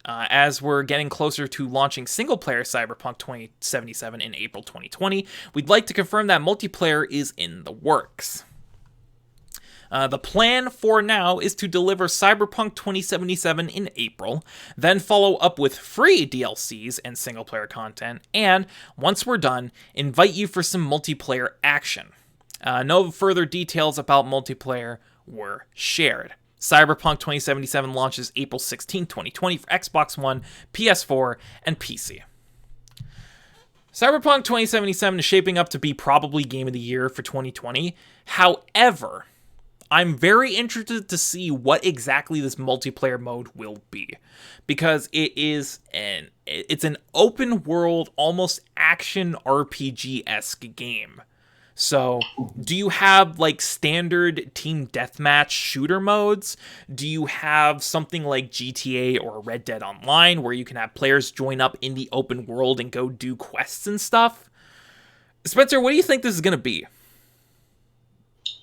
As we're getting closer to launching single-player Cyberpunk 2077 in April 2020, we'd like to confirm that multiplayer is in the works. The plan for now is to deliver Cyberpunk 2077 in April, then follow up with free DLCs and single-player content, and, once we're done, invite you for some multiplayer action. No further details about multiplayer were shared. Cyberpunk 2077 launches April 16, 2020 for Xbox One, PS4, and PC. Cyberpunk 2077 is shaping up to be probably Game of the Year for 2020. However, I'm very interested to see what exactly this multiplayer mode will be, because it's an open world, almost action RPG-esque game. So, do you have, like, standard team deathmatch shooter modes? Do you have something like GTA or Red Dead Online, where you can have players join up in the open world and go do quests and stuff? Spencer, what do you think this is going to be?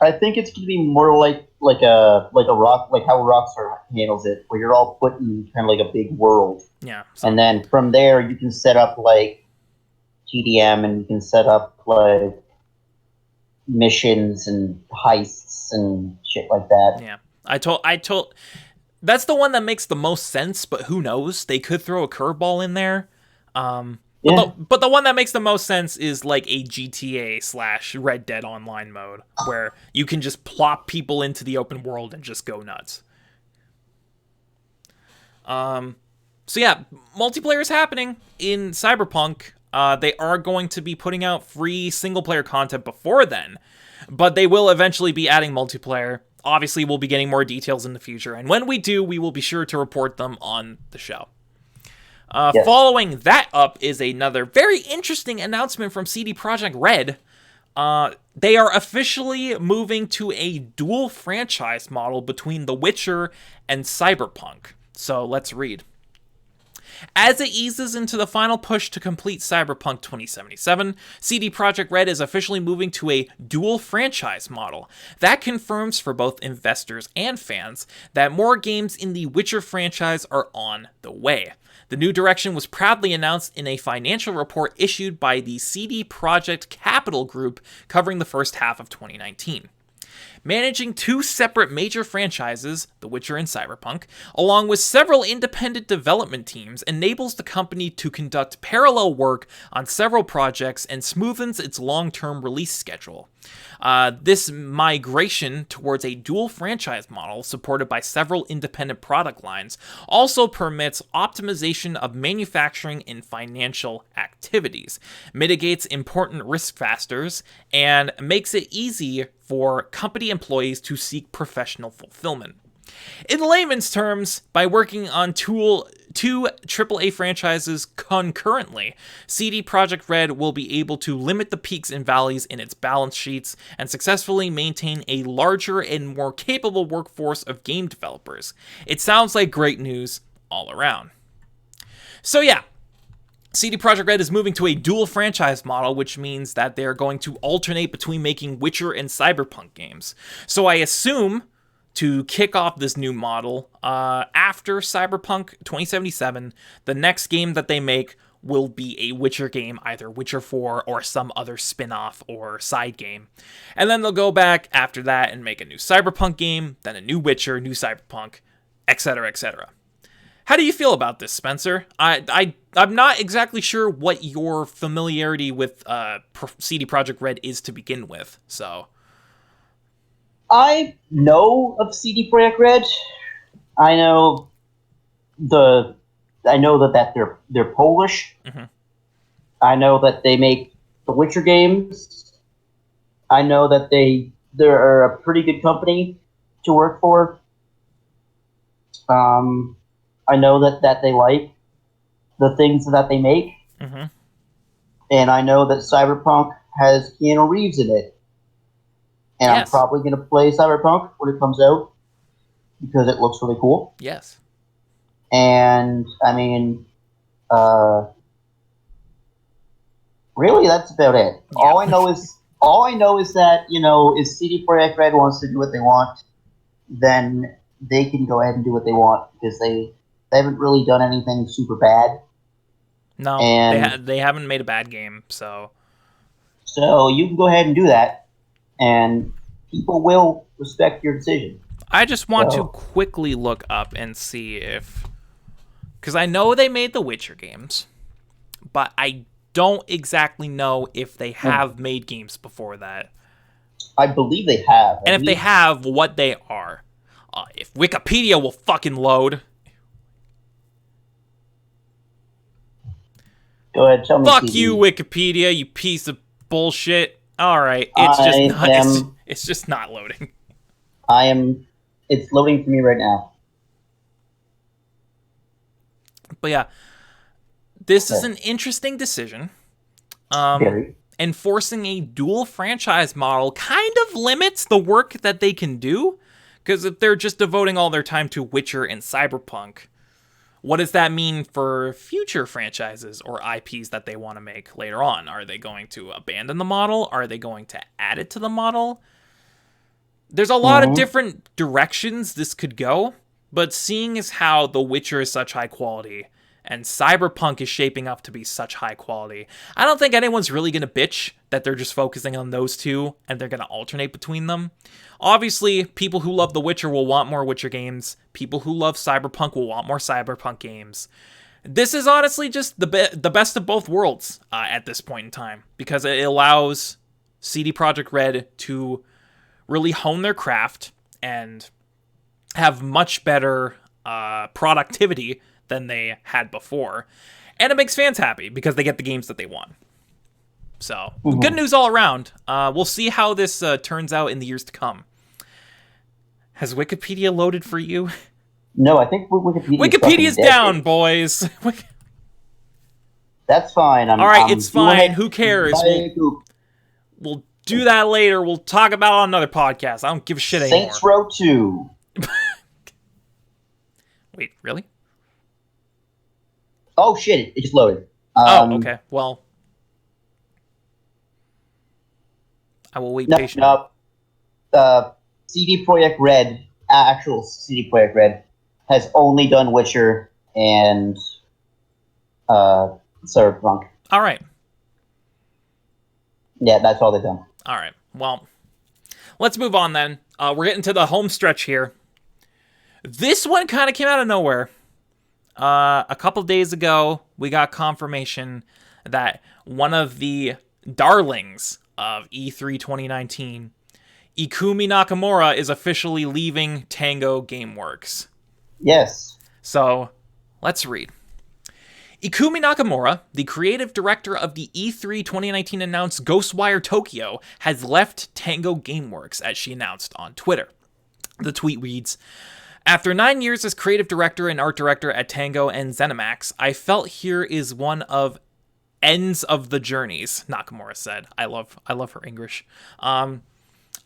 I think it's going to be more like a rock, like how Rockstar handles it, where you're all put in kind of like a big world. Yeah. And then from there, you can set up, like, TDM, and you can set up, like, missions and heists and shit like that. Yeah. I told that's the one that makes the most sense, but who knows? They could throw a curveball in there. But the one that makes the most sense is like a GTA / Red Dead Online mode, where you can just plop people into the open world and just go nuts. So yeah, multiplayer is happening in Cyberpunk. They are going to be putting out free single-player content before then, but they will eventually be adding multiplayer. Obviously, we'll be getting more details in the future, and when we do, we will be sure to report them on the show. Yes. Following that up is another very interesting announcement from CD Projekt Red. They are officially moving to a dual franchise model between The Witcher and Cyberpunk. So let's read. As it eases into the final push to complete Cyberpunk 2077, CD Projekt Red is officially moving to a dual franchise model. That confirms for both investors and fans that more games in the Witcher franchise are on the way. The new direction was proudly announced in a financial report issued by the CD Projekt Capital Group covering the first half of 2019. Managing two separate major franchises, The Witcher and Cyberpunk, along with several independent development teams, enables the company to conduct parallel work on several projects and smoothens its long-term release schedule. This migration towards a dual franchise model, supported by several independent product lines, also permits optimization of manufacturing and financial activities, mitigates important risk factors, and makes it easy for company employees to seek professional fulfillment. In layman's terms, by working on two AAA franchises concurrently, CD Projekt Red will be able to limit the peaks and valleys in its balance sheets and successfully maintain a larger and more capable workforce of game developers. It sounds like great news all around. So yeah, CD Projekt Red is moving to a dual franchise model, which means that they're going to alternate between making Witcher and Cyberpunk games. So I assume, to kick off this new model, after Cyberpunk 2077, the next game that they make will be a Witcher game, either Witcher 4 or some other spin-off or side game. And then they'll go back after that and make a new Cyberpunk game, then a new Witcher, new Cyberpunk, etc., etc. How do you feel about this, Spencer? I'm not exactly sure what your familiarity with CD Projekt Red is to begin with, so... I know of CD Projekt Red. I know that they're Polish. Mm-hmm. I know that they make the Witcher games. I know that they're a pretty good company to work for. I know that they like the things that they make, Mm-hmm. and I know that Cyberpunk has Keanu Reeves in it. And I'm Yes. probably going to play Cyberpunk when it comes out because it looks really cool. Yes. And I mean, really, that's about it. Yeah. All I know is that if CD Projekt Red wants to do what they want, then they can go ahead and do what they want because they haven't really done anything super bad. No, And they haven't made a bad game, so you can go ahead and do that, and people will respect your decision. I just want to So, quickly look up and see if, because I know they made the Witcher games, but I don't exactly know if they have made games before that, I believe they have. and if they have, what they are. If Wikipedia will fucking load. Go ahead, tell me. Fuck CD. you, Wikipedia, you piece of bullshit. All right, it's just not loading. It's loading for me right now. But yeah, this is an interesting decision. Very. Enforcing a dual franchise model kind of limits the work that they can do, because if they're just devoting all their time to Witcher and Cyberpunk, what does that mean for future franchises or IPs that they want to make later on? Are they going to abandon the model? Are they going to add it to the model? There's a lot of different directions this could go, but seeing as how The Witcher is such high quality and Cyberpunk is shaping up to be such high quality, I don't think anyone's really going to bitch that they're just focusing on those two and they're going to alternate between them. Obviously, people who love The Witcher will want more Witcher games. People who love Cyberpunk will want more Cyberpunk games. This is honestly just the best of both worlds at this point in time, because it allows CD Projekt Red to really hone their craft and have much better productivity than they had before. And it makes fans happy because they get the games that they want. So, good news all around. We'll see how this turns out in the years to come. Has Wikipedia loaded for you? No, I think Wikipedia's down, boys. That's fine. All right, it's fine. Who cares? We'll do that later. We'll talk about it on another podcast. I don't give a shit anymore. Saints Row 2. Wait, really? Oh, shit. It just loaded. Okay. Well, I will wait patiently. No. CD Projekt Red, actual CD Projekt Red, has only done Witcher and Cyberpunk. All right. Yeah, that's all they've done. All right. Well, let's move on then. We're getting to the home stretch here. This one kind of came out of nowhere. A couple days ago, we got confirmation that one of the darlings of E3 2019, Ikumi Nakamura, is officially leaving Tango Gameworks. Yes. So, let's read. Ikumi Nakamura, the creative director of the E3 2019 announced Ghostwire Tokyo, has left Tango Gameworks, as she announced on Twitter. The tweet reads, "After 9 years as creative director and art director at Tango and ZeniMax, I felt here is one of ends of the journeys," Nakamura said. I love her English.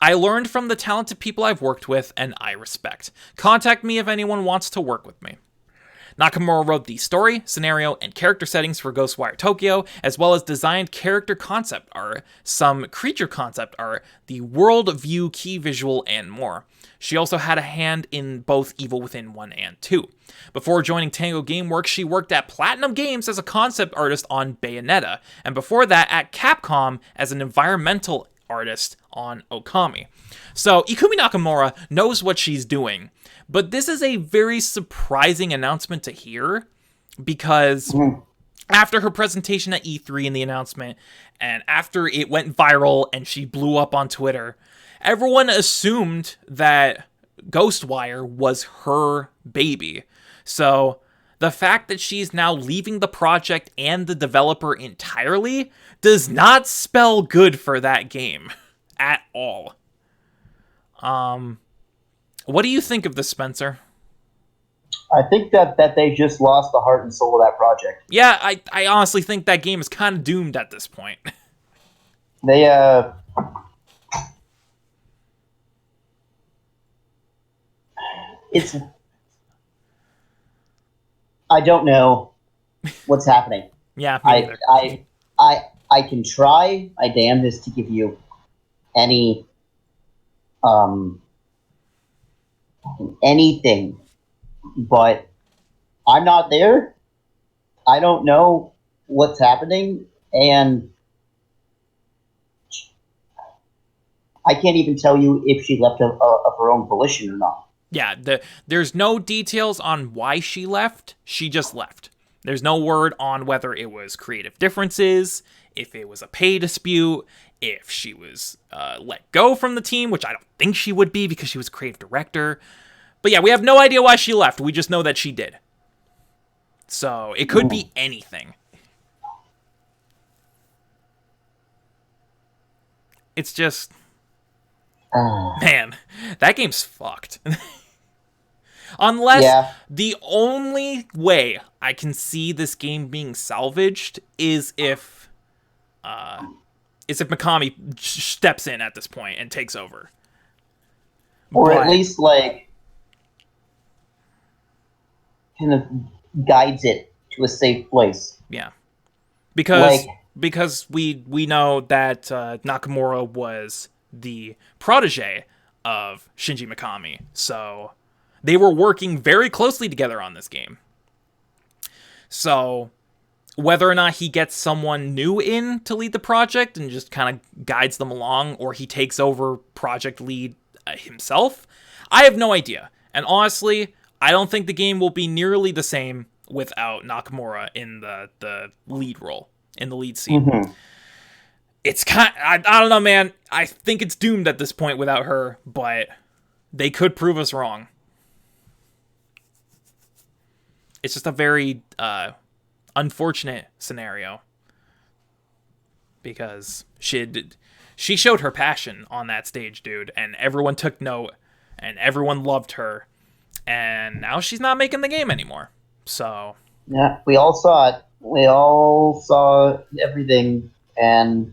"I learned from the talented people I've worked with, and I respect. Contact me if anyone wants to work with me." Nakamura wrote the story, scenario, and character settings for Ghostwire Tokyo, as well as designed character concept art, some creature concept art, the world view key visual, and more. She also had a hand in both Evil Within 1 and 2. Before joining Tango Gameworks, she worked at Platinum Games as a concept artist on Bayonetta, and before that at Capcom as an environmental artist on Okami. So Ikumi Nakamura knows what she's doing, but this is a very surprising announcement to hear, because after her presentation at E3 and the announcement, and after it went viral and she blew up on Twitter, everyone assumed that Ghostwire was her baby. So the fact that she's now leaving the project and the developer entirely does not spell good for that game at all. What do you think of this, Spencer? I think that they just lost the heart and soul of that project. Yeah, I honestly think that game is kind of doomed at this point. They, it's, I don't know what's happening. Yeah, me neither. I can try my damnedest to give you any, anything, but I'm not there. I don't know what's happening, and I can't even tell you if she left of her own volition or not. Yeah, there's no details on why she left. She just left. There's no word on whether it was creative differences, if it was a pay dispute, if she was let go from the team, which I don't think she would be because she was creative director. But yeah, we have no idea why she left. We just know that she did. So it could be anything. It's just... Man, that game's fucked. Unless the only way I can see this game being salvaged is if Mikami steps in at this point and takes over. Or at least, like, kind of guides it to a safe place. Yeah. Because we know that Nakamura was the protege of Shinji Mikami, so they were working very closely together on this game. So whether or not he gets someone new in to lead the project and just kind of guides them along, or he takes over project lead himself, I have no idea. And honestly, I don't think the game will be nearly the same without Nakamura in the lead role, in the lead scene. Mm-hmm. It's I don't know, man. I think it's doomed at this point without her, but they could prove us wrong. It's just a very unfortunate scenario because she showed her passion on that stage, dude, and everyone took note and everyone loved her, and now she's not making the game anymore. So yeah, we all saw it. We all saw everything, and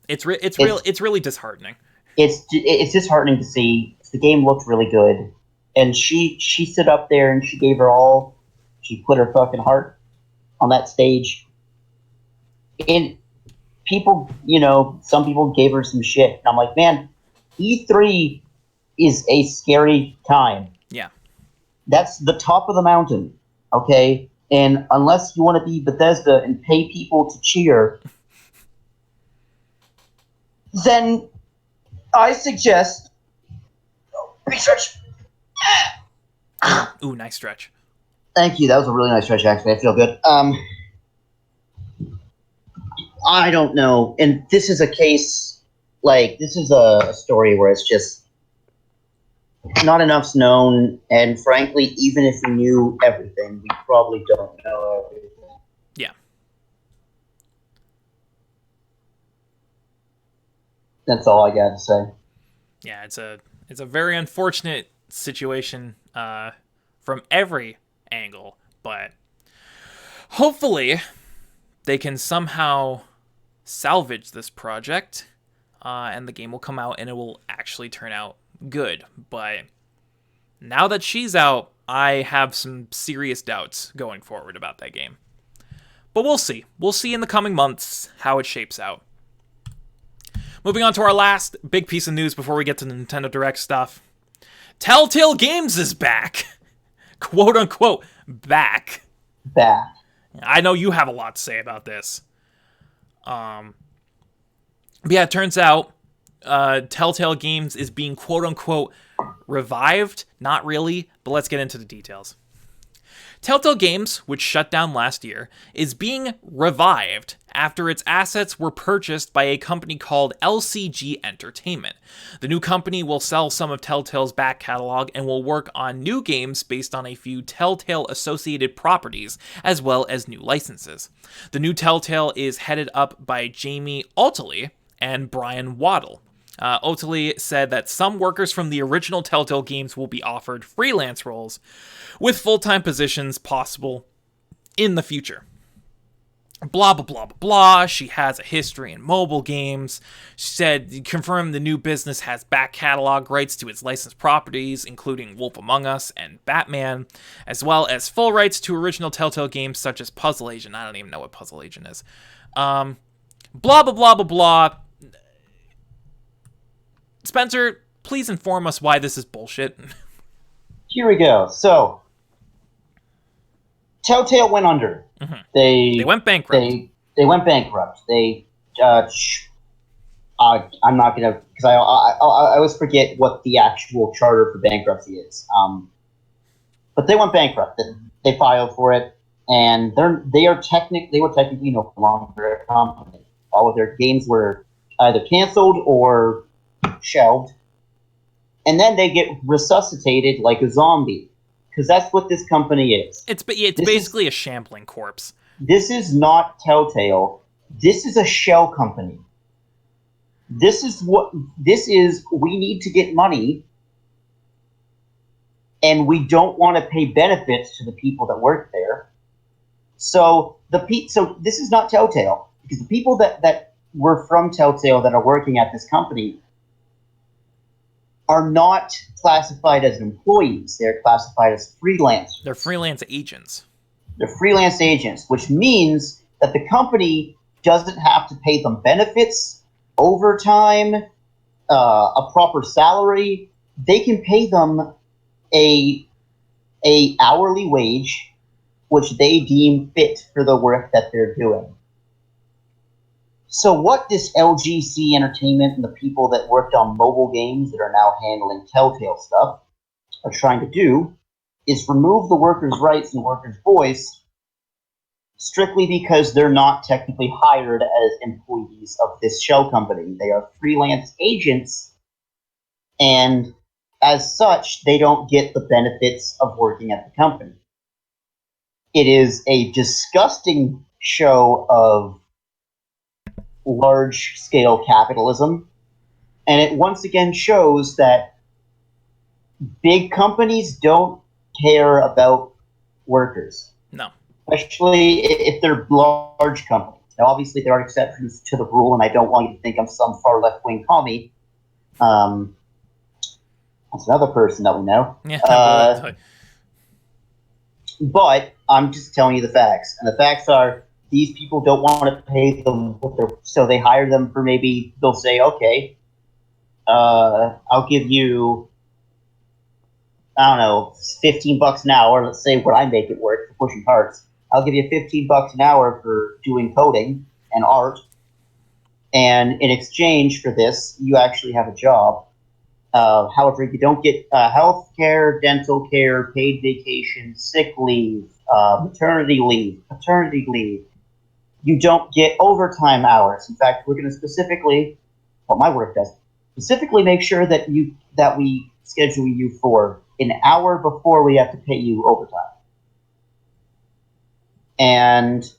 it's really disheartening. It's disheartening to see. The game looked really good, and she stood up there and she gave her all. She put her fucking heart on that stage. And people, some people gave her some shit. And I'm like, man, E3 is a scary time. Yeah. That's the top of the mountain, okay? And unless you want to be Bethesda and pay people to cheer, then I suggest research. Ooh, nice stretch. Thank you. That was a really nice stretch, actually. I feel good. I don't know. And this is a case, this is a story where it's just not enough's known. And frankly, even if we knew everything, we probably don't know everything. Yeah. That's all I got to say. Yeah, it's a very unfortunate situation from every angle, but hopefully they can somehow salvage this project and the game will come out and it will actually turn out good. But now that she's out, I have some serious doubts going forward about that game. But we'll see. We'll see in the coming months how it shapes out. Moving on to our last big piece of news before we get to the Nintendo Direct stuff. Telltale Games is back. Quote unquote, back. Back. I know you have a lot to say about this. But yeah, it turns out Telltale Games is being quote unquote revived. Not really, but let's get into the details. Telltale Games, which shut down last year, is being revived after its assets were purchased by a company called LCG Entertainment. The new company will sell some of Telltale's back catalog and will work on new games based on a few Telltale associated properties, as well as new licenses. The new Telltale is headed up by Jamie Altley and Brian Waddle. Otley said that some workers from the original Telltale games will be offered freelance roles, with full-time positions possible in the future. Blah, blah, blah, blah, blah. She has a history in mobile games. She said, confirmed the new business has back catalog rights to its licensed properties, including Wolf Among Us and Batman, as well as full rights to original Telltale games such as Puzzle Agent. I don't even know what Puzzle Agent is. Blah, blah, blah, blah, blah. Spencer, please inform us why this is bullshit. Here we go. So, Telltale went under. Mm-hmm. They went bankrupt. They went bankrupt. I'm not gonna, because I always forget what the actual charter for bankruptcy is. But they went bankrupt. They filed for it, and they were technically no longer a company. All of their games were either canceled or shelved, and then they get resuscitated like a zombie, because that's what this company is. It's basically a shambling corpse. This is not Telltale. This is a shell company. This is we need to get money, and we don't want to pay benefits to the people that work there. So this is not Telltale, because the people that were from Telltale that are working at this company are not classified as employees. They're classified as freelancers. They're freelance agents. They're freelance agents, which means that the company doesn't have to pay them benefits, overtime, a proper salary. They can pay them a hourly wage, which they deem fit for the work that they're doing. So what this LGC Entertainment and the people that worked on mobile games that are now handling Telltale stuff are trying to do is remove the workers' rights and workers' voice strictly because they're not technically hired as employees of this shell company. They are freelance agents, and as such, they don't get the benefits of working at the company. It is a disgusting show of large-scale capitalism, and it once again shows that big companies don't care about workers. No. Especially if they're large companies. Now, obviously, there are exceptions to the rule, and I don't want you to think I'm some far left-wing commie. That's another person that we know. Yeah. But I'm just telling you the facts, and the facts are these people don't want to pay them, so they hire them for maybe, they'll say, okay, I'll give you, I don't know, $15 an hour. Let's say what I make it work for pushing hearts. I'll give you $15 an hour for doing coding and art, and in exchange for this, you actually have a job. However, you don't get health care, dental care, paid vacation, sick leave, maternity leave, paternity leave. You don't get overtime hours. In fact, we're going to specifically, what my work does, specifically make sure that we schedule you for an hour before we have to pay you overtime. And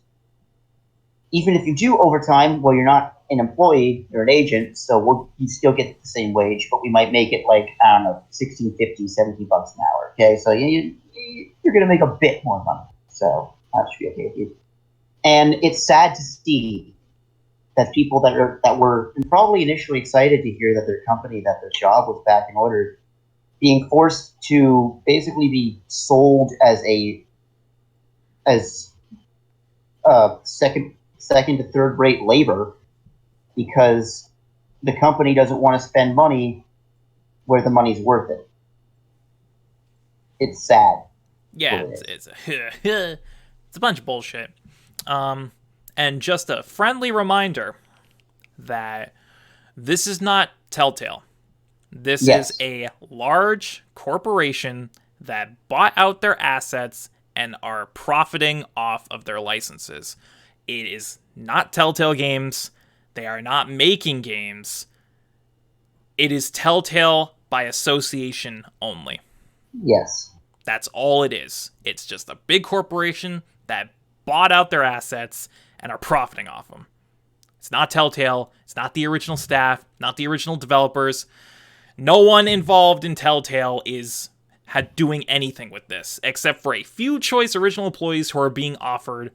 even if you do overtime, well, you're not an employee, you're an agent, so you still get the same wage, but we might make it like, I don't know, $16.50, $17 an hour. Okay, so you're going to make a bit more money. So that should be okay with you. And it's sad to see that people that were probably initially excited to hear that their company, that their job was back in order, being forced to basically be sold as second to third rate labor, because the company doesn't want to spend money where the money's worth it. It's sad. Yeah, it's a bunch of bullshit. And just a friendly reminder that this is not Telltale. This is a large corporation that bought out their assets and are profiting off of their licenses. It is not Telltale Games. They are not making games. It is Telltale by association only. Yes. That's all it is. It's just a big corporation that bought out their assets and are profiting off them. It's not Telltale. It's not the original staff, not the original developers. No one involved in Telltale is doing anything with this, except for a few choice original employees who are being offered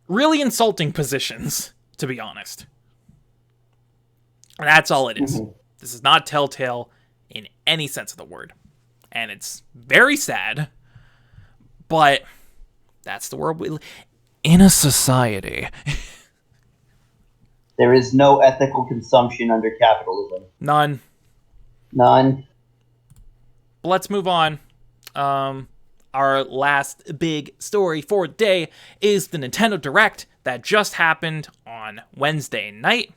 really insulting positions, to be honest. And that's all it is. This is not Telltale in any sense of the word. And it's very sad, but that's the world we live in. A society. There is no ethical consumption under capitalism. None. But Let's move on. Our last big story for the day is the Nintendo Direct that just happened on Wednesday night.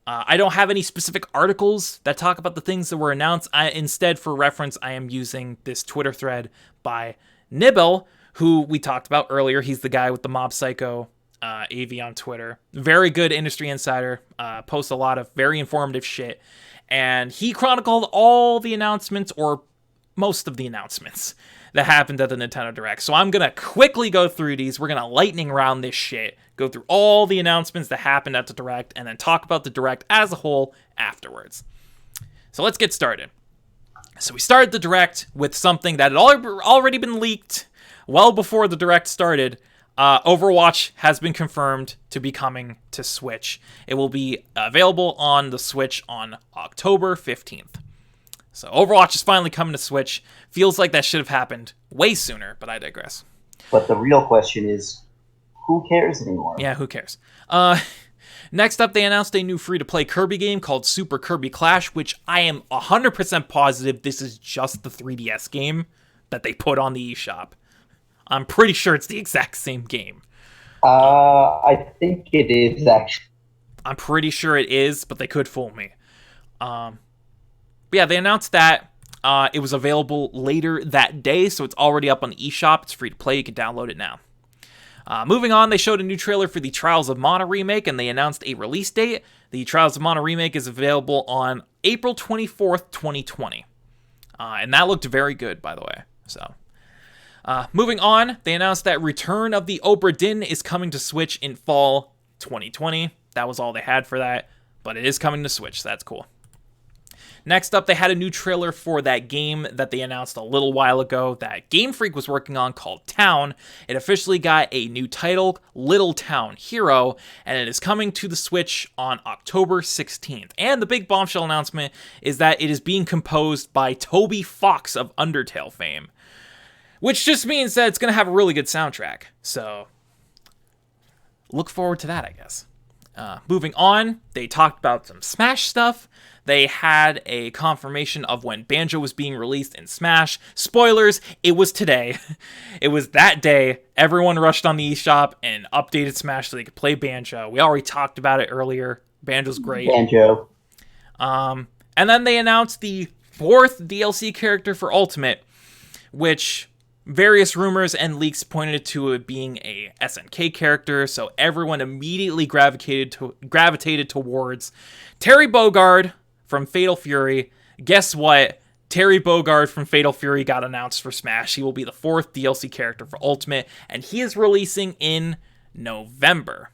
I don't have any specific articles that talk about the things that were announced. Instead, for reference, I am using this Twitter thread by Nibble, who we talked about earlier. He's the guy with the Mob Psycho AV on Twitter. Very good industry insider. Posts a lot of very informative shit. And he chronicled all the announcements, or most of the announcements, that happened at the Nintendo Direct. So I'm going to quickly go through these. We're going to lightning round this shit. Go through all the announcements that happened at the Direct, and then talk about the Direct as a whole afterwards. So let's get started. So we started the Direct with something that had already been leaked well before the Direct started. Overwatch has been confirmed to be coming to Switch. It will be available on the Switch on October 15th. So Overwatch is finally coming to Switch. Feels like that should have happened way sooner, but I digress. But the real question is, who cares anymore? Yeah, who cares? Next up, they announced a new free-to-play Kirby game called Super Kirby Clash, which I am 100% positive this is just the 3DS game that they put on the eShop. I'm pretty sure it's the exact same game. I think it is, actually. I'm pretty sure it is, but they could fool me. But yeah, they announced that it was available later that day, so it's already up on the eShop. It's free to play. You can download it now. Moving on, they showed a new trailer for the Trials of Mana remake, and they announced a release date. The Trials of Mana remake is available on April 24th, 2020. And that looked very good, by the way. So, moving on, they announced that Return of the Obra Dinn is coming to Switch in fall 2020. That was all they had for that, but it is coming to Switch, so that's cool. Next up, they had a new trailer for that game that they announced a little while ago that Game Freak was working on called Town. It officially got a new title, Little Town Hero, and it is coming to the Switch on October 16th. And the big bombshell announcement is that it is being composed by Toby Fox of Undertale fame, which just means that it's going to have a really good soundtrack. So, look forward to that, I guess. Moving on, they talked about some Smash stuff. They had a confirmation of when Banjo was being released in Smash. Spoilers, it was today. It was that day. Everyone rushed on the eShop and updated Smash so they could play Banjo. We already talked about it earlier. Banjo's great. Banjo. And then they announced the 4th DLC character for Ultimate, which various rumors and leaks pointed to it being a SNK character, so everyone immediately gravitated towards Terry Bogard from Fatal Fury. Guess what? Terry Bogard from Fatal Fury got announced for Smash. He will be the 4th DLC character for Ultimate, and he is releasing in November.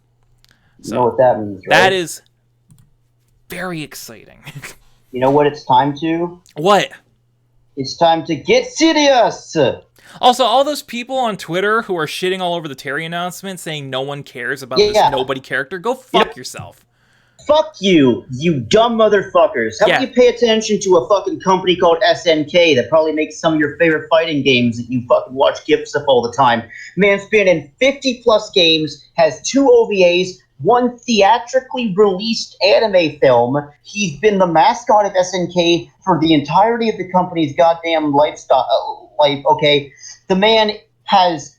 So you know what that means, right? That is very exciting. You know what it's time to? What? It's time to get serious! Also, all those people on Twitter who are shitting all over the Terry announcement saying no one cares about this nobody character, go fuck yourself. Fuck you, you dumb motherfuckers. How about you pay attention to a fucking company called SNK that probably makes some of your favorite fighting games that you fucking watch GIFs of all the time? Man's been in 50 plus games, has 2 OVAs, 1 theatrically released anime film. He's been the mascot of SNK for the entirety of the company's goddamn life, okay? The man has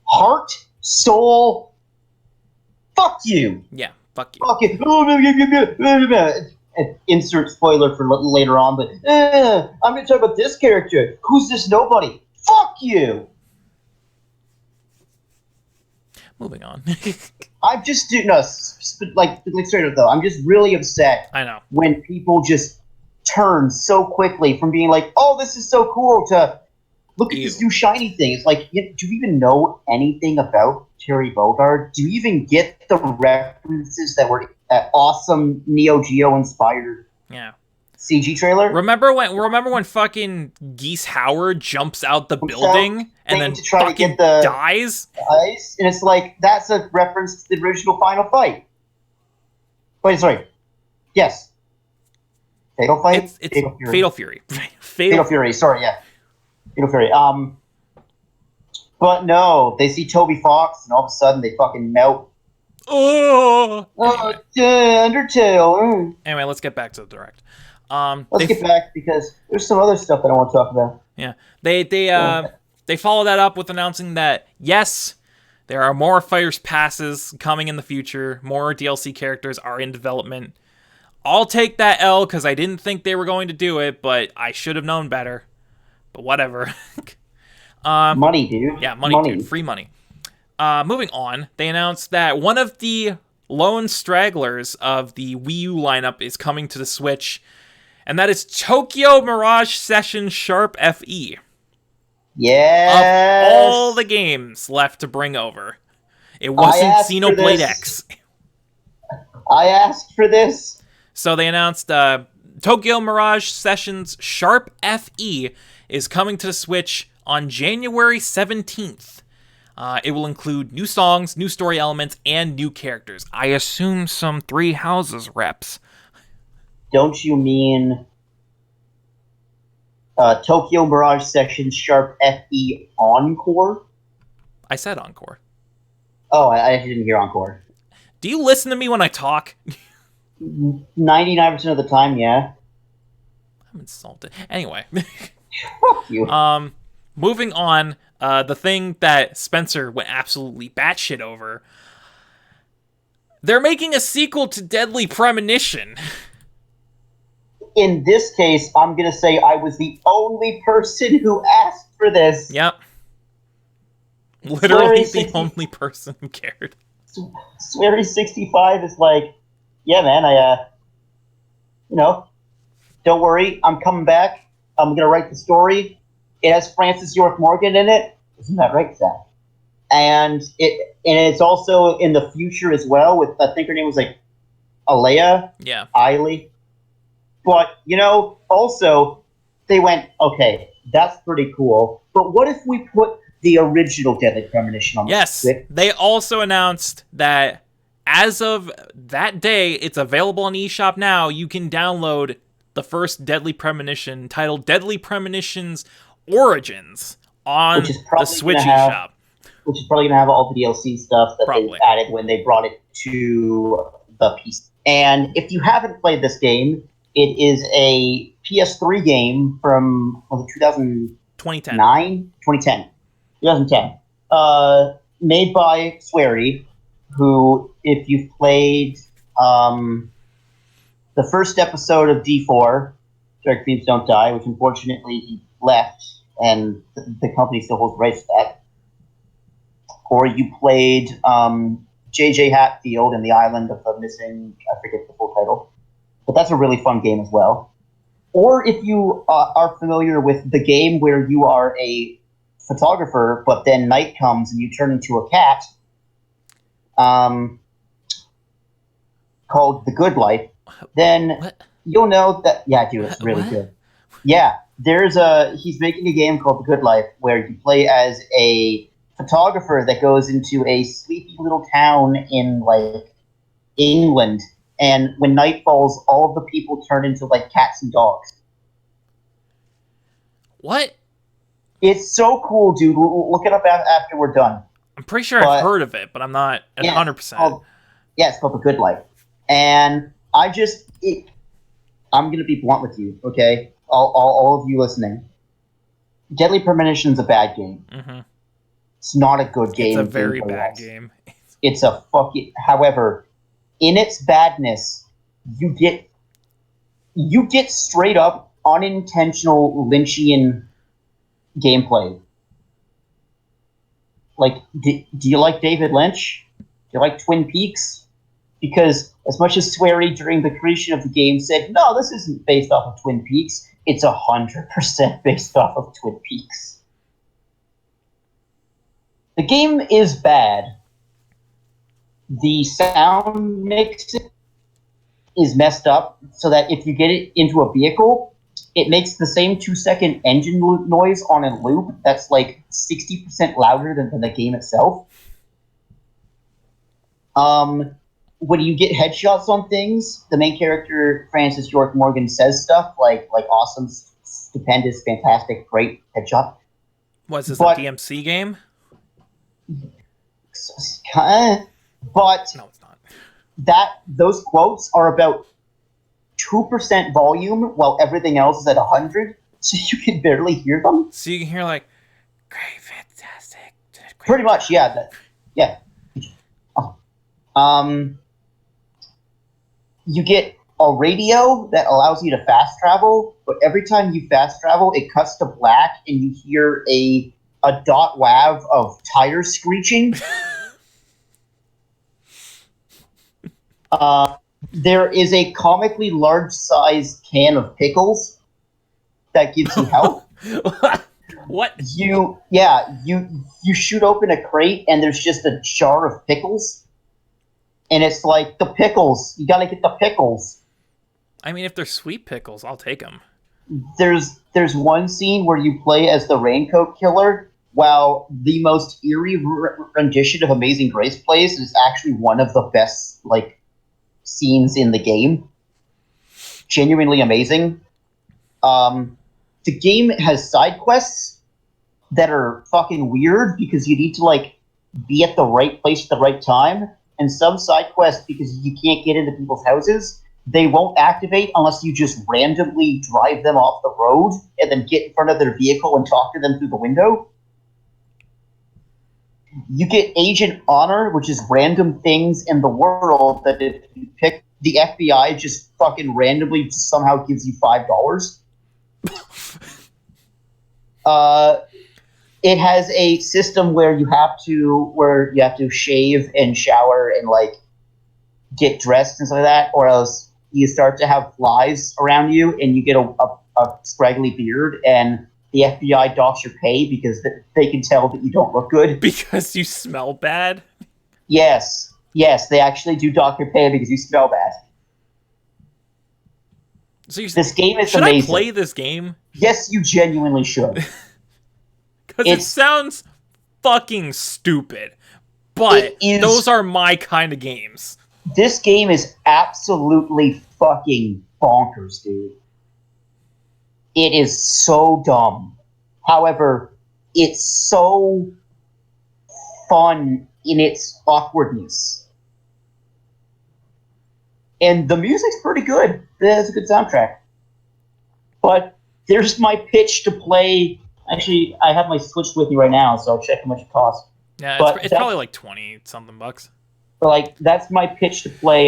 heart, soul. Fuck you. Yeah, fuck you. Fuck you. Insert spoiler for later on, but I'm going to talk about this character. Who's this nobody? Fuck you. Moving on. I'm just like straight up though. I'm just really upset. I know. When people just turn so quickly from being like, "Oh, this is so cool," to look at this new shiny thing. It's like, do you even know anything about Terry Bogard? Do you even get the references that were that awesome Neo Geo inspired? Yeah. CG trailer. Remember when fucking Geese Howard jumps out the building and then fucking dies? And it's like, that's a reference to the original Final Fight. Wait, sorry. Yes. Fatal Fight? It's Fatal Fury. Fatal Fury, sorry, yeah. Fatal Fury. But no, they see Toby Fox and all of a sudden they fucking melt. Anyway. Undertale. Anyway, let's get back to the direct. Let's get back because there's some other stuff that I want to talk about. Yeah, they follow that up with announcing that yes, there are more Fighters Passes coming in the future. More DLC characters are in development. I'll take that L because I didn't think they were going to do it, but I should have known better. But whatever. Money, dude. Yeah, money, dude. Free money. Moving on, they announced that one of the lone stragglers of the Wii U lineup is coming to the Switch. And that is Tokyo Mirage Session Sharp FE. Yes. Of all the games left to bring over, it wasn't Xenoblade X. I asked for this. So they announced Tokyo Mirage Sessions Sharp FE is coming to the Switch on January 17th. It will include new songs, new story elements, and new characters. I assume some Three Houses reps. Don't you mean Tokyo Mirage Sessions Sharp FE Encore? I said Encore. Oh, I didn't hear Encore. Do you listen to me when I talk? 99% of the time, yeah. I'm insulted. Anyway. Fuck you. Moving on, the thing that Spencer went absolutely batshit over. They're making a sequel to Deadly Premonition. In this case, I'm going to say I was the only person who asked for this. Yep. Literally the only person who cared. Sweary65 is like, yeah, man, don't worry, I'm coming back. I'm going to write the story. It has Francis York Morgan in it. Isn't that right, Zach? And it's also in the future as well with, I think her name was like Alea. Yeah. Eiley. But, also, they went, okay, that's pretty cool. But what if we put the original Deadly Premonition on the Switch? They also announced that as of that day, it's available on eShop now. You can download the first Deadly Premonition titled Deadly Premonition's Origins on the Switch eShop. Which is probably going to have all the DLC stuff that they added when they brought it to the PC. And if you haven't played this game, it is a PS3 game from 2010. Made by Swery, who, if you've played the first episode of D4, Dark Themes Don't Die, which unfortunately he left, and the company still holds rights to that, or you played J.J. Hatfield and the Island of the Missing, I forget the full title, but that's a really fun game as well. Or if you are familiar with the game where you are a photographer, but then night comes and you turn into a cat, called The Good Life, then you'll know that, yeah, dude, it's really good. Yeah, he's making a game called The Good Life where you play as a photographer that goes into a sleepy little town in, like, England, and when night falls, all of the people turn into, like, cats and dogs. What? It's so cool, dude. Look it up after we're done. I'm pretty sure I've heard of it, but I'm not 100%. It's called The Good Life. And I'm going to be blunt with you, okay? All of you listening. Deadly Premonition's a bad game. Mm-hmm. It's not a good game. It's a very bad game. It's a fucking... However, in its badness, you get straight up unintentional Lynchian gameplay. like, do you like David Lynch? Do you like Twin Peaks? Because as much as Swery during the creation of the game said, no, this isn't based off of Twin Peaks, it's 100% based off of Twin Peaks. The game is bad. The sound mixing is messed up so that if you get it into a vehicle, it makes the same 2-second engine noise on a loop that's like 60% louder than the game itself. When you get headshots on things, the main character, Francis York Morgan, says stuff like awesome, stupendous, fantastic, great headshot. Was this a DMC game? But no, it's not. Those quotes are about 2% volume while everything else is at 100, so you can barely hear them. So you can hear like, great, fantastic. Great. Pretty much, yeah. Yeah. You get a radio that allows you to fast travel, but every time you fast travel, it cuts to black and you hear a dot wav of tires screeching. There is a comically large-sized can of pickles that gives you health. What? You shoot open a crate and there's just a jar of pickles. And it's like, the pickles. You gotta get the pickles. I mean, if they're sweet pickles, I'll take them. There's one scene where you play as the Raincoat Killer, while the most eerie rendition of Amazing Grace plays is actually one of the best, like, scenes in the game. Genuinely amazing. The game has side quests that are fucking weird because you need to, like, be at the right place at the right time. And some side quests, because you can't get into people's houses, they won't activate unless you just randomly drive them off the road and then get in front of their vehicle and talk to them through the window. You get Agent Honor, which is random things in the world that if you pick, the FBI just fucking randomly somehow gives you $5. It has a system where you have to shave and shower and like get dressed and stuff like that, or else you start to have flies around you and you get a scraggly beard, and the FBI docks your pay because they can tell that you don't look good. Because you smell bad? Yes, they actually do dock your pay because you smell bad. So this game is should amazing. Should I play this game? Yes, you genuinely should. Because it sounds fucking stupid. But those are my kind of games. This game is absolutely fucking bonkers, dude. It is so dumb. However, it's so fun in its awkwardness. And the music's pretty good. It has a good soundtrack. But there's my pitch to play. Actually, I have my Switch with me right now, so I'll check how much it costs. Yeah, it's probably like 20-something bucks. But like, that's my pitch to play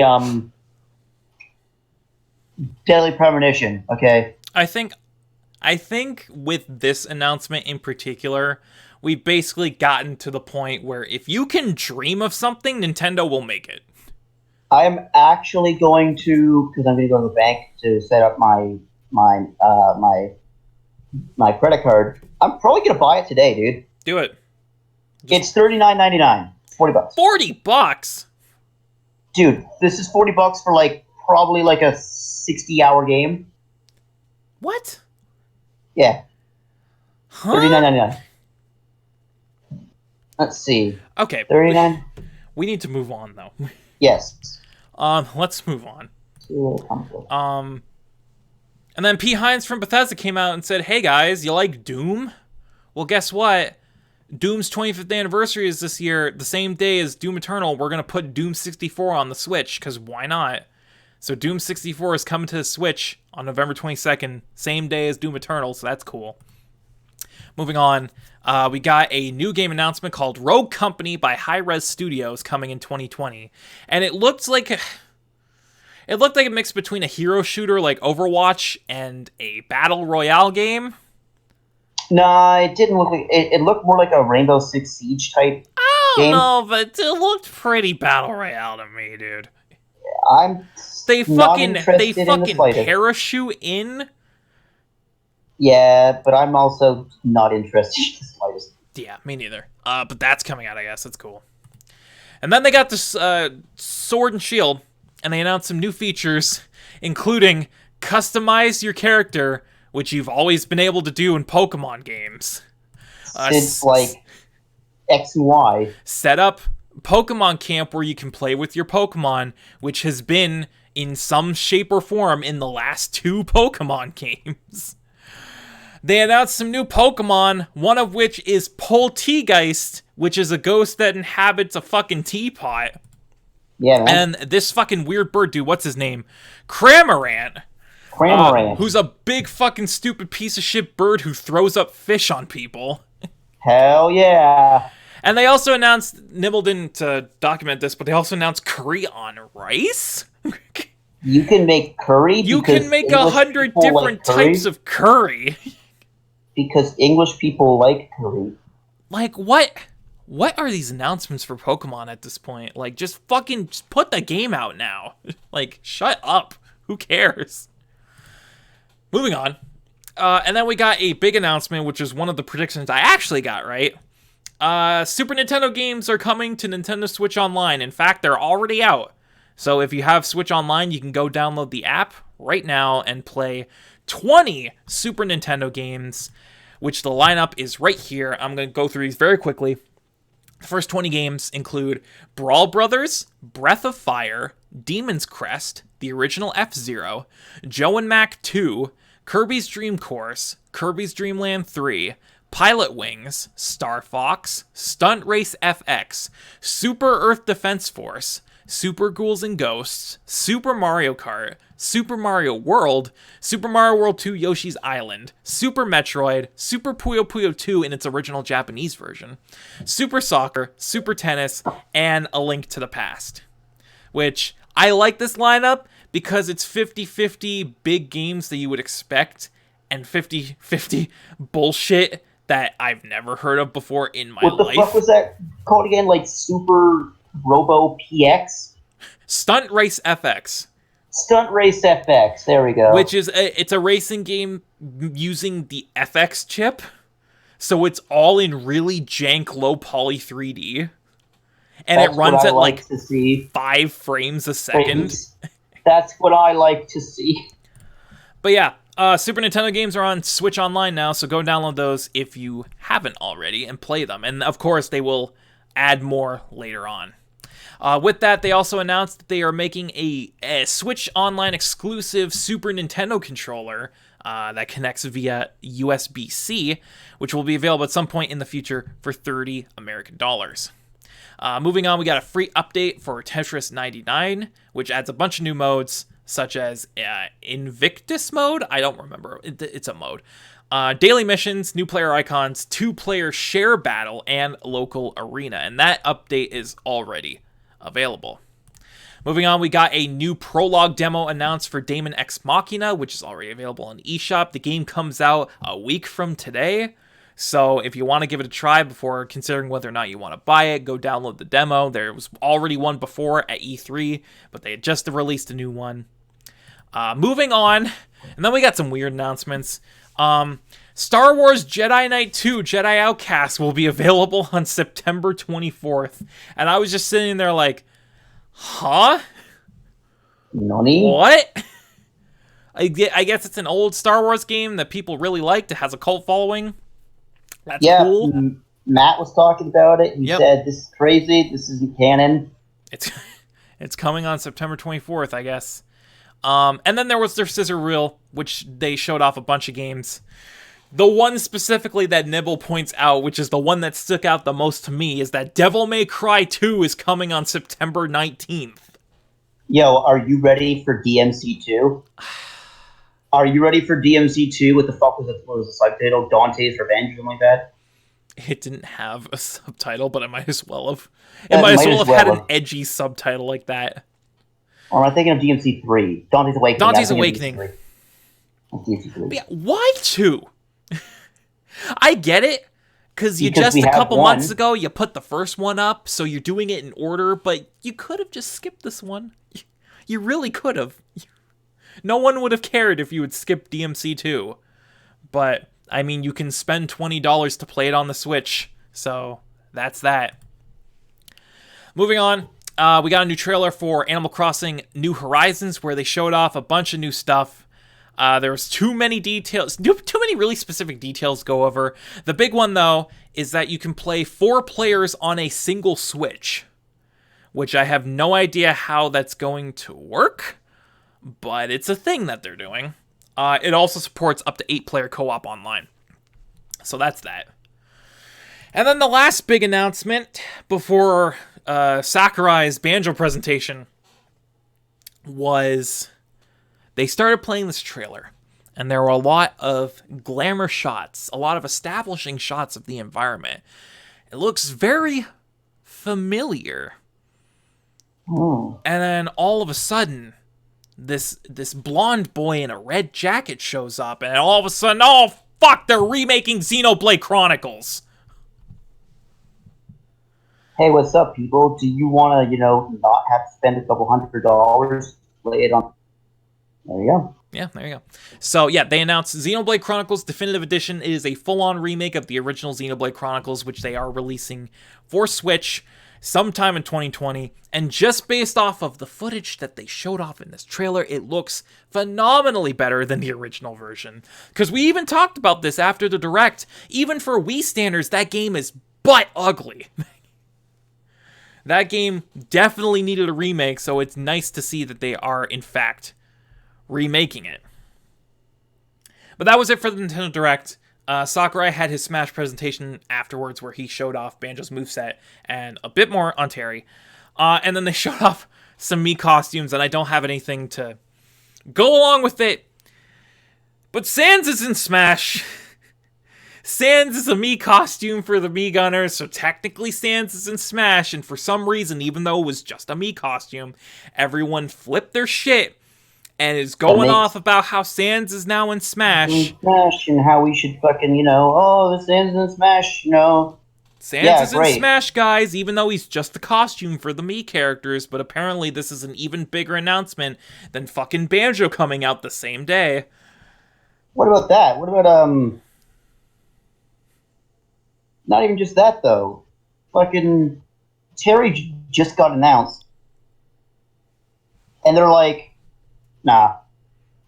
Deadly Premonition, okay? I think with this announcement in particular, we've basically gotten to the point where if you can dream of something, Nintendo will make it. I'm actually going to, because I'm going to go to the bank to set up my credit card. I'm probably going to buy it today, dude. Do it. It's $39.99. $40. $40? Dude, this is $40 for like probably like a 60-hour game. What? Yeah. Huh? $39.99. Let's see. Okay. $39. We need to move on though. Yes. Let's move on. And then P. Hines from Bethesda came out and said, "Hey guys, you like Doom? Well, guess what? Doom's 25th anniversary is this year, the same day as Doom Eternal. We're going to put Doom 64 on the Switch, because why not? So Doom 64 is coming to the Switch on November 22nd, same day as Doom Eternal, so that's cool. Moving on, we got a new game announcement called Rogue Company by Hi-Rez Studios coming in 2020. And it looked like a mix between a hero shooter like Overwatch and a battle royale game. Nah, it didn't look like it looked more like a Rainbow Six Siege type I don't game. know, but it looked pretty battle royale to me, dude. I'm They not fucking interested in the slightest. parachute in. Yeah, but I'm also not interested in the slightest. Yeah, me neither. But that's coming out, I guess. That's cool. And then they got this Sword and Shield, and they announced some new features, including customize your character, which you've always been able to do in Pokemon games. Since like X and Y. Set up Pokemon Camp where you can play with your Pokemon, which has been in some shape or form in the last 2 Pokemon games. They announced some new Pokemon, one of which is Polteageist, which is a ghost that inhabits a fucking teapot. Yeah, man. And this fucking weird bird dude, what's his name? Cramorant. Who's a big fucking stupid piece of shit bird who throws up fish on people. Hell yeah. And they also announced, Nibble didn't document this, but they also announced curry on rice? You can make curry. You can make 100 different types of curry. Because English people like curry. Like, what are these announcements for Pokemon at this point? Like, just put the game out now. Like, shut up. Who cares? Moving on. And then we got a big announcement, which is one of the predictions I actually got right. Super Nintendo games are coming to Nintendo Switch Online. In fact, they're already out. So if you have Switch Online, you can go download the app right now and play 20 Super Nintendo games, which the lineup is right here. I'm going to go through these very quickly. The first 20 games include Brawl Brothers, Breath of Fire, Demon's Crest, the original F-Zero, Joe and Mac 2, Kirby's Dream Course, Kirby's Dream Land 3, Pilot Wings, Star Fox, Stunt Race FX, Super Earth Defense Force, Super Ghouls and Ghosts, Super Mario Kart, Super Mario World, Super Mario World 2 Yoshi's Island, Super Metroid, Super Puyo Puyo 2 in its original Japanese version, Super Soccer, Super Tennis, and A Link to the Past. Which, I like this lineup because it's 50-50 big games that you would expect, and 50-50 bullshit that I've never heard of before in my life. What the fuck was that called again? Like Super Robo PX? Stunt Race FX. Stunt Race FX, there we go. Which is, it's a racing game using the FX chip. So it's all in really jank low poly 3D. And it runs at like 5 frames a second. That's what I like to see. But yeah, Super Nintendo games are on Switch Online now, so go download those if you haven't already and play them. And of course, they will add more later on. With that, they also announced that they are making a Switch Online exclusive Super Nintendo controller that connects via USB-C, which will be available at some point in the future for $30 American. Moving on, we got a free update for Tetris 99, which adds a bunch of new modes, such as Invictus mode. I don't remember. It's a mode. Daily missions, new player icons, 2-player share battle, and local arena. And that update is already available. Moving on, we got a new prologue demo announced for Daemon X Machina, which is already available on eShop. The game comes out a week from today. So if you want to give it a try before considering whether or not you want to buy it, go download the demo. There was already one before at E3, but they had just released a new one. Moving on, and then we got some weird announcements. Star Wars Jedi Knight 2 Jedi Outcast will be available on September 24th. And I was just sitting there like, huh? Nani? What? I guess it's an old Star Wars game that people really liked. It has a cult following. That's cool. Matt was talking about it. He said, this is crazy. This isn't canon. It's coming on September 24th, I guess. And then there was their scissor reel, which they showed off a bunch of games. The one specifically that Nibble points out, which is the one that stuck out the most to me, is that Devil May Cry 2 is coming on September 19th. Yo, are you ready for DMC2? Are you ready for DMC2? What the fuck was the subtitle? Dante's Revenge or something like that? It didn't have a subtitle, but it might as well have. It might as well have had an edgy subtitle like that. Or am I thinking of DMC3? Dante's Awakening. Dante's Awakening. DMC3. Yeah, why 2? I get it, because Because just we a have couple one. months ago, you put the first one up, so you're doing it in order, but you could have just skipped this one. You really could have. No one would have cared if you had skipped DMC 2. But, I mean, you can spend $20 to play it on the Switch, so that's that. Moving on, we got a new trailer for Animal Crossing New Horizons, where they showed off a bunch of new stuff. There was too many details, too many really specific details to go over. The big one, though, is that you can play 4 players on a single Switch, which I have no idea how that's going to work, but it's a thing that they're doing. It also supports up to 8-player co-op online. So that's that. And then the last big announcement before Sakurai's Banjo presentation was they started playing this trailer, and there were a lot of glamour shots, a lot of establishing shots of the environment. It looks very familiar. Oh. And then all of a sudden, this blonde boy in a red jacket shows up, and all of a sudden, oh fuck, they're remaking Xenoblade Chronicles. Hey, what's up, people? Do you want to, not have to spend a couple $100? Lay it on. There you go. Yeah, there you go. So, yeah, they announced Xenoblade Chronicles Definitive Edition is a full-on remake of the original Xenoblade Chronicles, which they are releasing for Switch sometime in 2020. And just based off of the footage that they showed off in this trailer, it looks phenomenally better than the original version. Because we even talked about this after the Direct. Even for Wii standards, that game is butt ugly. That game definitely needed a remake, so it's nice to see that they are, in fact, remaking it. But that was it for the Nintendo Direct. Sakurai had his Smash presentation afterwards where he showed off Banjo's moveset and a bit more on Terry. And then they showed off some Mii costumes, and I don't have anything to go along with it. But Sans is in Smash. Sans is a Mii costume for the Mii Gunners, so technically Sans is in Smash, and for some reason, even though it was just a Mii costume, everyone flipped their shit and is going off about how Sans is now in Smash. Smash, and how we should fucking, the Sans is in Smash, Sans is in Smash, guys, even though he's just the costume for the Mii characters, but apparently this is an even bigger announcement than fucking Banjo coming out the same day. What about that? What about, not even just that, though. Fucking Terry just got announced. And they're like, nah.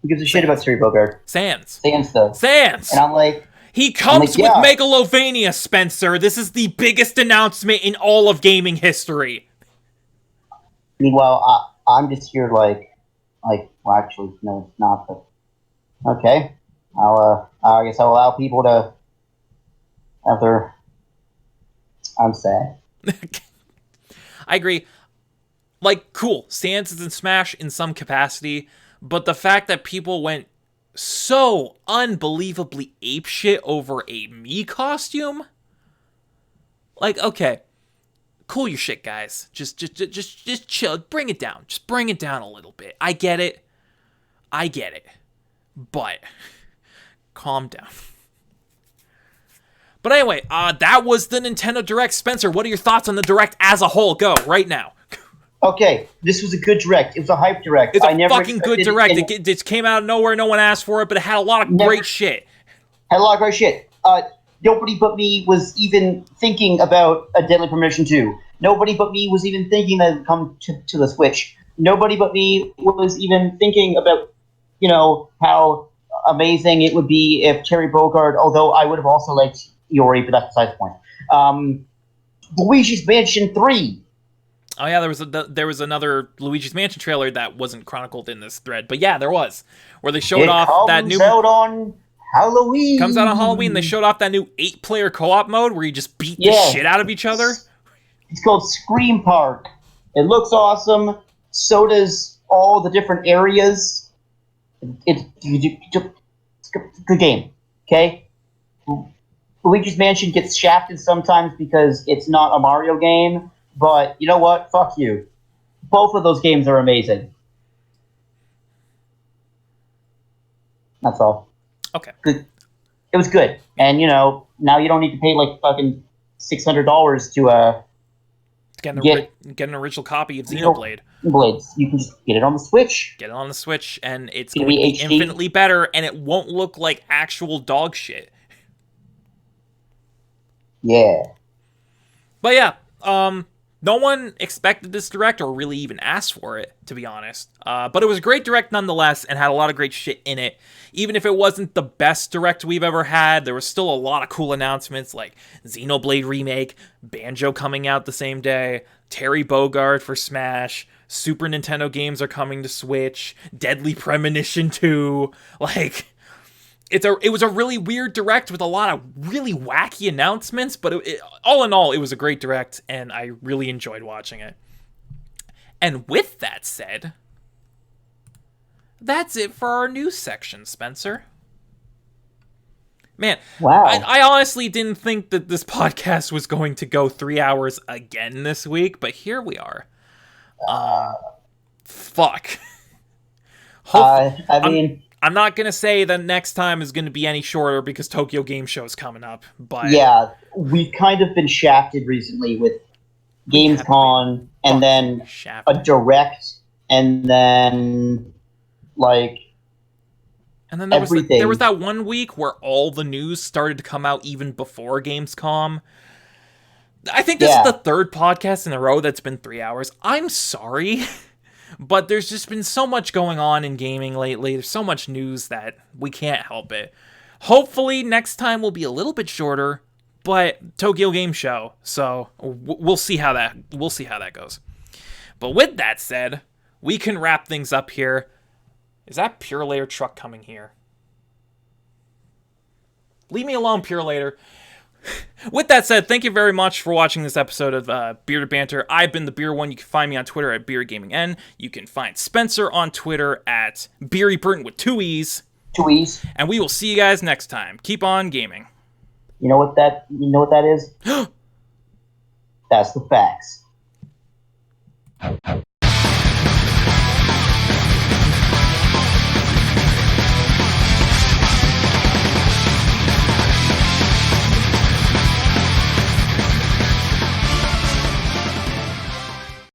Who gives a shit about Terry Bogard? Sans. Sans, though. Sans! And I'm like... He comes with Megalovania, Spencer. This is the biggest announcement in all of gaming history. Meanwhile, I'm just here well, actually, no, it's not, but... Okay. I guess I'll allow people to have their... I'm sad. I agree. Cool. Sans is in Smash in some capacity, but the fact that people went so unbelievably apeshit over a Mii costume? Okay. Cool your shit, guys. Just chill. Bring it down. Just bring it down a little bit. I get it. But calm down. But anyway, that was the Nintendo Direct. Spencer, what are your thoughts on the Direct as a whole? Go, right now. Okay, this was a good Direct. It was a hype Direct. It's a fucking good Direct. It came out of nowhere, no one asked for it, but it had a lot of great shit. Had a lot of great shit. Nobody but me was even thinking about a Deadly Premonition 2. Nobody but me was even thinking that it would come to the Switch. Nobody but me was even thinking about, how amazing it would be if Terry Bogard, although I would have also liked Iori, but that's besides the point. Luigi's Mansion 3. Oh yeah, there was another Luigi's Mansion trailer that wasn't chronicled in this thread, but yeah, there was, where they showed off that new... It comes out on Halloween. Comes out on Halloween. They showed off that new 8-player co-op mode where you just beat the shit out of each other. It's called Scream Park. It looks awesome. So does all the different areas. It's a good game. Okay. Luigi's Mansion gets shafted sometimes because it's not a Mario game, but you know what? Fuck you. Both of those games are amazing. That's all. Okay. Good. It was good, and now you don't need to pay like fucking $600 to Get an original copy of Xenoblade. Blades. You can just get it on the Switch. Get it on the Switch, and it's Gonna going to be HD. infinitely better, and it won't look like actual dog shit. Yeah. But yeah, no one expected this direct or really even asked for it, to be honest. But it was a great direct nonetheless, and had a lot of great shit in it. Even if it wasn't the best direct we've ever had, there was still a lot of cool announcements, like Xenoblade Remake, Banjo coming out the same day, Terry Bogard for Smash, Super Nintendo games are coming to Switch, Deadly Premonition 2, like... It was a really weird direct with a lot of really wacky announcements, but all in all, it was a great direct, and I really enjoyed watching it. And with that said, that's it for our news section, Spencer. Man, wow. I honestly didn't think that this podcast was going to go 3 hours again this week, but here we are. Fuck. I'm not going to say that next time is going to be any shorter because Tokyo Game Show is coming up, but... Yeah, we've kind of been shafted recently with Gamescom, and then a direct, and then, and then everything. There was that 1 week where all the news started to come out even before Gamescom. I think this is the third podcast in a row that's been 3 hours. I'm sorry. But there's just been so much going on in gaming lately. There's so much news that we can't help it. Hopefully next time will be a little bit shorter, but Tokyo Game Show. So we'll see how that goes. But with that said, we can wrap things up here. Is that Pure Layer truck coming here? Leave me alone, Pure Layer. With that said, thank you very much for watching this episode of Bearded Banter. I've been the Beer One. You can find me on Twitter at BeerGamingN. You can find Spencer on Twitter at Beery Burton with 2 E's. 2 E's. And we will see you guys next time. Keep on gaming. You know what that is? That's the facts.